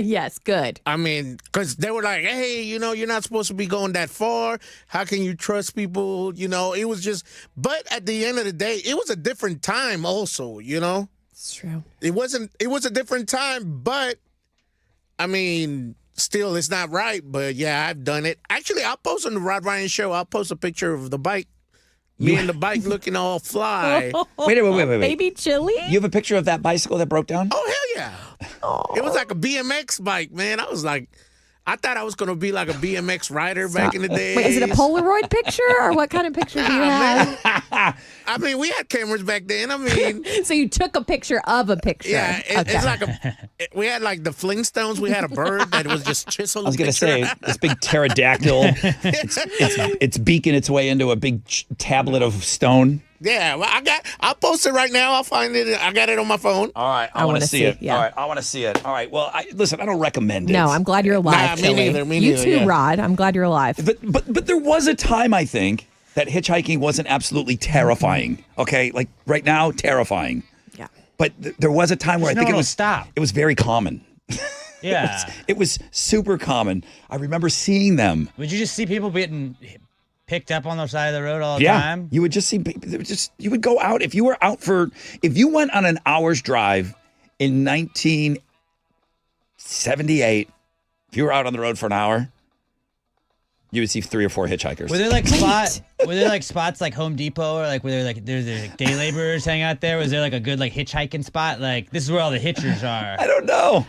Yes, good. I mean, because they were like, hey, you're not supposed to be going that far. How can you trust people? It was just, but at the end of the day, it was a different time also, It's true. It was a different time, but I mean, still, it's not right. But yeah, I've done it. Actually, I'll post on the Rod Ryan Show. I'll post a picture of the bike. Me and the bike looking all fly. Wait. Baby Chili? You have a picture of that bicycle that broke down? Oh, hell yeah. It was like a BMX bike, man. I thought I was going to be like a BMX rider back in the day. Wait, is it a Polaroid picture or what kind of picture do you have? I mean, we had cameras back then. I mean, So you took a picture of a picture. yeah, it's like we had like the Flintstones. We had a bird that was just chiseled. I was going to say, this big pterodactyl, it's beaking its way into a big tablet of stone. Yeah, well, I'll post it right now. I'll find it. I got it on my phone. All right, I want to see it. Yeah. All right, I want to see it. All right, well, listen, I don't recommend it. No, I'm glad you're alive, Nah, me Chili. neither, me You neither, too, yeah. Rod. I'm glad you're alive. But there was a time, I think, that hitchhiking wasn't absolutely terrifying. Okay, like right now, terrifying. Yeah. But there was a time where I think it was stop. It was very common. Yeah. It was super common. I remember seeing them. Would you just see people getting picked up on the side of the road all the time? You would just see you would go out if you went on an hour's drive in 1978. If you were out on the road for an hour, you would see 3 or 4 hitchhikers. Were there like spots like Home Depot or like where there's like day laborers hang out there? Was there like a good like hitchhiking spot? Like this is where all the hitchers are. I don't know.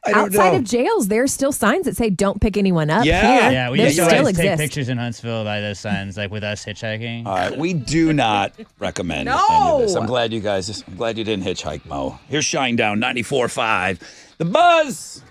Outside of jails, there's still signs that say "Don't pick anyone up." Yeah. Here. Yeah, we They used to still always take exist. pictures in Huntsville by those signs, like with us hitchhiking. All right, we do not recommend any of this. I'm glad you didn't hitchhike, Mo. Here's Shinedown 94.5. The Buzz.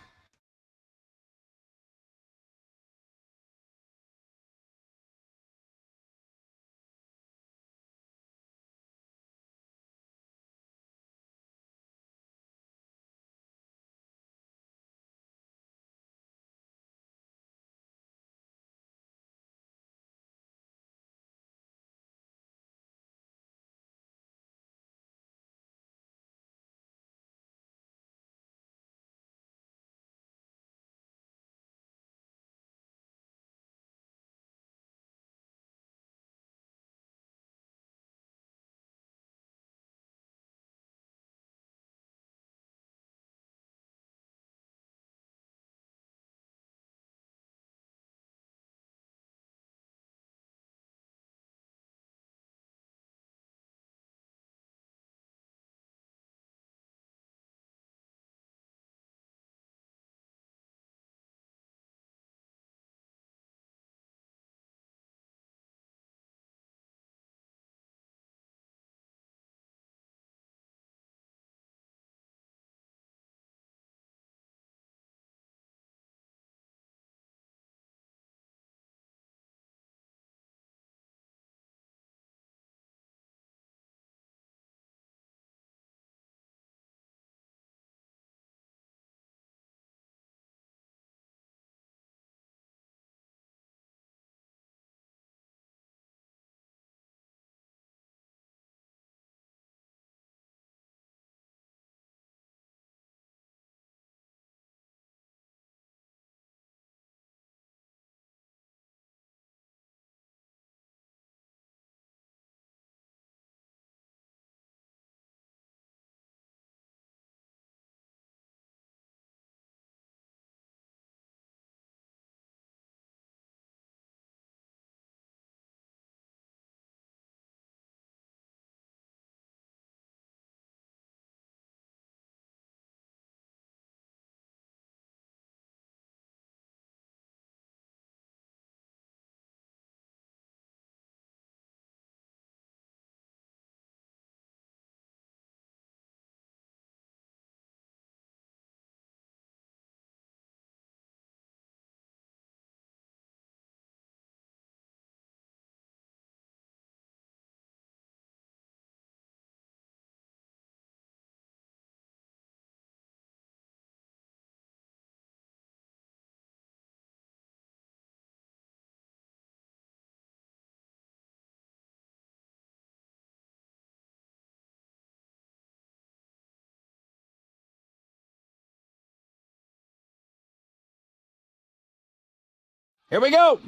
Here we go.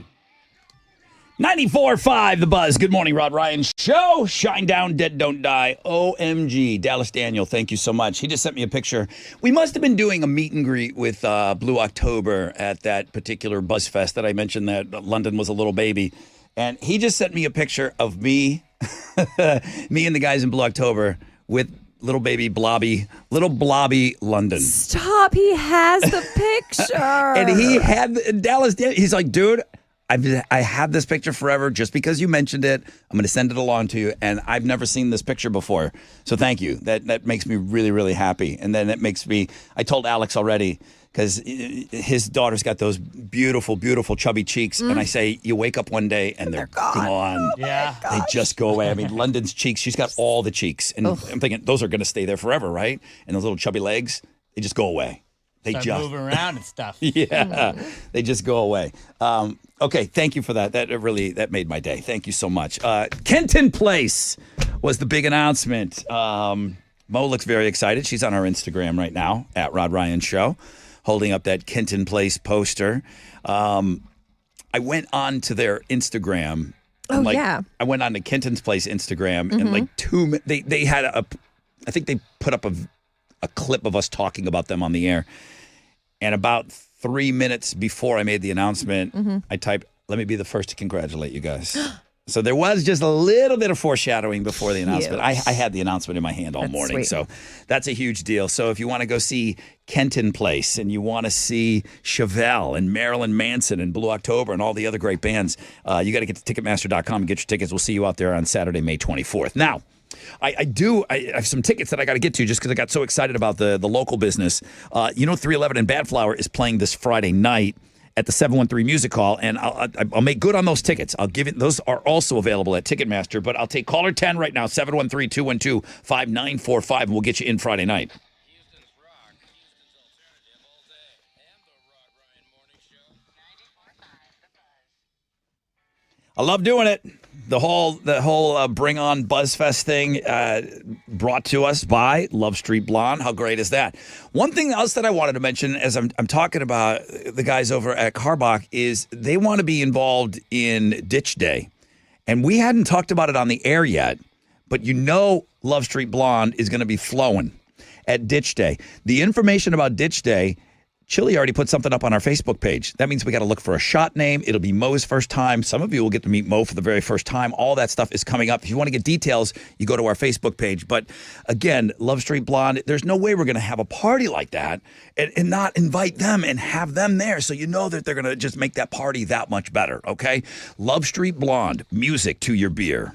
94.5 The Buzz. Good morning, Rod Ryan Show. Shine down, dead don't die. OMG. Dallas Daniel, thank you so much. He just sent me a picture. We must have been doing a meet and greet with Blue October at that particular Buzz Fest that I mentioned that London was a little baby. And he just sent me a picture of me, me and the guys in Blue October with little blobby London. Stop. He has the picture. And he had Dallas Daniel. He's like, dude, I had this picture forever just because you mentioned it. I'm going to send it along to you. And I've never seen this picture before. So thank you. That makes me really, really happy. And then it makes me, I told Alex already, because his daughter's got those beautiful, beautiful chubby cheeks. And I say, you wake up one day and they're gone. Yeah. They just go away. I mean, London's cheeks, she's got all the cheeks. And I'm thinking, those are going to stay there forever, right? And those little chubby legs, they just go away. They Start just moving around and stuff. Yeah, they just go away. Okay, thank you for that. That made my day. Thank you so much. Kenton Place was the big announcement. Mo looks very excited. She's on our Instagram right now at Rod Ryan Show, holding up that Kenton Place poster. I went on to their Instagram. Yeah. I went on to Kenton's Place Instagram and like they had I think they put up a clip of us talking about them on the air. And about 3 minutes before I made the announcement, I typed, let me be the first to congratulate you guys. So there was just a little bit of foreshadowing before the announcement. I had the announcement in my hand all morning. Sweet. So that's a huge deal. So if you want to go see Kenton Place and you want to see Chevelle and Marilyn Manson and Blue October and all the other great bands, you got to get to Ticketmaster.com and get your tickets. We'll see you out there on Saturday, May 24th. Now, I have some tickets that I got to get to just because I got so excited about the local business. 311 and Bad Flower is playing this Friday night at the 713 Music Hall, and I'll make good on those tickets. I'll give it. Those are also available at Ticketmaster, but I'll take caller 10 right now, 713-212-5945, and we'll get you in Friday night. Houston's rock, Houston's alternative all day, and the Rod Ryan Morning Show. 94.5 The Buzz. I love doing it. The whole Bring On BuzzFest thing brought to us by Love Street Blonde. How great is that? One thing else that I wanted to mention as I'm talking about the guys over at Karbach is they want to be involved in Ditch Day. And we hadn't talked about it on the air yet, but Love Street Blonde is going to be flowing at Ditch Day. The information about Ditch Day, Chili already put something up on our Facebook page. That means we got to look for a shot name. It'll be Mo's first time. Some of you will get to meet Mo for the very first time. All that stuff is coming up. If you want to get details, you go to our Facebook page. But again, Love Street Blonde, there's no way we're going to have a party like that and not invite them and have them there. So you know that they're going to just make that party that much better, okay? Love Street Blonde, music to your beer.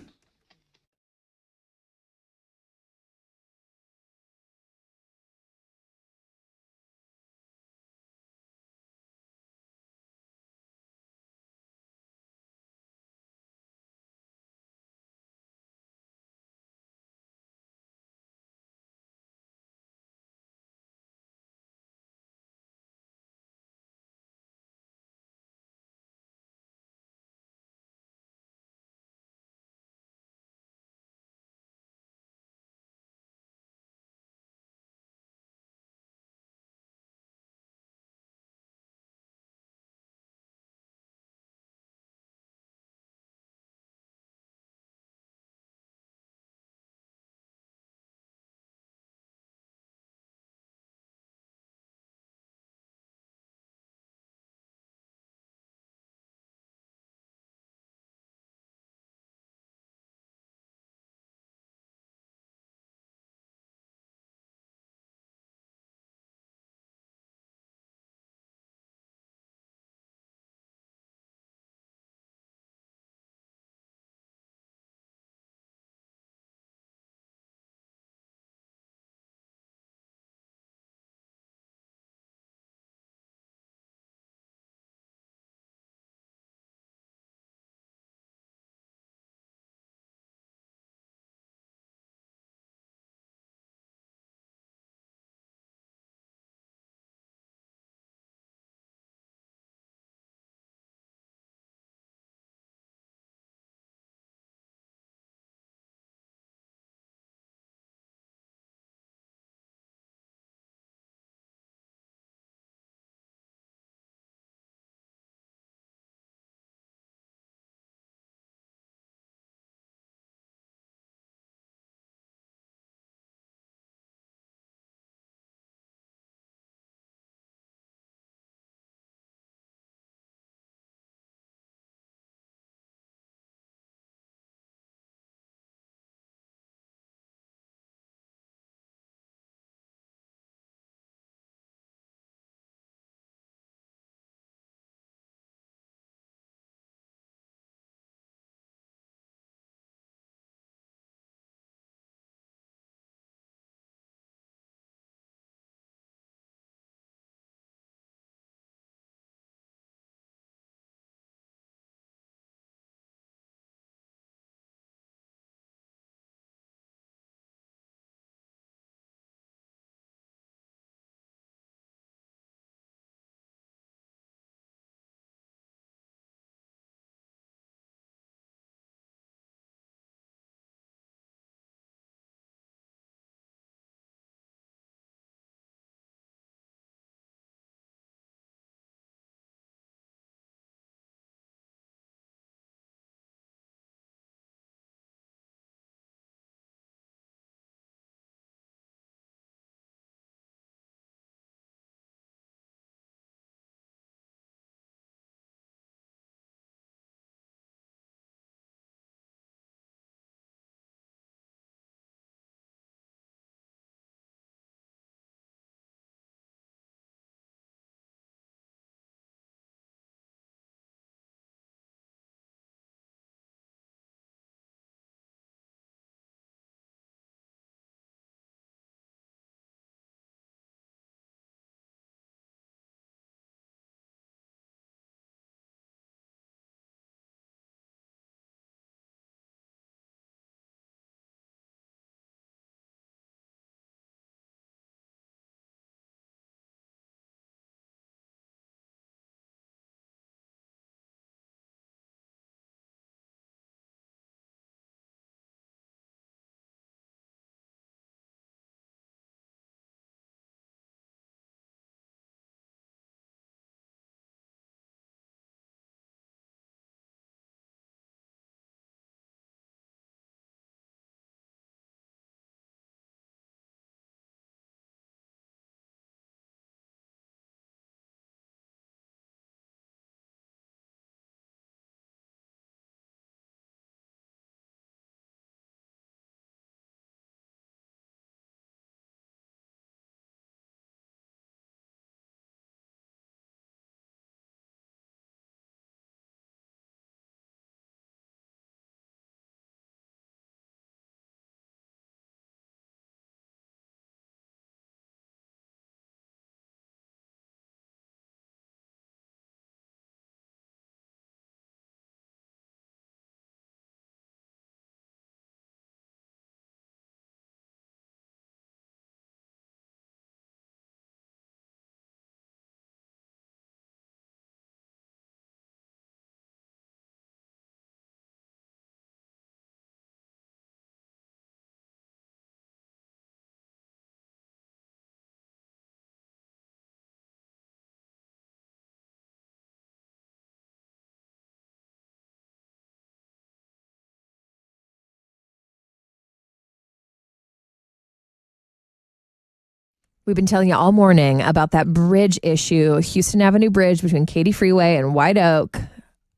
We've been telling you all morning about that bridge issue, Houston Avenue Bridge between Katy Freeway and White Oak.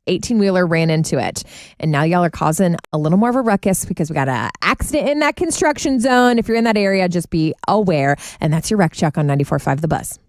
18-wheeler ran into it. And now y'all are causing a little more of a ruckus because we got an accident in that construction zone. If you're in that area, just be aware. And that's your wreck check on 94.5 The Buzz.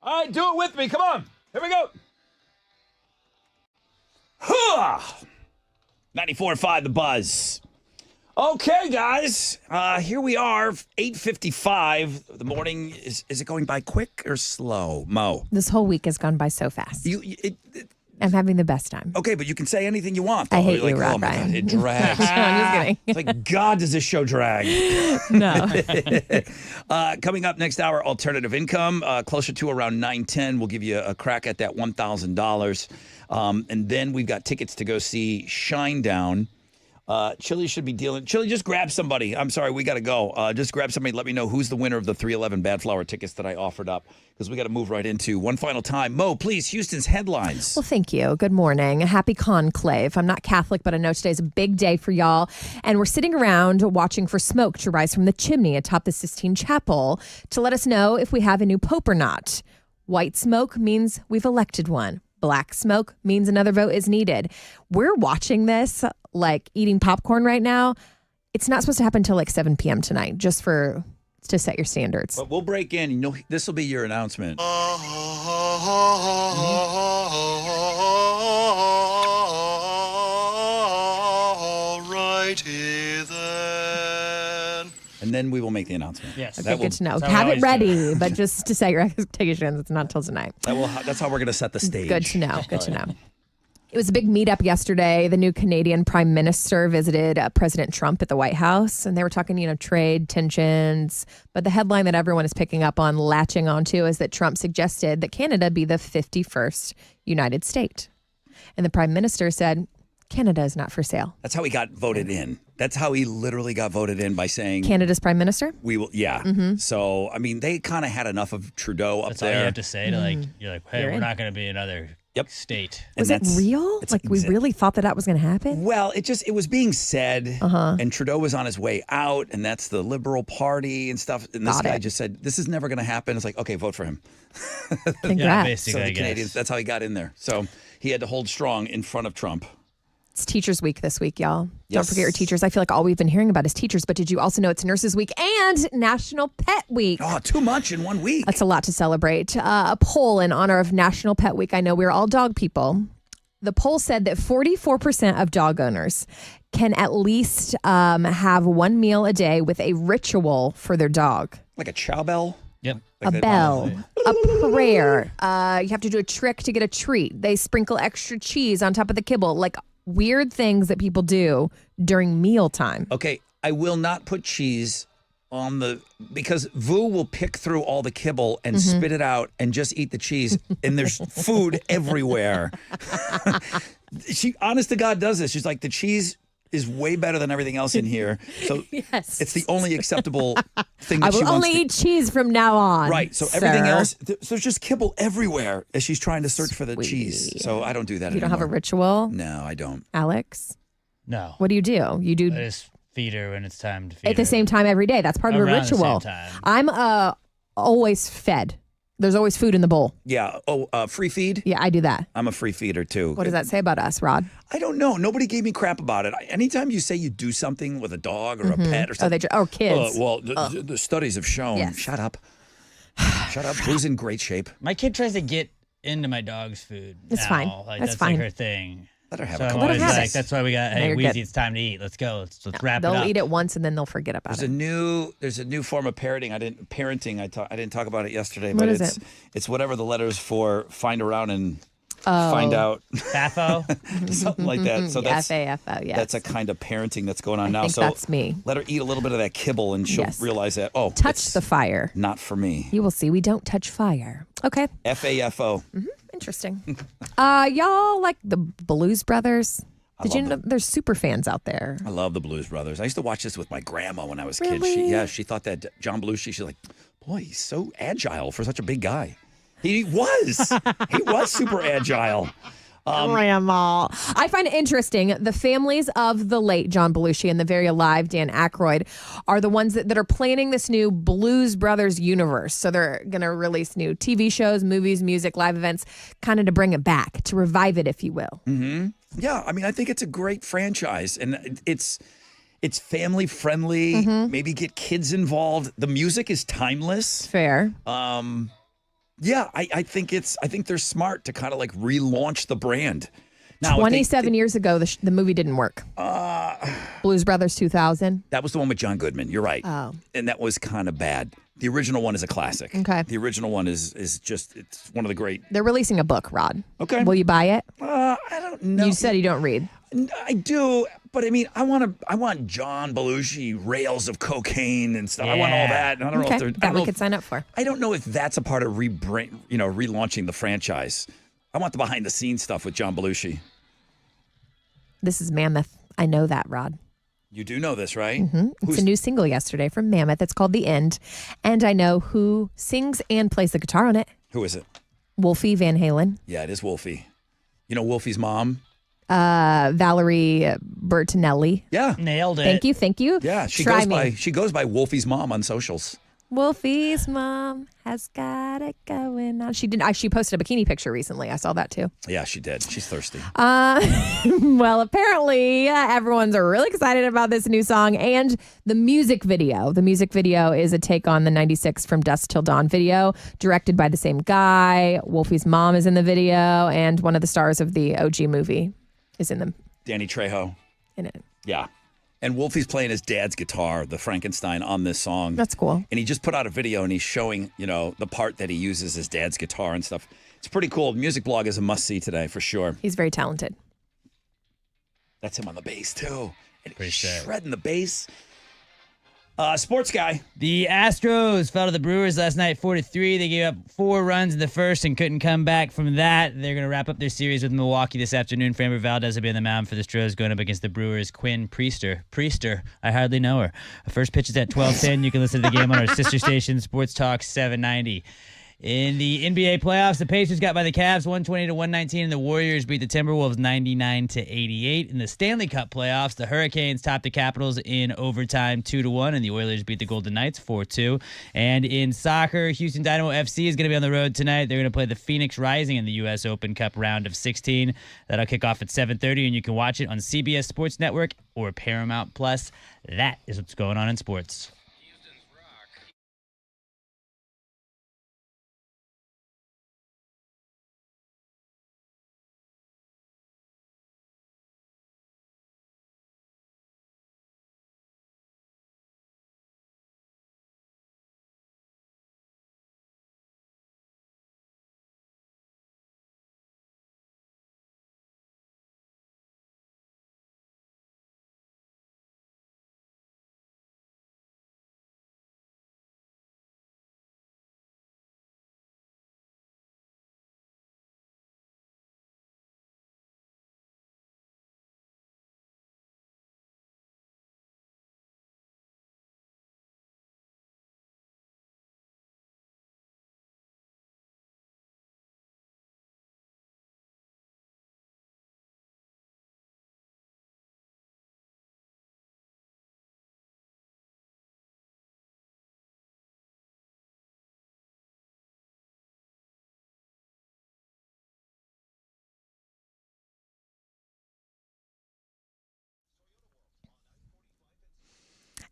All right, do it with me. Come on. Here we go. 94.5 The Buzz. Okay, guys. Here we are, 8:55. The morning. Is it going by quick or slow, Mo? This whole week has gone by so fast. I'm having the best time. Okay, but you can say anything you want. Though. I hate You're you, like, Rod oh my Ryan. God, it drags. No, I'm just kidding. It's like, God, does this show drag? No. Coming up next hour, alternative income. Closer to around 9:10, we'll give you a crack at that $1,000. And then we've got tickets to go see Shinedown Chili should be dealing. Chili, just grab somebody. I'm sorry, we got to go. Just grab somebody. Let me know who's the winner of the 311 Bad Flower tickets that I offered up because we got to move right into one final time. Mo, please, Houston's headlines. Well, thank you. Good morning. Happy conclave. I'm not Catholic, but I know today's a big day for y'all. And we're sitting around watching for smoke to rise from the chimney atop the Sistine Chapel to let us know if we have a new pope or not. White smoke means we've elected one. Black smoke means another vote is needed. We're watching this like eating popcorn right now. It's not supposed to happen until like 7 p.m. tonight, just to set your standards. But we'll break in. You know, this will be your announcement. Alrighty then. And then we will make the announcement. Yes. Okay, good to know. Have it ready, but just to set your expectations, it's not till tonight. That's how we're going to set the stage. Good to know. Good to know. It was a big meetup yesterday. The new Canadian Prime Minister visited President Trump at the White House, and they were talking, trade tensions. But the headline that everyone is picking up on, latching onto, is that Trump suggested that Canada be the 51st United State. And the Prime Minister said, Canada is not for sale. That's how he got voted in. That's how he literally got voted in, by saying Canada's Prime Minister? We will, yeah. Mm-hmm. So, I mean, they kind of had enough of Trudeau up That's there. all you have to say to you're like, hey, You're we're in. not going to be another state. Was it real? Like we really thought that was going to happen? Well, it was being said, Uh-huh. and Trudeau was on his way out, and that's the Liberal Party and stuff. And this Got guy it. just said, this is never going to happen. It's like, okay, vote for him. Congrats. Yeah, basically, So I the guess. Canadians, that's how he got in there. So he had to hold strong in front of Trump. It's Teachers Week this week, y'all. Don't Yes. forget your teachers. I feel like all we've been hearing about is teachers, but did you also know it's Nurses Week and National Pet Week? Oh, too much in 1 week. That's a lot to celebrate. A poll in honor of National Pet Week. I know we're all dog people. The poll said that 44% of dog owners can at least have one meal a day with a ritual for their dog. Like a chow bell? Yep. A bell, a prayer. You have to do a trick to get a treat. They sprinkle extra cheese on top of the kibble, like weird things that people do during mealtime. Okay, I will not put cheese on because Vu will pick through all the kibble and Mm-hmm. spit it out and just eat the cheese, and there's food everywhere. She, honest to God, does this. She's like, the cheese is way better than everything else in here. So Yes. it's the only acceptable thing I that she will wants only to eat cheese from now on. Right. So everything sir. else, so there's just kibble everywhere as she's trying to search for the cheese. So I don't do that You don't anymore. have a ritual, No, I don't. Alex? No. What do? You do I just feed her when it's time to feed her. at the same time every day. That's part of a Around the same ritual. time. I'm always fed. There's always food in the bowl. Yeah. Oh, free feed? Yeah, I do that. I'm a free feeder too. What does that say about us, Rod? I don't know. Nobody gave me crap about it. Anytime you say you do something with a dog or a pet or something. Or kids. Well, the studies have shown. Yes. Shut up. Shut up. Who's in great shape? My kid tries to get into my dog's food. It's now. fine. Like, That's that's fine. like her thing. Let her have So a I'm couple always of have like, it. that's why we got, No, hey, you're Weezy, good. it's time to eat. Let's go. Let's wrap it They'll up. eat it once and then they'll forget about There's it. a new form of parenting. I didn't talk about it yesterday, What but is it's whatever the letters for find around and find out. FAFO? Something like that. So that's FAFO, yes. that's a kind of parenting that's going on I now. think So that's me. let her eat a little bit of that kibble and she'll Yes. realize that, Touch it's the fire. not for me. You will see. We don't touch fire. Okay. FAFO. Interesting. Y'all like the Blues Brothers? Did you love know there's super fans out there? I love the Blues Brothers. I used to watch this with my grandma when I was a Really? kid. She thought that John Belushi, she's like, boy, he's so agile for such a big guy. He was. He was super agile. Grandma. I find it interesting. The families of the late John Belushi and the very alive Dan Aykroyd are the ones that are planning this new Blues Brothers universe. So they're going to release new TV shows, movies, music, live events, kind of to bring it back, to revive it, if you will. Mm-hmm. Yeah, I mean, I think it's a great franchise, and it's family friendly. Mm-hmm. Maybe get kids involved. The music is timeless. Fair. Yeah, I think they're smart to kind of like relaunch the brand. Now, if 27 years ago, the movie didn't work. Blues Brothers 2000. that was the one with John Goodman. You're right. Oh. And that was kind of bad. The original one is a classic. Okay. The original one is just, it's one of the great. They're releasing a book, Rod. Okay. Will you buy it? I don't know. You said you don't read. I do, but I mean, I want John Belushi rails of cocaine and stuff. I want all that. And I don't know if they're. I that don't we know could sign up for. I don't know if that's a part of relaunching the franchise. I want the behind the scenes stuff with John Belushi. This is Mammoth. I know that, Rod. You do know this, right? It's a new single yesterday from Mammoth. It's called The End. And I know who sings and plays the guitar on it. Who is it? Wolfie Van Halen. Yeah, it is Wolfie. You know Wolfie's mom? Valerie Bertinelli. Yeah. Nailed it. Thank you. Yeah, she goes by Wolfie's mom on socials. Wolfie's mom has got it going on. She posted a bikini picture recently. I saw that too. Yeah, she did. She's thirsty. Well, apparently everyone's really excited about this new song and the music video. The music video is a take on the 96 From Dusk Till Dawn video, directed by the same guy. Wolfie's mom is in the video, and one of the stars of the OG movie is in them. Danny Trejo. In it. Yeah. And Wolfie's playing his dad's guitar, the Frankenstein, on this song. That's cool. And he just put out a video and he's showing, the part that he uses his dad's guitar and stuff. It's pretty cool. Music Blog is a must-see today, for sure. He's very talented. That's him on the bass, too. And Pretty he's sick. shredding the bass. Sports guy. The Astros fell to the Brewers last night 4-3. They gave up 4 runs in the first and couldn't come back from that. They're going to wrap up their series with Milwaukee this afternoon. Framber Valdez will be on the mound for the Stros going up against the Brewers' Quinn Priester. I hardly know her. First pitch is at 12:10. You can listen to the game on our sister station, Sports Talk 790. In the NBA playoffs, the Pacers got by the Cavs 120-119, and the Warriors beat the Timberwolves 99-88. In the Stanley Cup playoffs, the Hurricanes topped the Capitals in overtime 2-1, and the Oilers beat the Golden Knights 4-2. And in soccer, Houston Dynamo FC is going to be on the road tonight. They're going to play the Phoenix Rising in the U.S. Open Cup round of 16. That'll kick off at 7:30, and you can watch it on CBS Sports Network or Paramount Plus. That is what's going on in sports.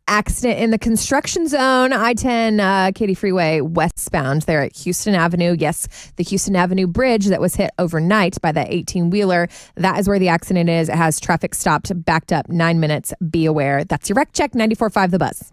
Accident in the construction zone, I-10 Katy Freeway westbound there at Houston Avenue. Yes, the Houston Avenue bridge that was hit overnight by that 18-wheeler. That is where the accident is. It has traffic stopped, backed up 9 minutes. Be aware. That's your Rec Check 94.5 The Buzz.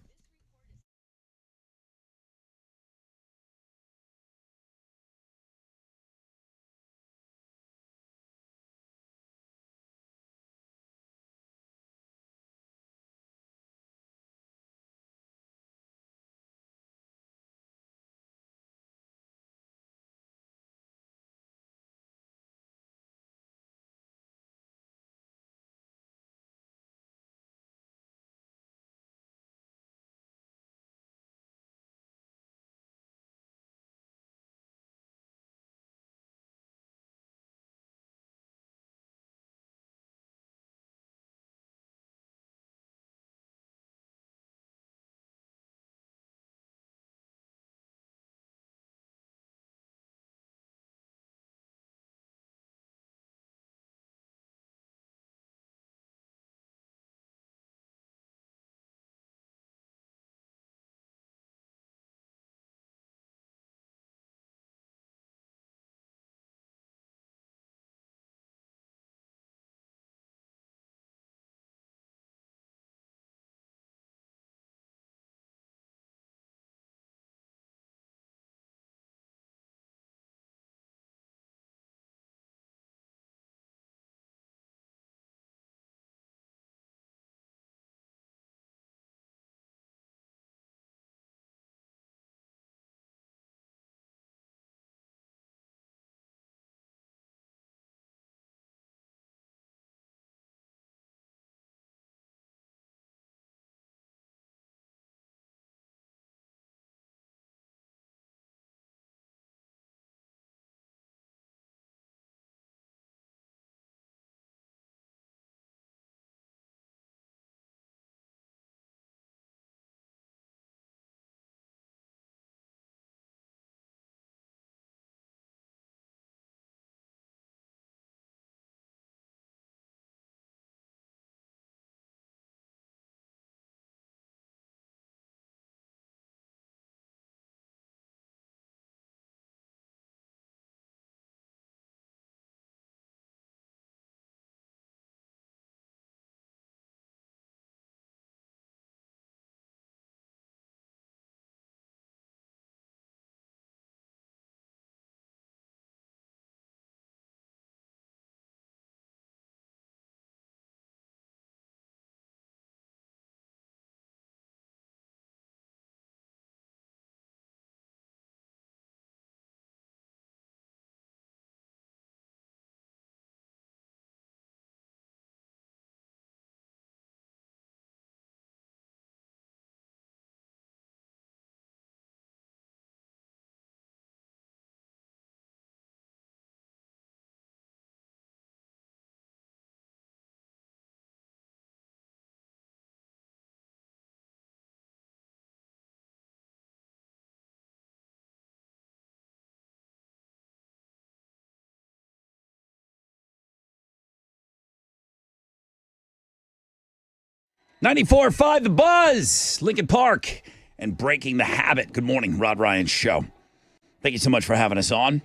94.5 The Buzz, Lincoln Park, and Breaking the Habit. Good morning, Rod Ryan Show. Thank you so much for having us on.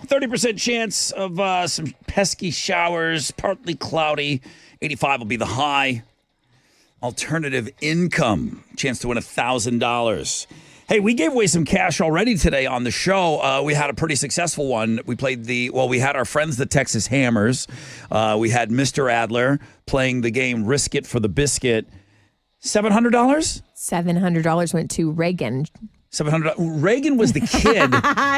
30% chance of some pesky showers, partly cloudy. 85 will be the high. Alternative income, chance to win $1,000. Hey, we gave away some cash already today on the show. We had a pretty successful one. We had our friends, the Texas Hammers. We had Mr. Adler playing the game Risk It for the Biscuit. $700? $700 went to Reagan. $700. Reagan was the kid.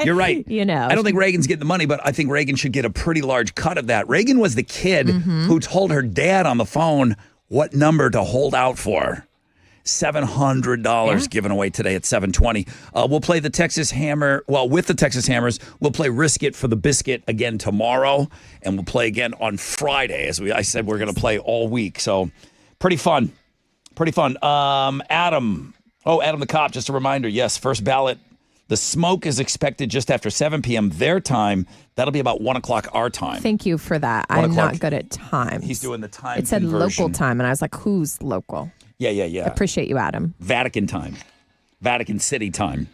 You're right. I don't think Reagan's getting the money, but I think Reagan should get a pretty large cut of that. Reagan was the kid who told her dad on the phone what number to hold out for. $700 given away today at 7:20. We'll play the Texas Hammer. Well, with the Texas Hammers, we'll play Risk It for the Biscuit again tomorrow, and we'll play again on Friday. I said, we're going to play all week. So pretty fun. Adam the Cop, just a reminder. Yes, first ballot. The smoke is expected just after 7 p.m. their time. That'll be about 1 o'clock our time. Thank you for that. I'm not good at times. He's doing the time It said conversion. local time, and I was like, who's local? Yeah. Appreciate you, Adam. Vatican time. Vatican City time.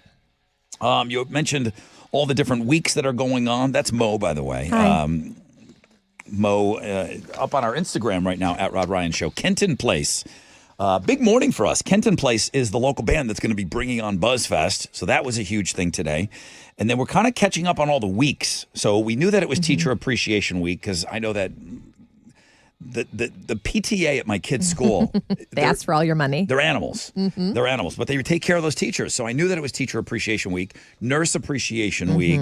You mentioned all the different weeks that are going on. That's Mo, by the way. Hi. Mo, up on our Instagram right now, at Rod Ryan Show. Kenton Place. Big morning for us. Kenton Place is the local band that's going to be bringing on BuzzFest. So that was a huge thing today. And then we're kind of catching up on all the weeks. So we knew that it was Teacher Appreciation Week because I know that the PTA at my kid's school, they ask for all your money. They're animals. They're animals, but they take care of those teachers. So I knew that it was Teacher Appreciation Week, Nurse Appreciation Week,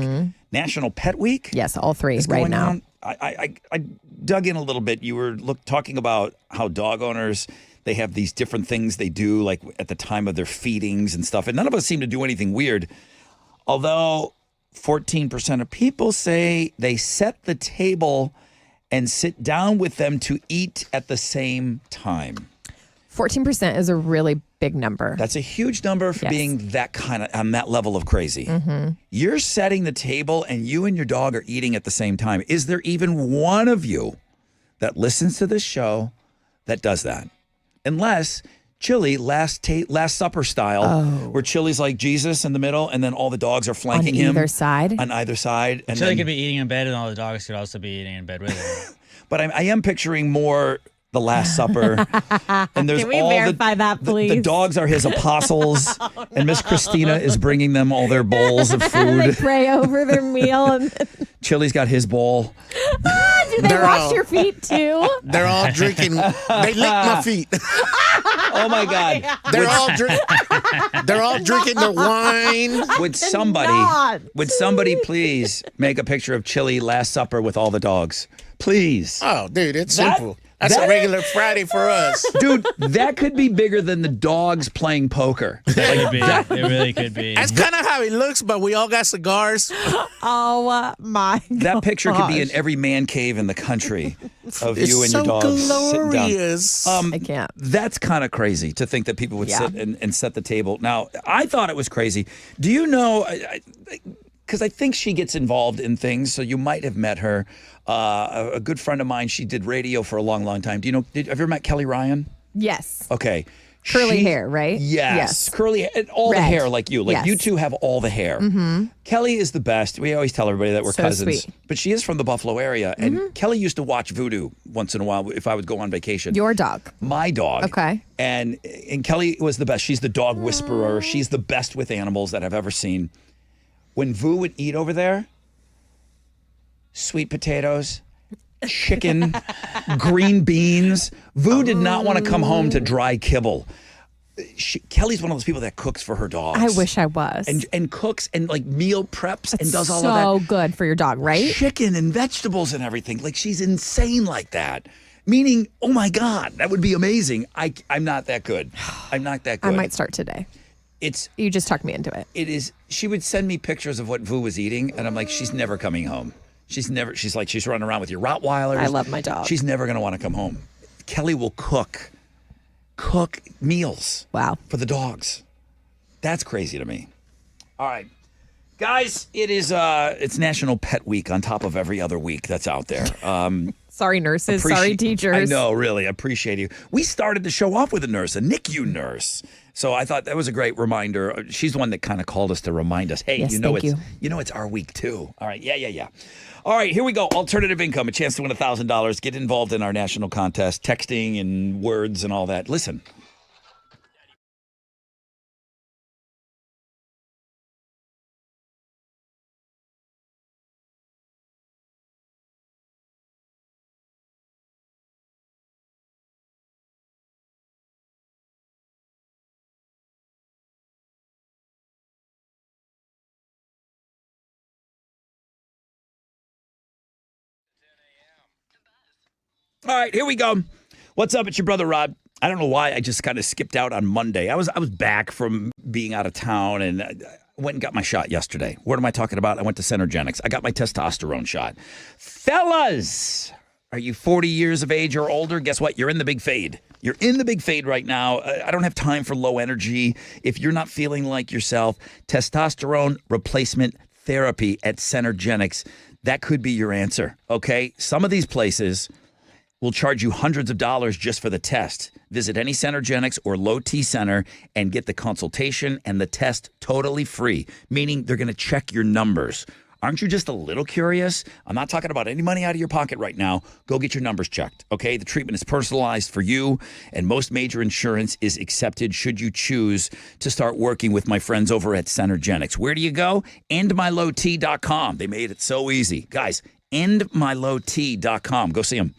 National Pet Week. Yes, all three right now. On. I dug in a little bit. You were talking about how dog owners, they have these different things they do, like at the time of their feedings and stuff. And none of us seem to do anything weird. Although 14% of people say they set the table and sit down with them to eat at the same time. 14% is a really big number. That's a huge number for being that kind of on that level of crazy. You're setting the table and you and your dog are eating at the same time. Is there even one of you that listens to this show that does that? Unless Chili, Last Supper style, where Chili's like Jesus in the middle, and then all the dogs are flanking him. On either side? On either side. And Chili could be eating in bed, and all the dogs could also be eating in bed with him. But I am picturing more the Last Supper. And there's Can we verify that, please? The dogs are his apostles, and Miss Christina is bringing them all their bowls of They food. pray over their meal. And Chili's got his bowl. do they wash your feet too? They're all drinking. They lick my feet. Oh my God! They're all drinking the wine. Would somebody please make a picture of Chili Last Supper with all the dogs? Please. Oh, dude, it's simple. That's a regular Friday for us. Dude, that could be bigger than the dogs playing poker. It really could be. That's kind of how he looks, but we all got cigars. Oh my God. That picture could be in every man cave in the country of It's you and so your dogs glorious. sitting down. I can't. That's kind of crazy to think that people would sit and set the table. Now, I thought it was crazy. Do you know, because I think she gets involved in things, so you might have met her. A good friend of mine, she did radio for a long, long time. Do you know, have you ever met Kelly Ryan? Yes. Okay. Curly hair, right? Yes. Curly, all the hair like you. Like you two have all the hair. Kelly is the best. We always tell everybody that we're So cousins. sweet. But she is from the Buffalo area. And Kelly used to watch Voodoo once in a while if I would go on vacation. Your dog. My dog. Okay. And Kelly was the best. She's the dog whisperer. She's the best with animals that I've ever seen. When Vu would eat over there, sweet potatoes, chicken, green beans. Vu did not want to come home to dry kibble. Kelly's one of those people that cooks for her dogs. I wish I was. And cooks and like meal preps and does all so of that. good for your dog, right? Chicken and vegetables and everything. Like she's insane like that. Meaning, oh my God, that would be amazing. I'm not that good. I'm not that good. I might start today. You just talked me into it. It is. She would send me pictures of what Vu was eating, and I'm like, she's never coming home. She's running around with your Rottweilers. I love my dog. She's never going to want to come home. Kelly will cook meals. Wow. For the dogs. That's crazy to me. All right. Guys, it's National Pet Week on top of every other week that's out there. Sorry, nurses. Sorry, teachers. I know, really. I appreciate you. We started the show off with a nurse, a NICU nurse. So I thought that was a great reminder. She's the one that kind of called us to remind us, hey, Yes, you know thank it's our week too. All right, yeah. All right, here we go. Alternative income, a chance to win $1,000. Get involved in our national contest, texting and words and all that. Listen. All right, here we go. What's up? It's your brother Rod. I don't know why I just kind of skipped out on Monday. I was back from being out of town and I went and got my shot yesterday. What am I talking about? I went to Centergenics. I got my testosterone shot. Fellas, are you 40 years of age or older? Guess what? You're in the big fade. You're in the big fade right now. I don't have time for low energy. If you're not feeling like yourself, testosterone replacement therapy at Centergenics, that could be your answer, okay? Some of these places will charge you hundreds of dollars just for the test. Visit any Centergenics or Low T Center and get the consultation and the test totally free, meaning they're going to check your numbers. Aren't you just a little curious? I'm not talking about any money out of your pocket right now. Go get your numbers checked, okay? The treatment is personalized for you, and most major insurance is accepted should you choose to start working with my friends over at Centergenics. Where do you go? EndMyLowT.com. They made it so easy. Guys, EndMyLowT.com. Go see them.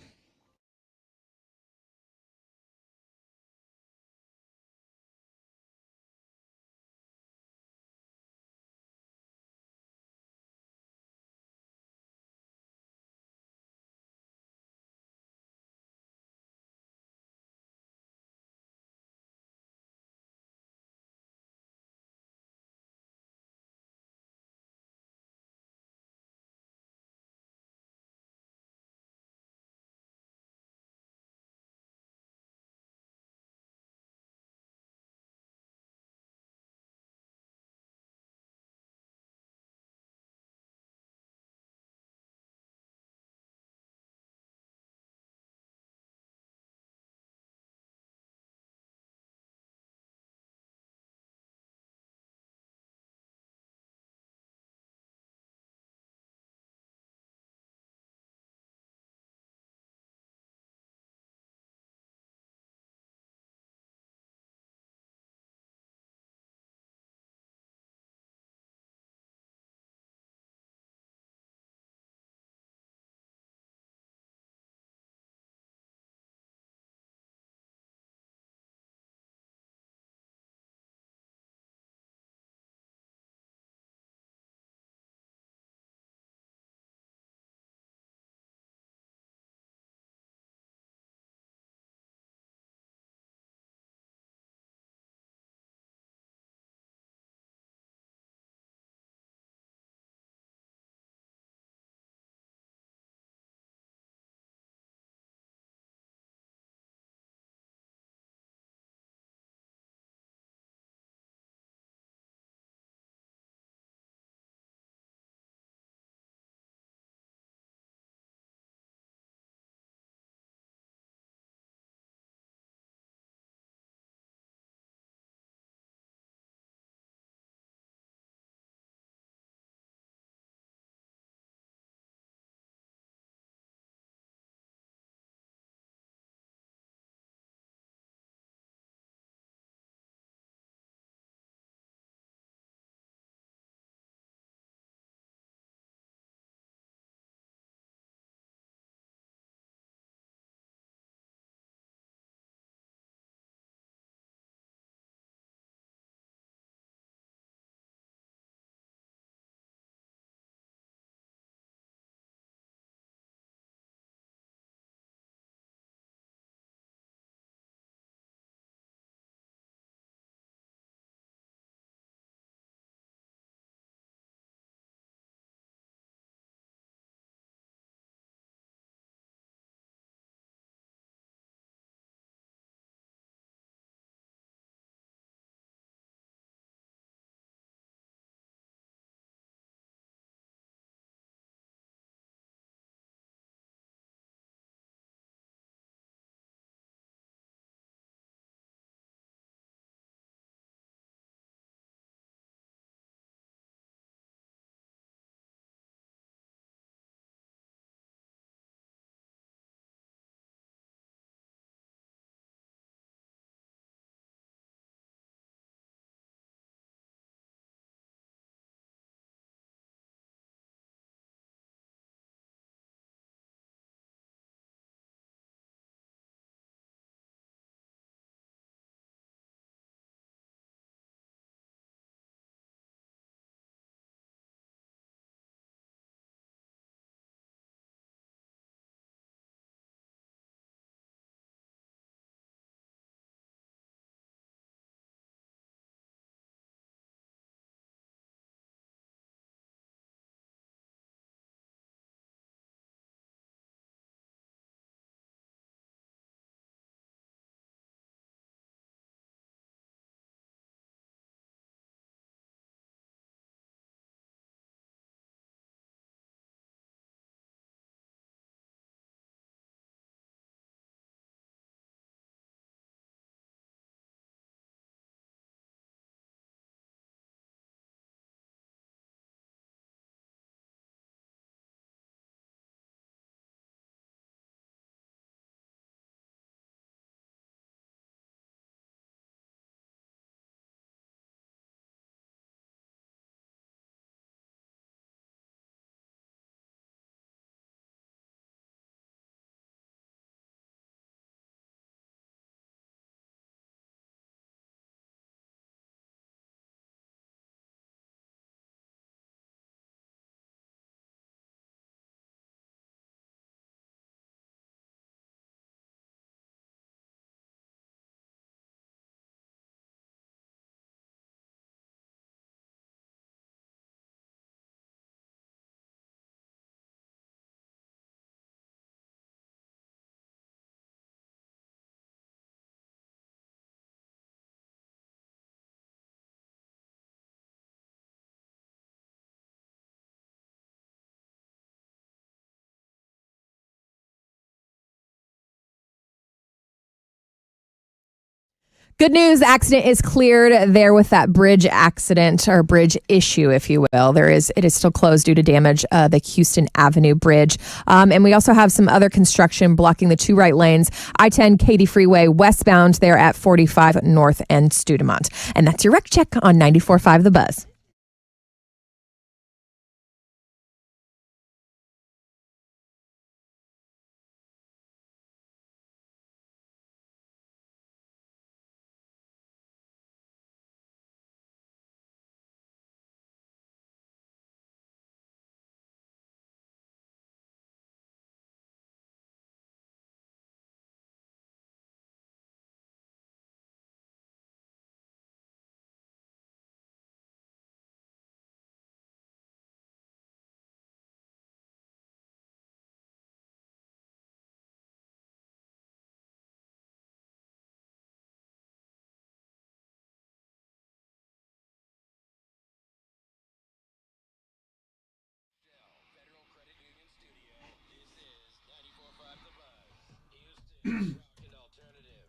Good news, the accident is cleared there with that bridge accident or bridge issue, if you will. It is still closed due to damage, the Houston Avenue Bridge. And we also have some other construction blocking the 2 right lanes, I-10 Katy Freeway westbound there at 45 North and Studemont. And that's your Wreck Check on 94.5 The Buzz.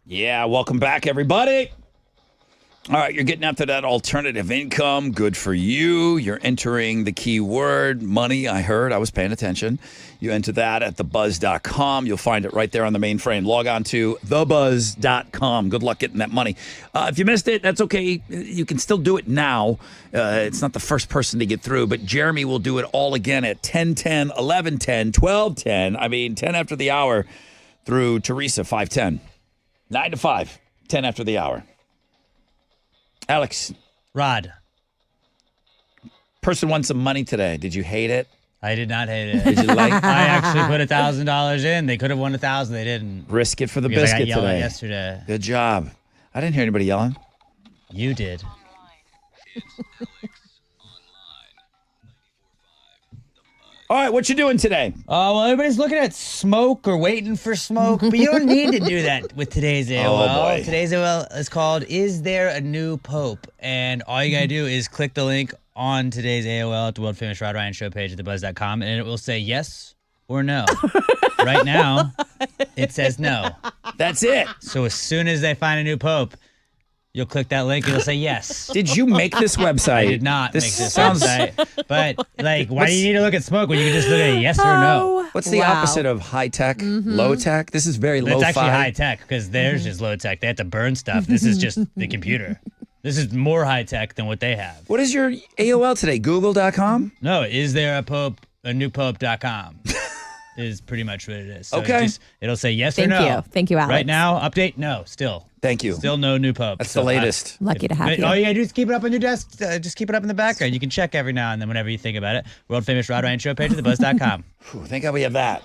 Yeah, welcome back, everybody. All right, you're getting after that alternative income. Good for you. You're entering the keyword money. I heard. I was paying attention. You enter that at thebuzz.com. You'll find it right there on the mainframe. Log on to thebuzz.com. Good luck getting that money. If you missed it, that's okay. You can still do it now. It's not the first person to get through, but Jeremy will do it all again at 10:10, 11:10, 12:10. 10 after the hour through Teresa, 5:10. 9 to 5, 10 after the hour. Alex. Rod. Person won some money today. Did you hate it? I did not hate it. Did you like it? I actually put $1,000 in. They could have won 1,000. They didn't. Risk it for the Because biscuit I got yelled at today. yesterday. Good job. I didn't hear anybody yelling. You did. All right, what you doing today? Well, everybody's looking at smoke or waiting for smoke, but you don't need to do that with today's AOL. Oh, boy. Today's AOL is called "Is There a New Pope?" And all you gotta do is click the link on today's AOL at the world famous Rod Ryan Show page at thebuzz.com, and it will say yes or no. Right now, it says no. That's it. So as soon as they find a new pope, you'll click that link and it'll say yes. Did you make this website? I did not make this sounds- website. But, why do you need to look at smoke when you can just look at yes or no? What's the opposite of high tech? Low tech? This is very low-fi. It's actually high tech because theirs is low tech. They have to burn stuff. This is just the computer. This is more high tech than what they have. What is your AOL today? Google.com? No, is there a new pope.com is pretty much what it is. So Okay. it'll say yes Thank or no. you. Thank you, Alex. Right now, update, no, still. Thank you. Still no new pope. That's the latest. Lucky to have you. All you gotta do is keep it up on your desk. Just keep it up in the background. You can check every now and then whenever you think about it. World famous Rod Ryan Show page at thebuzz.com. Thank God we have that.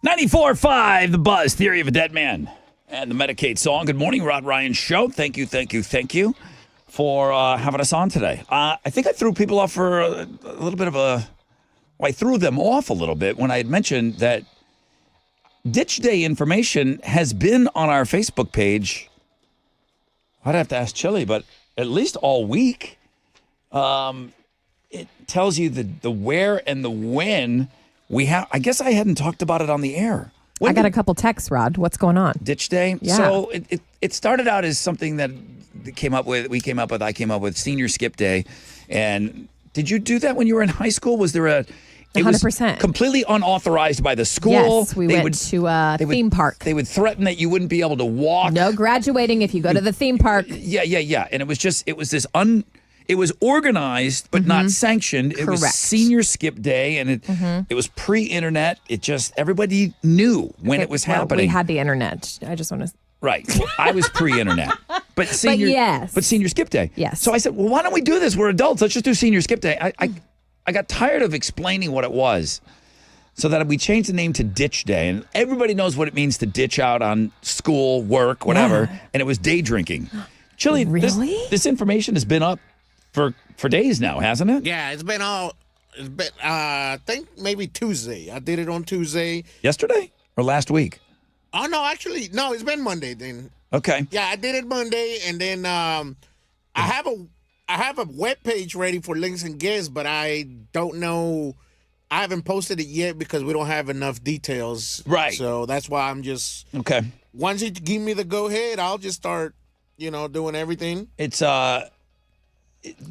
94.5, The Buzz, Theory of a Dead Man, and the Medicaid song. Good morning, Rod Ryan Show. Thank you for having us on today. I think I threw people off for a little bit of a... Well, I threw them off a little bit when I had mentioned that Ditch Day information has been on our Facebook page. I'd have to ask Chili, but at least all week. It tells you the where and the when. I guess I hadn't talked about it on the air. I got a couple texts, Rod. What's going on? Ditch Day? Yeah. So it started out as something that I came up with Senior Skip Day. And did you do that when you were in high school? Was there a... It 100%. was completely unauthorized by the school. Yes, we went to a theme park. They would threaten that you wouldn't be able to walk. No graduating if you go to the theme park. Yeah. And it was organized but not sanctioned. It was Correct. Senior Skip Day, and it was pre-internet. Everybody knew when it was happening. We had the internet. I just want to... Right. Well, I was pre-internet. But Senior Skip Day. Yes. So I said, well, why don't we do this? We're adults. Let's just do Senior Skip Day. I got tired of explaining what it was. So that we changed the name to Ditch Day. And everybody knows what it means to ditch out on school, work, whatever. Yeah. And it was day drinking. Chili, really? This information has been up for days now, hasn't it? Yeah, it's been I think maybe Tuesday. I did it on Tuesday. Yesterday or last week? Oh, no, actually, no, it's been Monday then. Okay. Yeah, I did it Monday, and then I have a web page ready for links and guests, but I don't know. I haven't posted it yet because we don't have enough details. Right. So that's why I'm just... Okay. Once you give me the go-ahead, I'll just start, doing everything. It's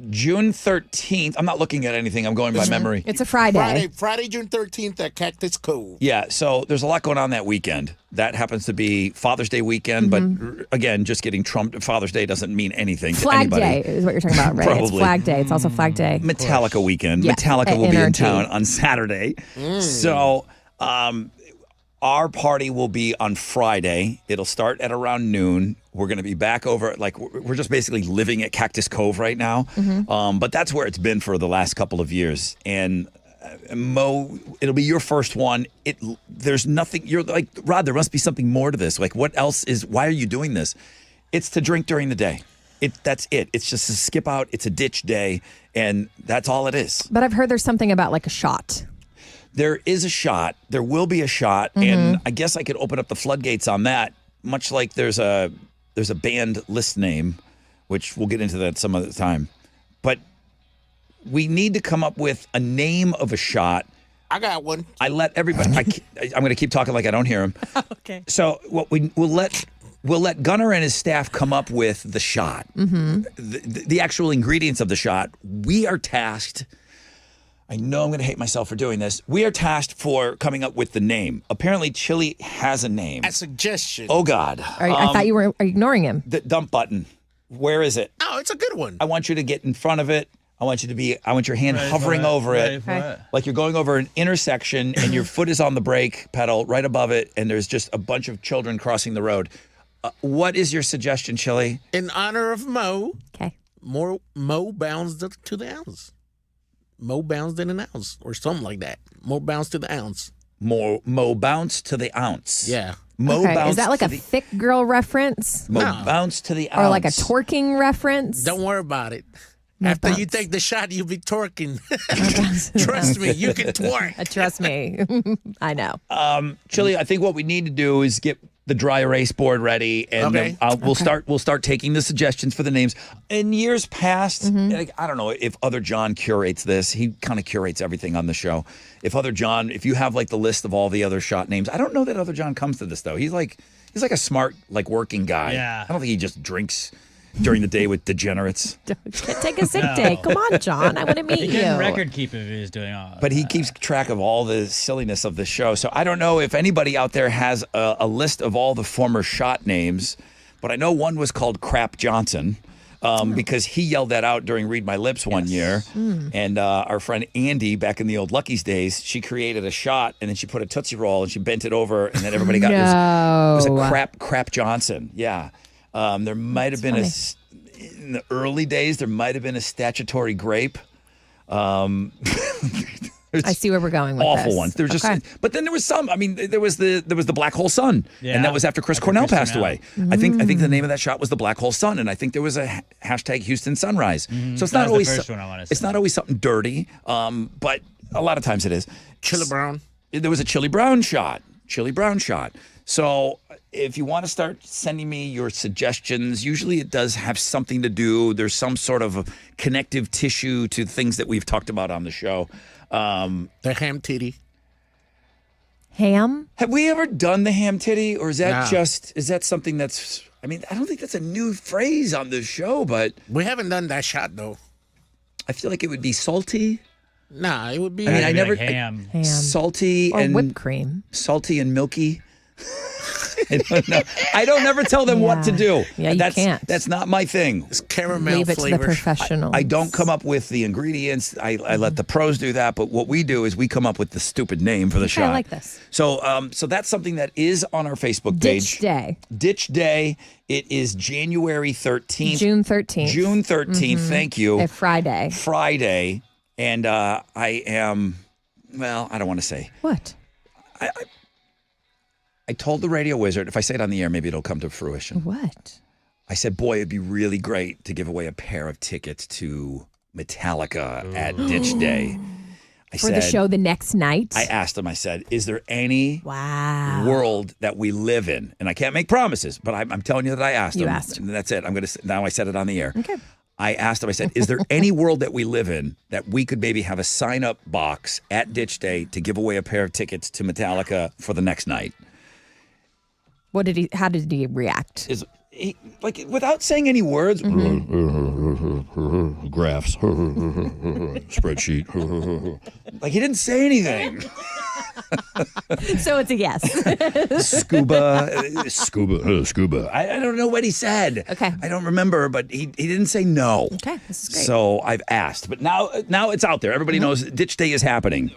June 13th. I'm not looking at anything. I'm going by memory. It's a Friday. Friday, June 13th at Cactus Cove. Yeah, so there's a lot going on that weekend. That happens to be Father's Day weekend, but again, just getting trumped. Father's Day doesn't mean anything to anybody. Flag Day is what you're talking about, right? Probably. It's Flag Day. It's also Flag Day. Metallica weekend. Yes, Metallica will be in NRG. town on Saturday. So our party will be on Friday. It'll start at around noon. We're going to be back over, we're just basically living at Cactus Cove right now. But that's where it's been for the last couple of years. And Mo, it'll be your first one. There's nothing, you're like, Rod, there must be something more to this. Like, what else why are you doing this? It's to drink during the day. That's it. It's just a skip out. It's a ditch day. And that's all it is. But I've heard there's something about like a shot. There is a shot. There will be a shot. And I guess I could open up the floodgates on that, much like there's a band list name, which we'll get into that some other time. But we need to come up with a name of a shot. I got one. I let everybody. I'm going to keep talking like I don't hear him. Okay. So what we'll let Gunnar and his staff come up with the shot, the actual ingredients of the shot. We are tasked. I know I'm going to hate myself for doing this. We are tasked for coming up with the name. Apparently, Chili has a name. A suggestion. Oh, God. I thought you were ignoring him. The dump button. Where is it? Oh, it's a good one. I want you to get in front of it. I want your hand hovering over it. Like you're going over an intersection and your foot is on the brake pedal right above it, and there's just a bunch of children crossing the road. What is your suggestion, Chili? In honor of Mo. Okay. More Mo bounds to the ounce. Mo bounds than an ounce, or something like that. More bounce to the ounce. Mo bounce to the ounce. Yeah. Mo okay. bounce. Is that like a thick girl reference? Mo bounce to the ounce. Or like a twerking reference? Don't worry about it. Mo After bounce. you take the shot, you'll be twerking. Trust me, you can twerk. Trust me. I know. Chili, I think what we need to do is get the dry erase board ready, and then we'll start taking the suggestions for the names. In years past, I don't know if Other John curates this. He kind of curates everything on the show. If you have like the list of all the other shot names, I don't know that Other John comes to this though. He's like a smart working guy. Yeah. I don't think he just drinks during the day with degenerates. Take a sick day. Come on, John. I want to meet He you. couldn't record keep if he was doing all But he keeps track of all the silliness of the show. So I don't know if anybody out there has a list of all the former shot names, but I know one was called Crap Johnson because he yelled that out during Read My Lips one year. And our friend Andy, back in the old Lucky's days, she created a shot and then she put a Tootsie Roll and she bent it over and then everybody got it was a Crap Johnson. Yeah. There might have been in the early days, there might have been a statutory grape. I see where we're going with awful this. ones. There's Okay. just, but then there was some. I mean, there was the Black Hole Sun, Yeah. and that was after Chris Cornell passed Cornell. away. I think the name of that shot was the Black Hole Sun, and I think there was a hashtag Houston Sunrise. So it's That not was always the first one I wanna it's say. not always something dirty, but a lot of times it is. Chili Brown. There was a Chili Brown shot. So if you want to start sending me your suggestions, usually it does have something to do. There's some sort of connective tissue to things that we've talked about on the show. The ham titty. Ham? Have we ever done the ham titty, or is that Nah. is that something that's? I mean, I don't think that's a new phrase on this show, but We haven't done that shot though. I feel like it would be salty. Nah, it would be. I mean, I Maybe never like ham. Ham. salty Or and whipped cream. salty and milky. I don't know. I don't ever tell them what to do. Yeah, you That's not my thing. It's caramel Leave it to the flavors. professionals. I don't come up with the ingredients. I let the pros do that. But what we do is we come up with the stupid name for the shot. I like this. So, so that's something that is on our Facebook page. Ditch Day. Ditch Day. It is January 13th. June 13th. June 13th. Thank you. A Friday. Friday. And I am, well, I don't want to say. What? I told the radio wizard, if I say it on the air, maybe it'll come to fruition. What? I said, boy, it'd be really great to give away a pair of tickets to Metallica at Ditch Day. For the show the next night? I asked him, I said, is there any Wow. world that we live in? And I can't make promises, but I'm telling you that I asked You him. asked. And that's it. Now I said it on the air. Okay. I asked him, I said, is there any world that we live in that we could maybe have a sign-up box at Ditch Day to give away a pair of tickets to Metallica for the next night? How did he react? Like, without saying any words, graphs, spreadsheet. Like, he didn't say anything. So it's a yes. Scuba. I don't know what he said. Okay. I don't remember, but he didn't say no. Okay, this is great. So I've asked, but now it's out there. Everybody knows Ditch Day is happening.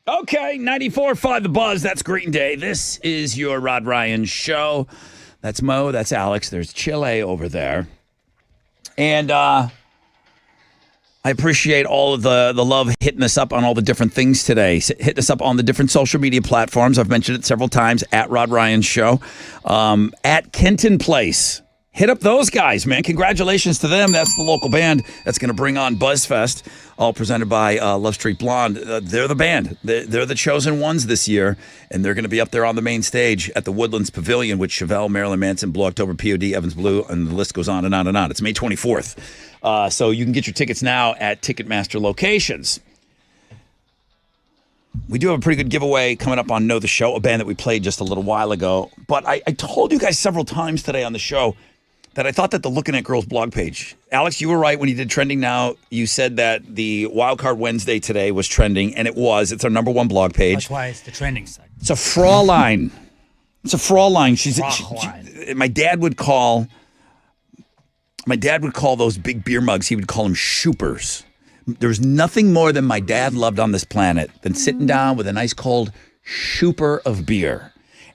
Okay, 94.5 The Buzz. That's Green Day. This is your Rod Ryan show. That's Mo. That's Alex. There's Chile over there. And I appreciate all of the love hitting us up on all the different things today. Hitting us up on the different social media platforms. I've mentioned it several times. At Rod Ryan Show. At Kenton Place. Hit up those guys, man. Congratulations to them. That's the local band that's going to bring on BuzzFest, all presented by Love Street Blonde. They're the band. They're the chosen ones this year, and they're going to be up there on the main stage at the Woodlands Pavilion with Chevelle, Marilyn Manson, Blue October, POD, Evans Blue, and the list goes on and on and on. It's May 24th. So you can get your tickets now at Ticketmaster locations. We do have a pretty good giveaway coming up on Know the Show, a band that we played just a little while ago. But I told you guys several times today on the show that I thought that the Looking at Girls blog page, Alex, you were right when you did Trending Now. You said that the Wildcard Wednesday today was trending, and it was. It's our number one blog page. That's why it's the trending site. It's a Fraulein. It's a Fraulein. My dad would call those big beer mugs, he would call them shoopers. There's nothing more than my dad loved on this planet than sitting down with a nice cold shooper of beer.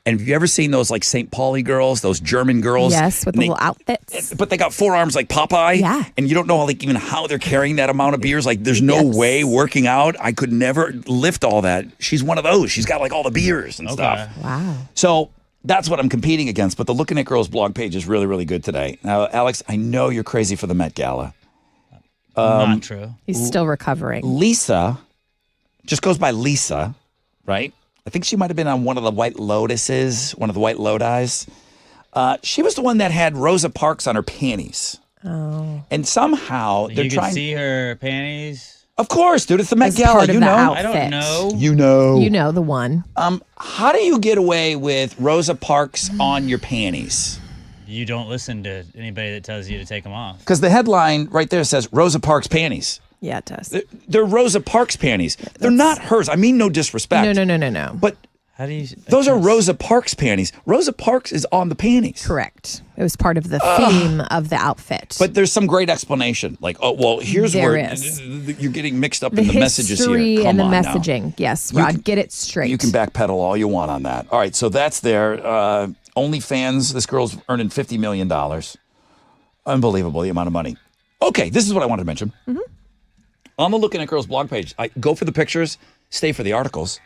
And have you ever seen those like St. Pauli girls, those German girls? Yes, with the little outfits. But they got forearms like Popeye. Yeah. And you don't know even how they're carrying that amount of beers. Like there's no way working out. I could never lift all that. She's one of those. She's got like all the beers and stuff. Wow. So that's what I'm competing against. But the Looking at Girls blog page is really, really good today. Now, Alex, I know you're crazy for the Met Gala. Not true. He's still recovering. Lisa, just goes by Lisa, right? I think she might have been on one of the White Lotuses, one of the White Lodi. She was the one that had Rosa Parks on her panties. Oh. And somehow they're you trying. can see her panties. Of course, dude. It's the Met As Gala. part of You the know. outfit. I don't know. You know. You know the one. How do you get away with Rosa Parks on your panties? You don't listen to anybody that tells you to take them off. Because the headline right there says Rosa Parks panties. Yeah, it does. They're Rosa Parks panties. They're not hers. I mean no disrespect. No. But how do you? Those are Rosa Parks panties. Rosa Parks is on the panties. Correct. It was part of the theme of the outfit. But there's some great explanation. Like, oh, well, here's There where is. you're getting mixed up the in the messages here. history Come and the on now. messaging. Yes, Rod, get it straight. You can backpedal all you want on that. All right, so that's there. OnlyFans, this girl's earning $50 million. Unbelievable, the amount of money. Okay, this is what I wanted to mention. Mm-hmm. On the Looking at Girls blog page, I go for the pictures, stay for the articles.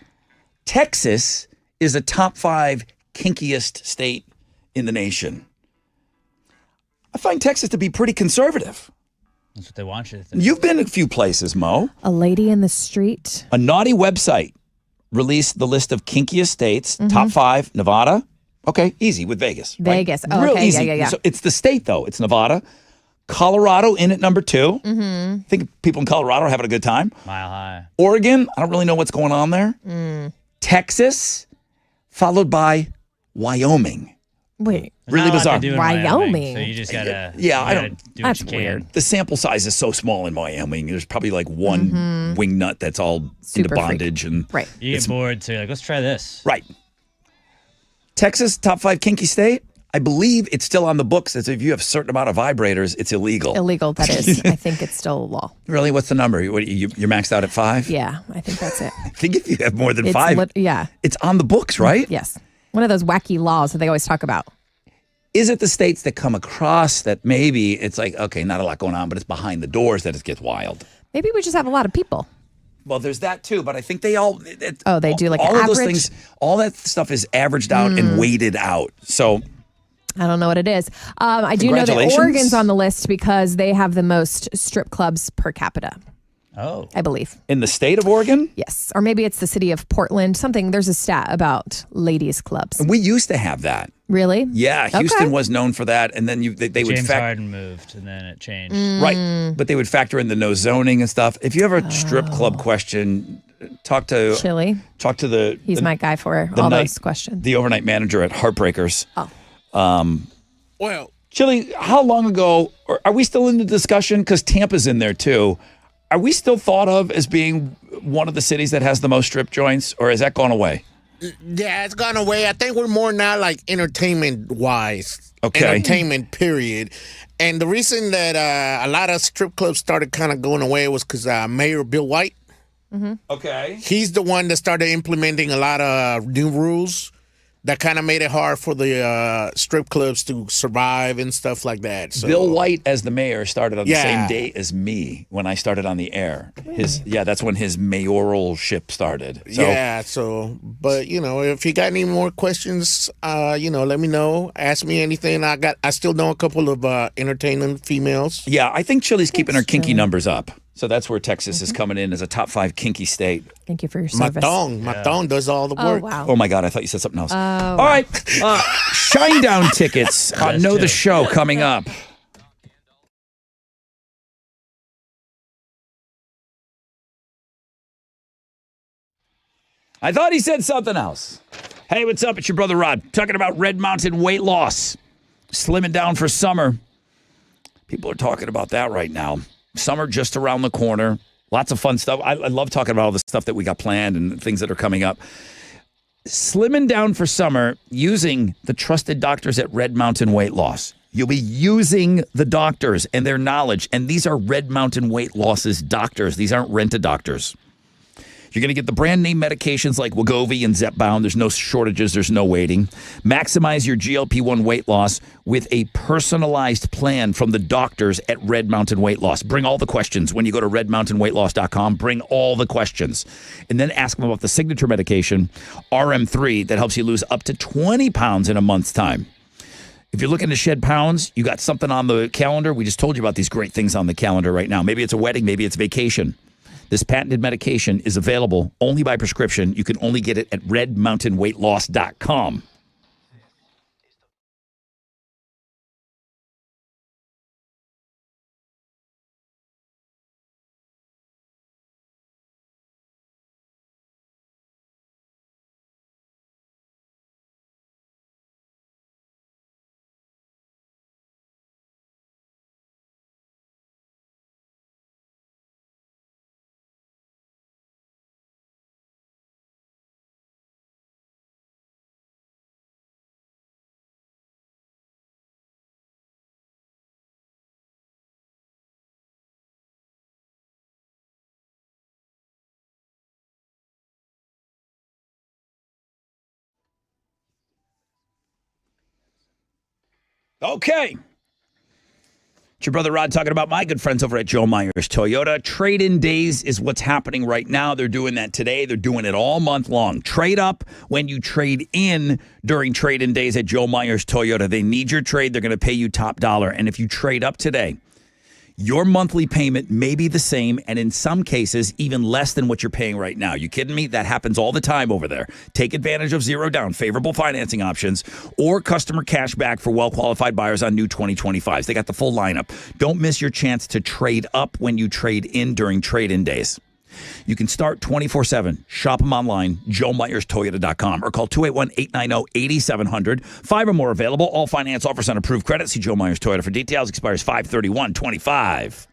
Texas is a top 5 kinkiest state in the nation. I find Texas to be pretty conservative. That's what they want you to think. You've been a few places, Mo. A lady in the street. A naughty website released the list of kinkiest states, Mm-hmm. top 5, Nevada. Okay, easy with Vegas. Vegas. Right? Oh, Real okay. easy. Yeah. So it's the state, though. It's Nevada. Colorado in at number 2. Mm-hmm. I think people in Colorado are having a good time. Mile high. Oregon, I don't really know what's going on there. Mm. Texas, followed by Wyoming. Wait. Really bizarre. Wyoming. So you just gotta. Yeah, I you gotta don't. do what you can. The sample size is so small in Wyoming. There's probably like one wing nut that's all Mm-hmm. Super into bondage and Right. You get bored, so you're like, let's try this. right. Texas, top 5 kinky state. I believe it's still on the books as if you have a certain amount of vibrators, it's illegal. Illegal, that is. I think it's still a law. Really? What's the number? You're maxed out at 5? Yeah, I think that's it. I think if you have more than It's 5, yeah. it's on the books, right? Yes. One of those wacky laws that they always talk about. Is it the states that come across that maybe it's like, okay, not a lot going on, but it's behind the doors that it gets wild? Maybe we just have a lot of people. Well, there's that too, but I think they all. They do like all an of those average? things. All that stuff is averaged out and weighted out. So I don't know what it is. I do know that Congratulations. Oregon's on the list because they have the most strip clubs per capita, Oh. I believe. in the state of Oregon, Yes. Or maybe it's the city of Portland. Something. There's a stat about ladies' clubs. we used to have that. Really? Yeah, Houston Okay. was known for that, and then they would James factor Harden moved, and then it changed. right, but they would factor in the no zoning and stuff. If you have a strip club question, talk to Chili. the He's my guy for the all night- those questions. the overnight manager at Heartbreakers. Well, Chili, how long ago, or are we still in the discussion? Because Tampa's in there too. Are we still thought of as being one of the cities that has the most strip joints, or has that gone away? yeah, it's gone away. I think we're more now like entertainment wise. Okay. Entertainment, period. And the reason that a lot of strip clubs started kind of going away was because Mayor Bill White, Okay. He's the one that started implementing a lot of new rules that kind of made it hard for the strip clubs to survive and stuff like that. So, Bill White, as the mayor, started on the same Yeah. day as me when I started on the air. That's when his mayoral ship started. So, but if you got any more questions, let me know. Ask me anything. I still know a couple of entertainment females. yeah, I think Chili's keeping her kinky numbers up. So that's where Texas is coming in as a top 5 kinky state. Thank you for your My service. thong does all the Oh, work. wow. Oh my God, I thought you said something else. Oh, All wow. right, Shinedown tickets on Know the Show coming up. I thought he said something else. Hey, what's up? It's your brother Rod talking about Red Mountain weight loss, slimming down for summer. People are talking about that right now. Summer just around the corner. Lots of fun stuff. I love talking about all the stuff that we got planned and things that are coming up. Slimming down for summer using the trusted doctors at Red Mountain Weight Loss. You'll be using the doctors and their knowledge. And these are Red Mountain Weight Loss's doctors. These aren't rented doctors. You're going to get the brand name medications like Wegovy and Zepbound. There's no shortages. There's no waiting. Maximize your GLP-1 weight loss with a personalized plan from the doctors at Red Mountain Weight Loss. Bring all the questions when you go to redmountainweightloss.com. Bring all the questions. And then ask them about the signature medication, RM3, that helps you lose up to 20 pounds in a month's time. If you're looking to shed pounds, you got something on the calendar. We just told you about these great things on the calendar right now. Maybe it's a wedding. Maybe it's vacation. This patented medication is available only by prescription. You can only get it at redmountainweightloss.com. Okay. It's your brother Rod talking about my good friends over at Joe Myers Toyota. Trade-in days is what's happening right now. They're doing that today. They're doing it all month long. Trade up when you trade in during trade-in days at Joe Myers Toyota. They need your trade. They're going to pay you top dollar. And if you trade up today, your monthly payment may be the same, and in some cases, even less than what you're paying right now. You kidding me? That happens all the time over there. Take advantage of zero down, favorable financing options, or customer cash back for well-qualified buyers on new 2025s. They got the full lineup. Don't miss your chance to trade up when you trade in during trade-in days. You can start 24/7. Shop them online, joemeyerstoyota.com, or call 281-890-8700. 5 or more available. All finance offers on approved credit. See Joe Myers Toyota for details. Expires 5/31/25.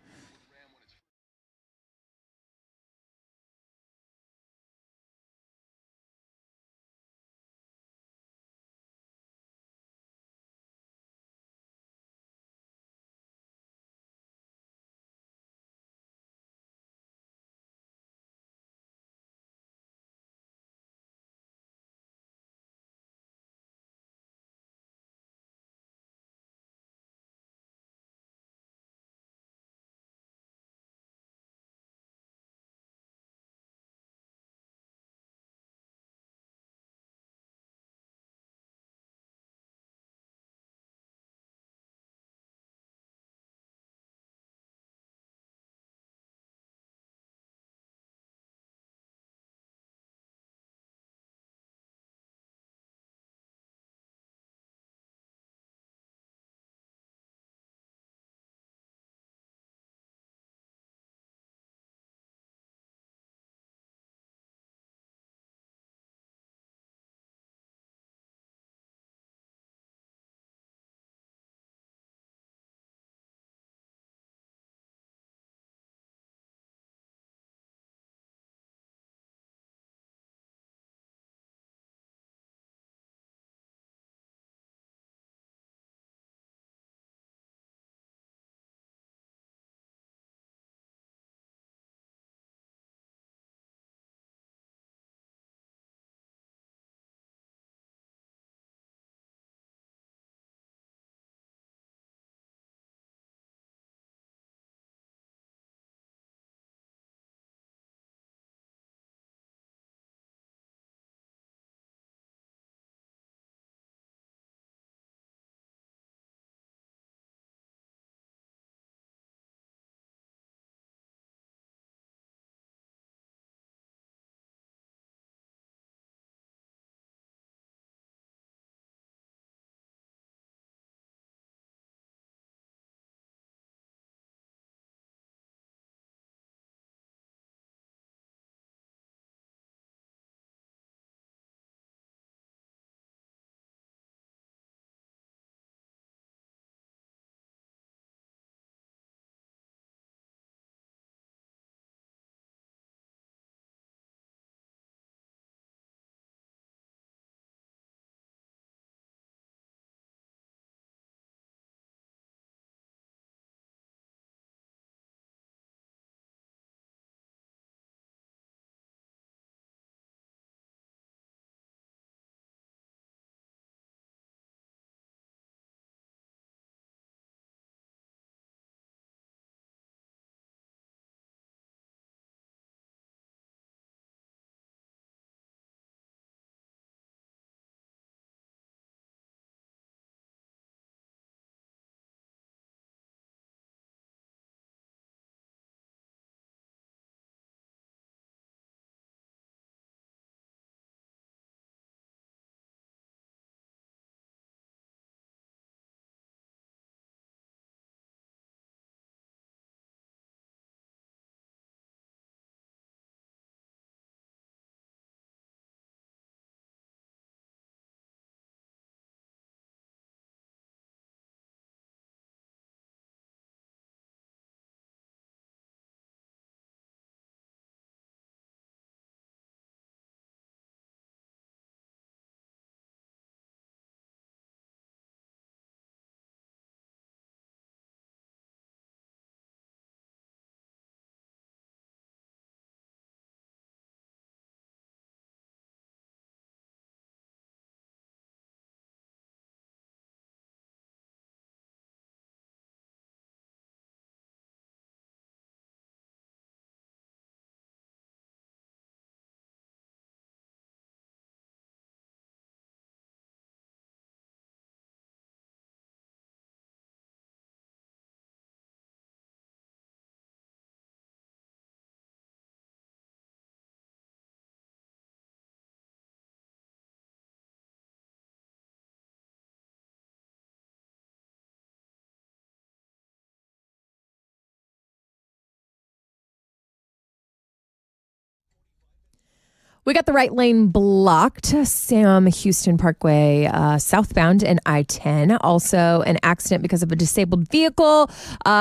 We got the right lane blocked, Sam Houston Parkway southbound and I-10. Also an accident because of a disabled vehicle.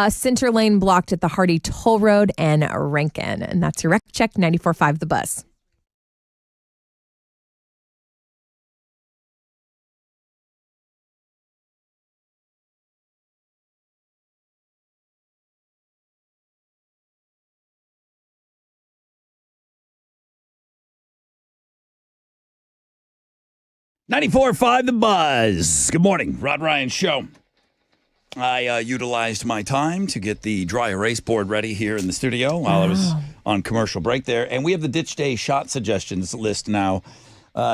Center lane blocked at the Hardy Toll Road and Rankin. And that's your Wreck Check 94.5 The Buzz. .94.5 The Buzz. Good morning, Rod Ryan Show. I utilized my time to get the dry erase board ready here in the studio while I was on commercial break there. And we have the Ditch Day shot suggestions list now.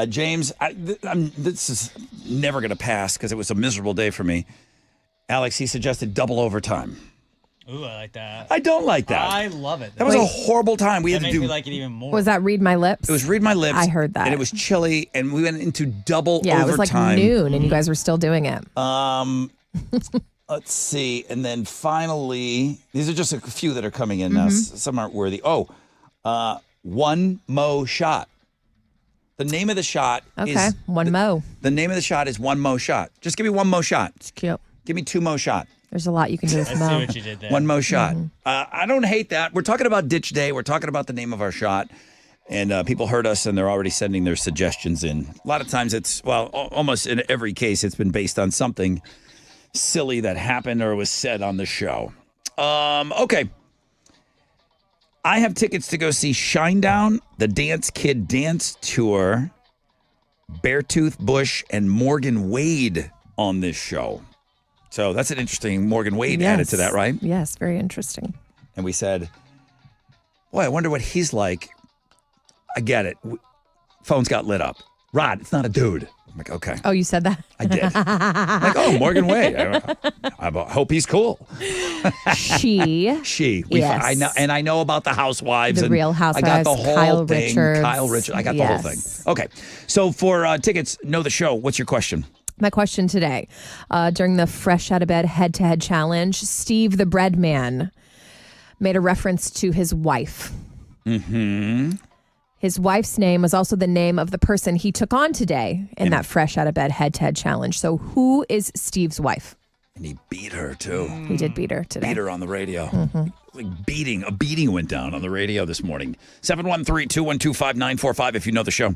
James, this is never going to pass because it was a miserable day for me. Alex, he suggested double overtime. Ooh, I like that. I don't like that. I love it. That was a horrible time. We That had to makes do. me like it even more. Was that Read My Lips? It was Read My Lips. I heard that. And it was chilly, and we went into double Yeah, overtime. it was like noon, and you guys were still doing it. Let's see. And then finally, these are just a few that are coming in now. Some aren't worthy. One Mo Shot. The name of the shot is... One Mo. The name of the shot is One Mo Shot. Just give me one Mo Shot. It's cute. Give me two Mo Shot. There's a lot you can do with I Mo. see what you did there. One Mo Shot. I don't hate that. We're talking about Ditch Day. We're talking about the name of our shot. And people heard us, and they're already sending their suggestions in. A lot of times it's, well, almost in every case, it's been based on something silly that happened or was said on the show. Okay. I have tickets to go see Shinedown, the Dance Kid Dance Tour, Beartooth Bush, and Morgan Wade on this show. So that's an interesting Morgan Wade added to that, right? Yes, very interesting. And we said, boy, I wonder what he's like. I get it. Phones got lit up. Rod, it's not a dude. I'm like, okay. Oh, you said that? I did. I'm like, oh, Morgan Wade. I hope he's cool. She. Yes. I know, and I know about the Housewives. The and Real Housewives. I got the whole Kyle thing. Richards. Kyle Richards. I got the whole thing. Okay. So for tickets, know the show. What's your question? My question today, during the Fresh Out of Bed head-to-head challenge, Steve the Bread Man made a reference to his wife. Mm-hmm. His wife's name was also the name of the person he took on today in that Fresh Out of Bed head-to-head challenge. So who is Steve's wife? And he beat her, too. He did beat her today. Beat her on the radio. Like a beating went down on the radio this morning. 713-212-5945 if you know the show.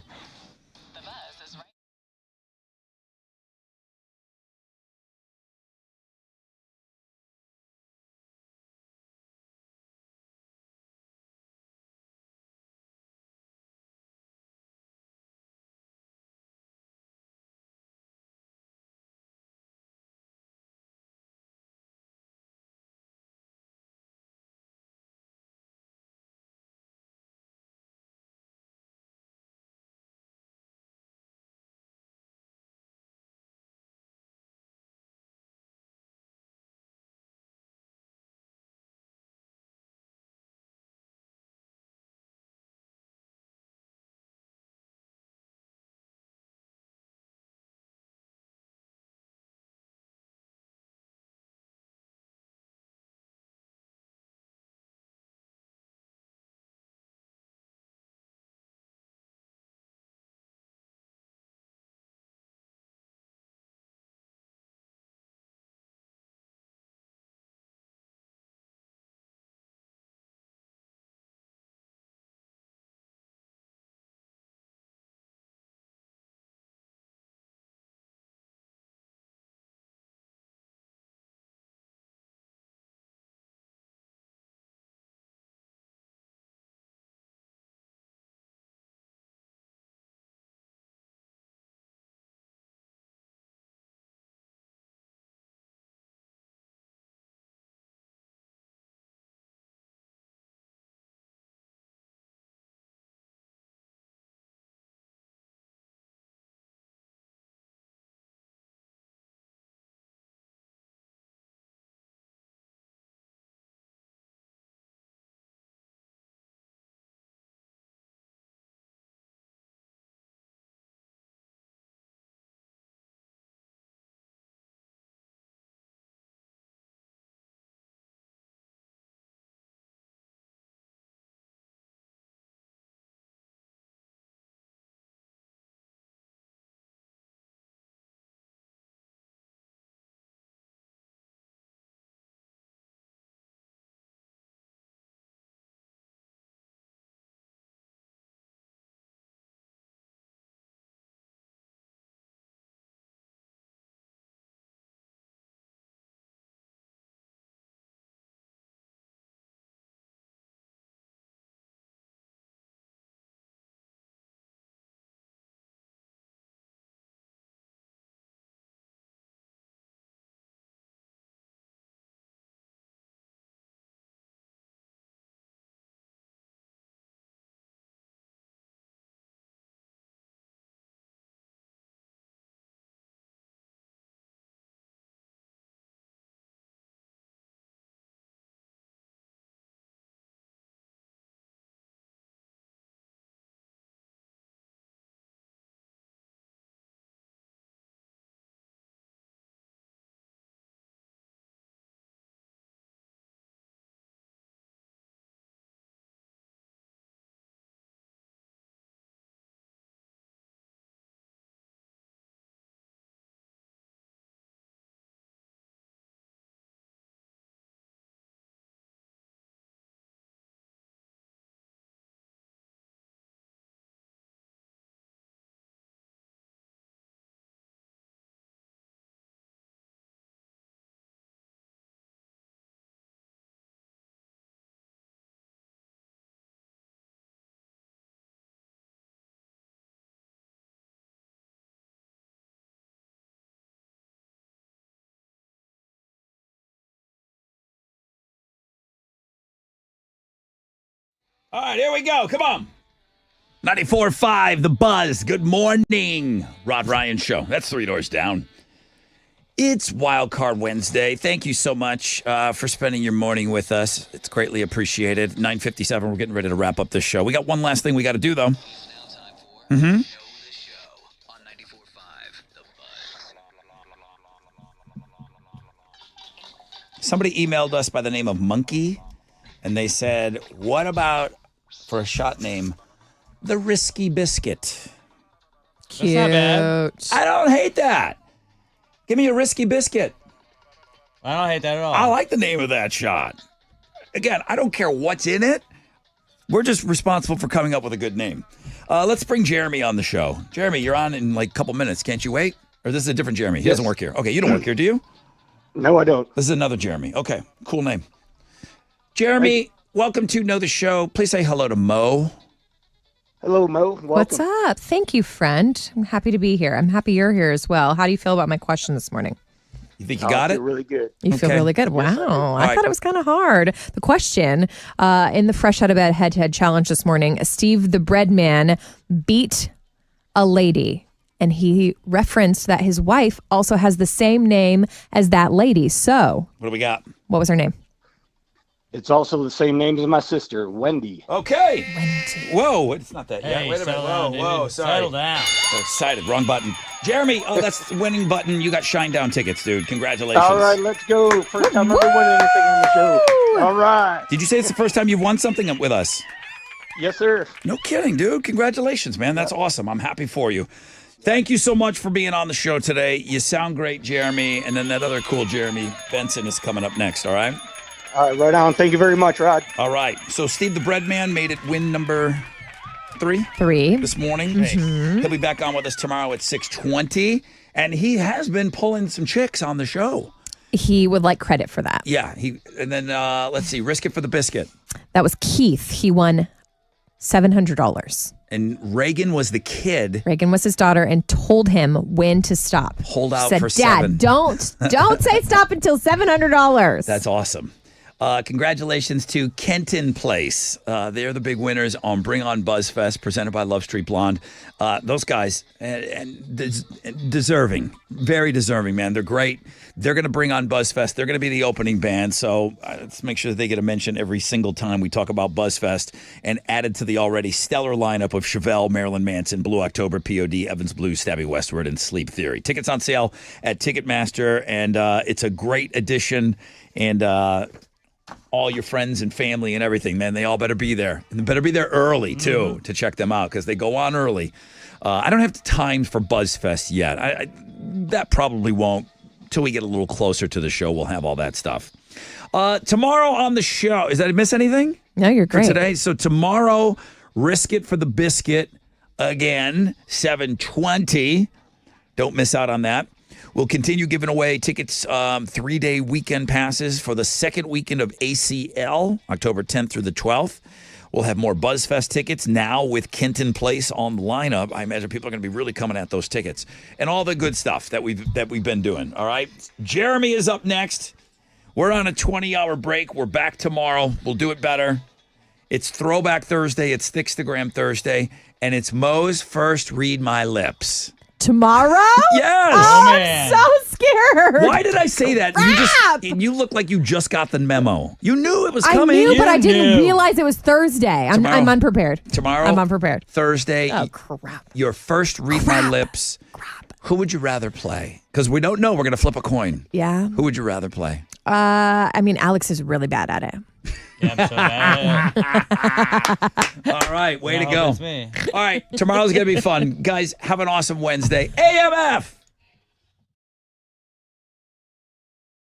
All right, here we go. Come on. 94.5, The Buzz. Good morning. Rod Ryan Show. That's 3 doors down. It's Wild Card Wednesday. Thank you so much for spending your morning with us. It's greatly appreciated. 9:57, we're getting ready to wrap up this show. We got one last thing we got to do, though. Mm-hmm. Somebody emailed us by the name of Monkey, and they said, what about, for a shot name, the Risky Biscuit? Cute. That's not bad. I don't hate that. Give me a Risky Biscuit. I don't hate that at all. I like the name of that shot. Again, I don't care what's in it. We're just responsible for coming up with a good name. Let's bring Jeremy on the show. Jeremy, you're on in like a couple minutes. Can't you wait? Or this is a different Jeremy. He doesn't work here. Okay, you don't work here, do you? No, I don't. This is another Jeremy. Okay, cool name. Jeremy, welcome to Know the Show. Please say hello to Mo. Hello, Mo. Welcome. What's up? Thank you, friend. I'm happy to be here. I'm happy you're here as well. How do you feel about my question this morning? You think you got it? Really good. You feel Okay. really good. Wow. I right. thought it was kind of hard. The question in the Fresh Out of Bed head-to-head challenge this morning, Steve the Bread Man beat a lady. And he referenced that his wife also has the same name as that lady. So, What do we got? what was her name? It's also the same name as my sister, Wendy. Okay. Wendy. Whoa, it's not that Hey, yet. Wait a minute. settle down, Whoa, dude. sorry. Settle down. So excited. Wrong button. Jeremy, that's the winning button. You got Shine Down tickets, dude. Congratulations. All right, let's go. First time ever winning anything on the show. All right. Did you say it's the first time you've won something with us? Yes, sir. No kidding, dude. Congratulations, man. That's awesome. I'm happy for you. Thank you so much for being on the show today. You sound great, Jeremy. And then that other cool Jeremy Benson is coming up next, all right? All right, right on. Thank you very much, Rod. All right. So Steve the Breadman made it win number 3 3. this morning. He'll be back on with us tomorrow at 6:20. And he has been pulling some chicks on the show. He would like credit for that. Yeah. And then let's see. Risk it for the biscuit. That was Keith. He won $700. And Reagan was the kid. Reagan was his daughter and told him when to stop. Hold out Said, for Dad, 7. don't say stop until $700. That's awesome. Congratulations to Kenton Place. They're the big winners on Bring On BuzzFest, presented by Love Street Blonde. Those guys, deserving, very deserving, man. They're great. They're going to bring on BuzzFest. They're going to be the opening band. So let's make sure that they get a mention every single time we talk about BuzzFest, and added to the already stellar lineup of Chevelle, Marilyn Manson, Blue October, POD, Evans Blues, Stabby Westward, and Sleep Theory. Tickets on sale at Ticketmaster, and it's a great addition. And all your friends and family and everything, man, they all better be there. And they better be there early, too, to check them out, because they go on early. I don't have the time for BuzzFest yet. That probably won't. Till we get a little closer to the show, we'll have all that stuff. Tomorrow on the show, did I miss anything? No, you're great. For today? So tomorrow, Risk It for the Biscuit again, 7:20. Don't miss out on that. We'll continue giving away tickets, 3-day weekend passes for the second weekend of ACL, October 10th through the 12th. We'll have more BuzzFest tickets now with Kenton Place on the lineup. I imagine people are going to be really coming at those tickets, and all the good stuff that we've been doing. All right, Jeremy is up next. We're on a 20-hour break. We're back tomorrow. We'll do it better. It's Throwback Thursday. It's Thickstagram Thursday, and it's Mo's first Read My Lips. Tomorrow? Yes. Oh, man. I'm so scared. Why did I say that? Crap. You look like you just got the memo. You knew it was I coming. knew, but I didn't knew. realize it was Thursday. I'm unprepared. Tomorrow? I'm unprepared. Thursday. Oh, crap. Your first Read My Lips. Crap. Who would you rather play? Because we don't know. We're going to flip a coin. Yeah. Who would you rather play? I mean, Alex is really bad at it. Yeah, I'm so bad. All right. Way to No, go. that's me. All right. Tomorrow's going to be fun. Guys, have an awesome Wednesday. AMF.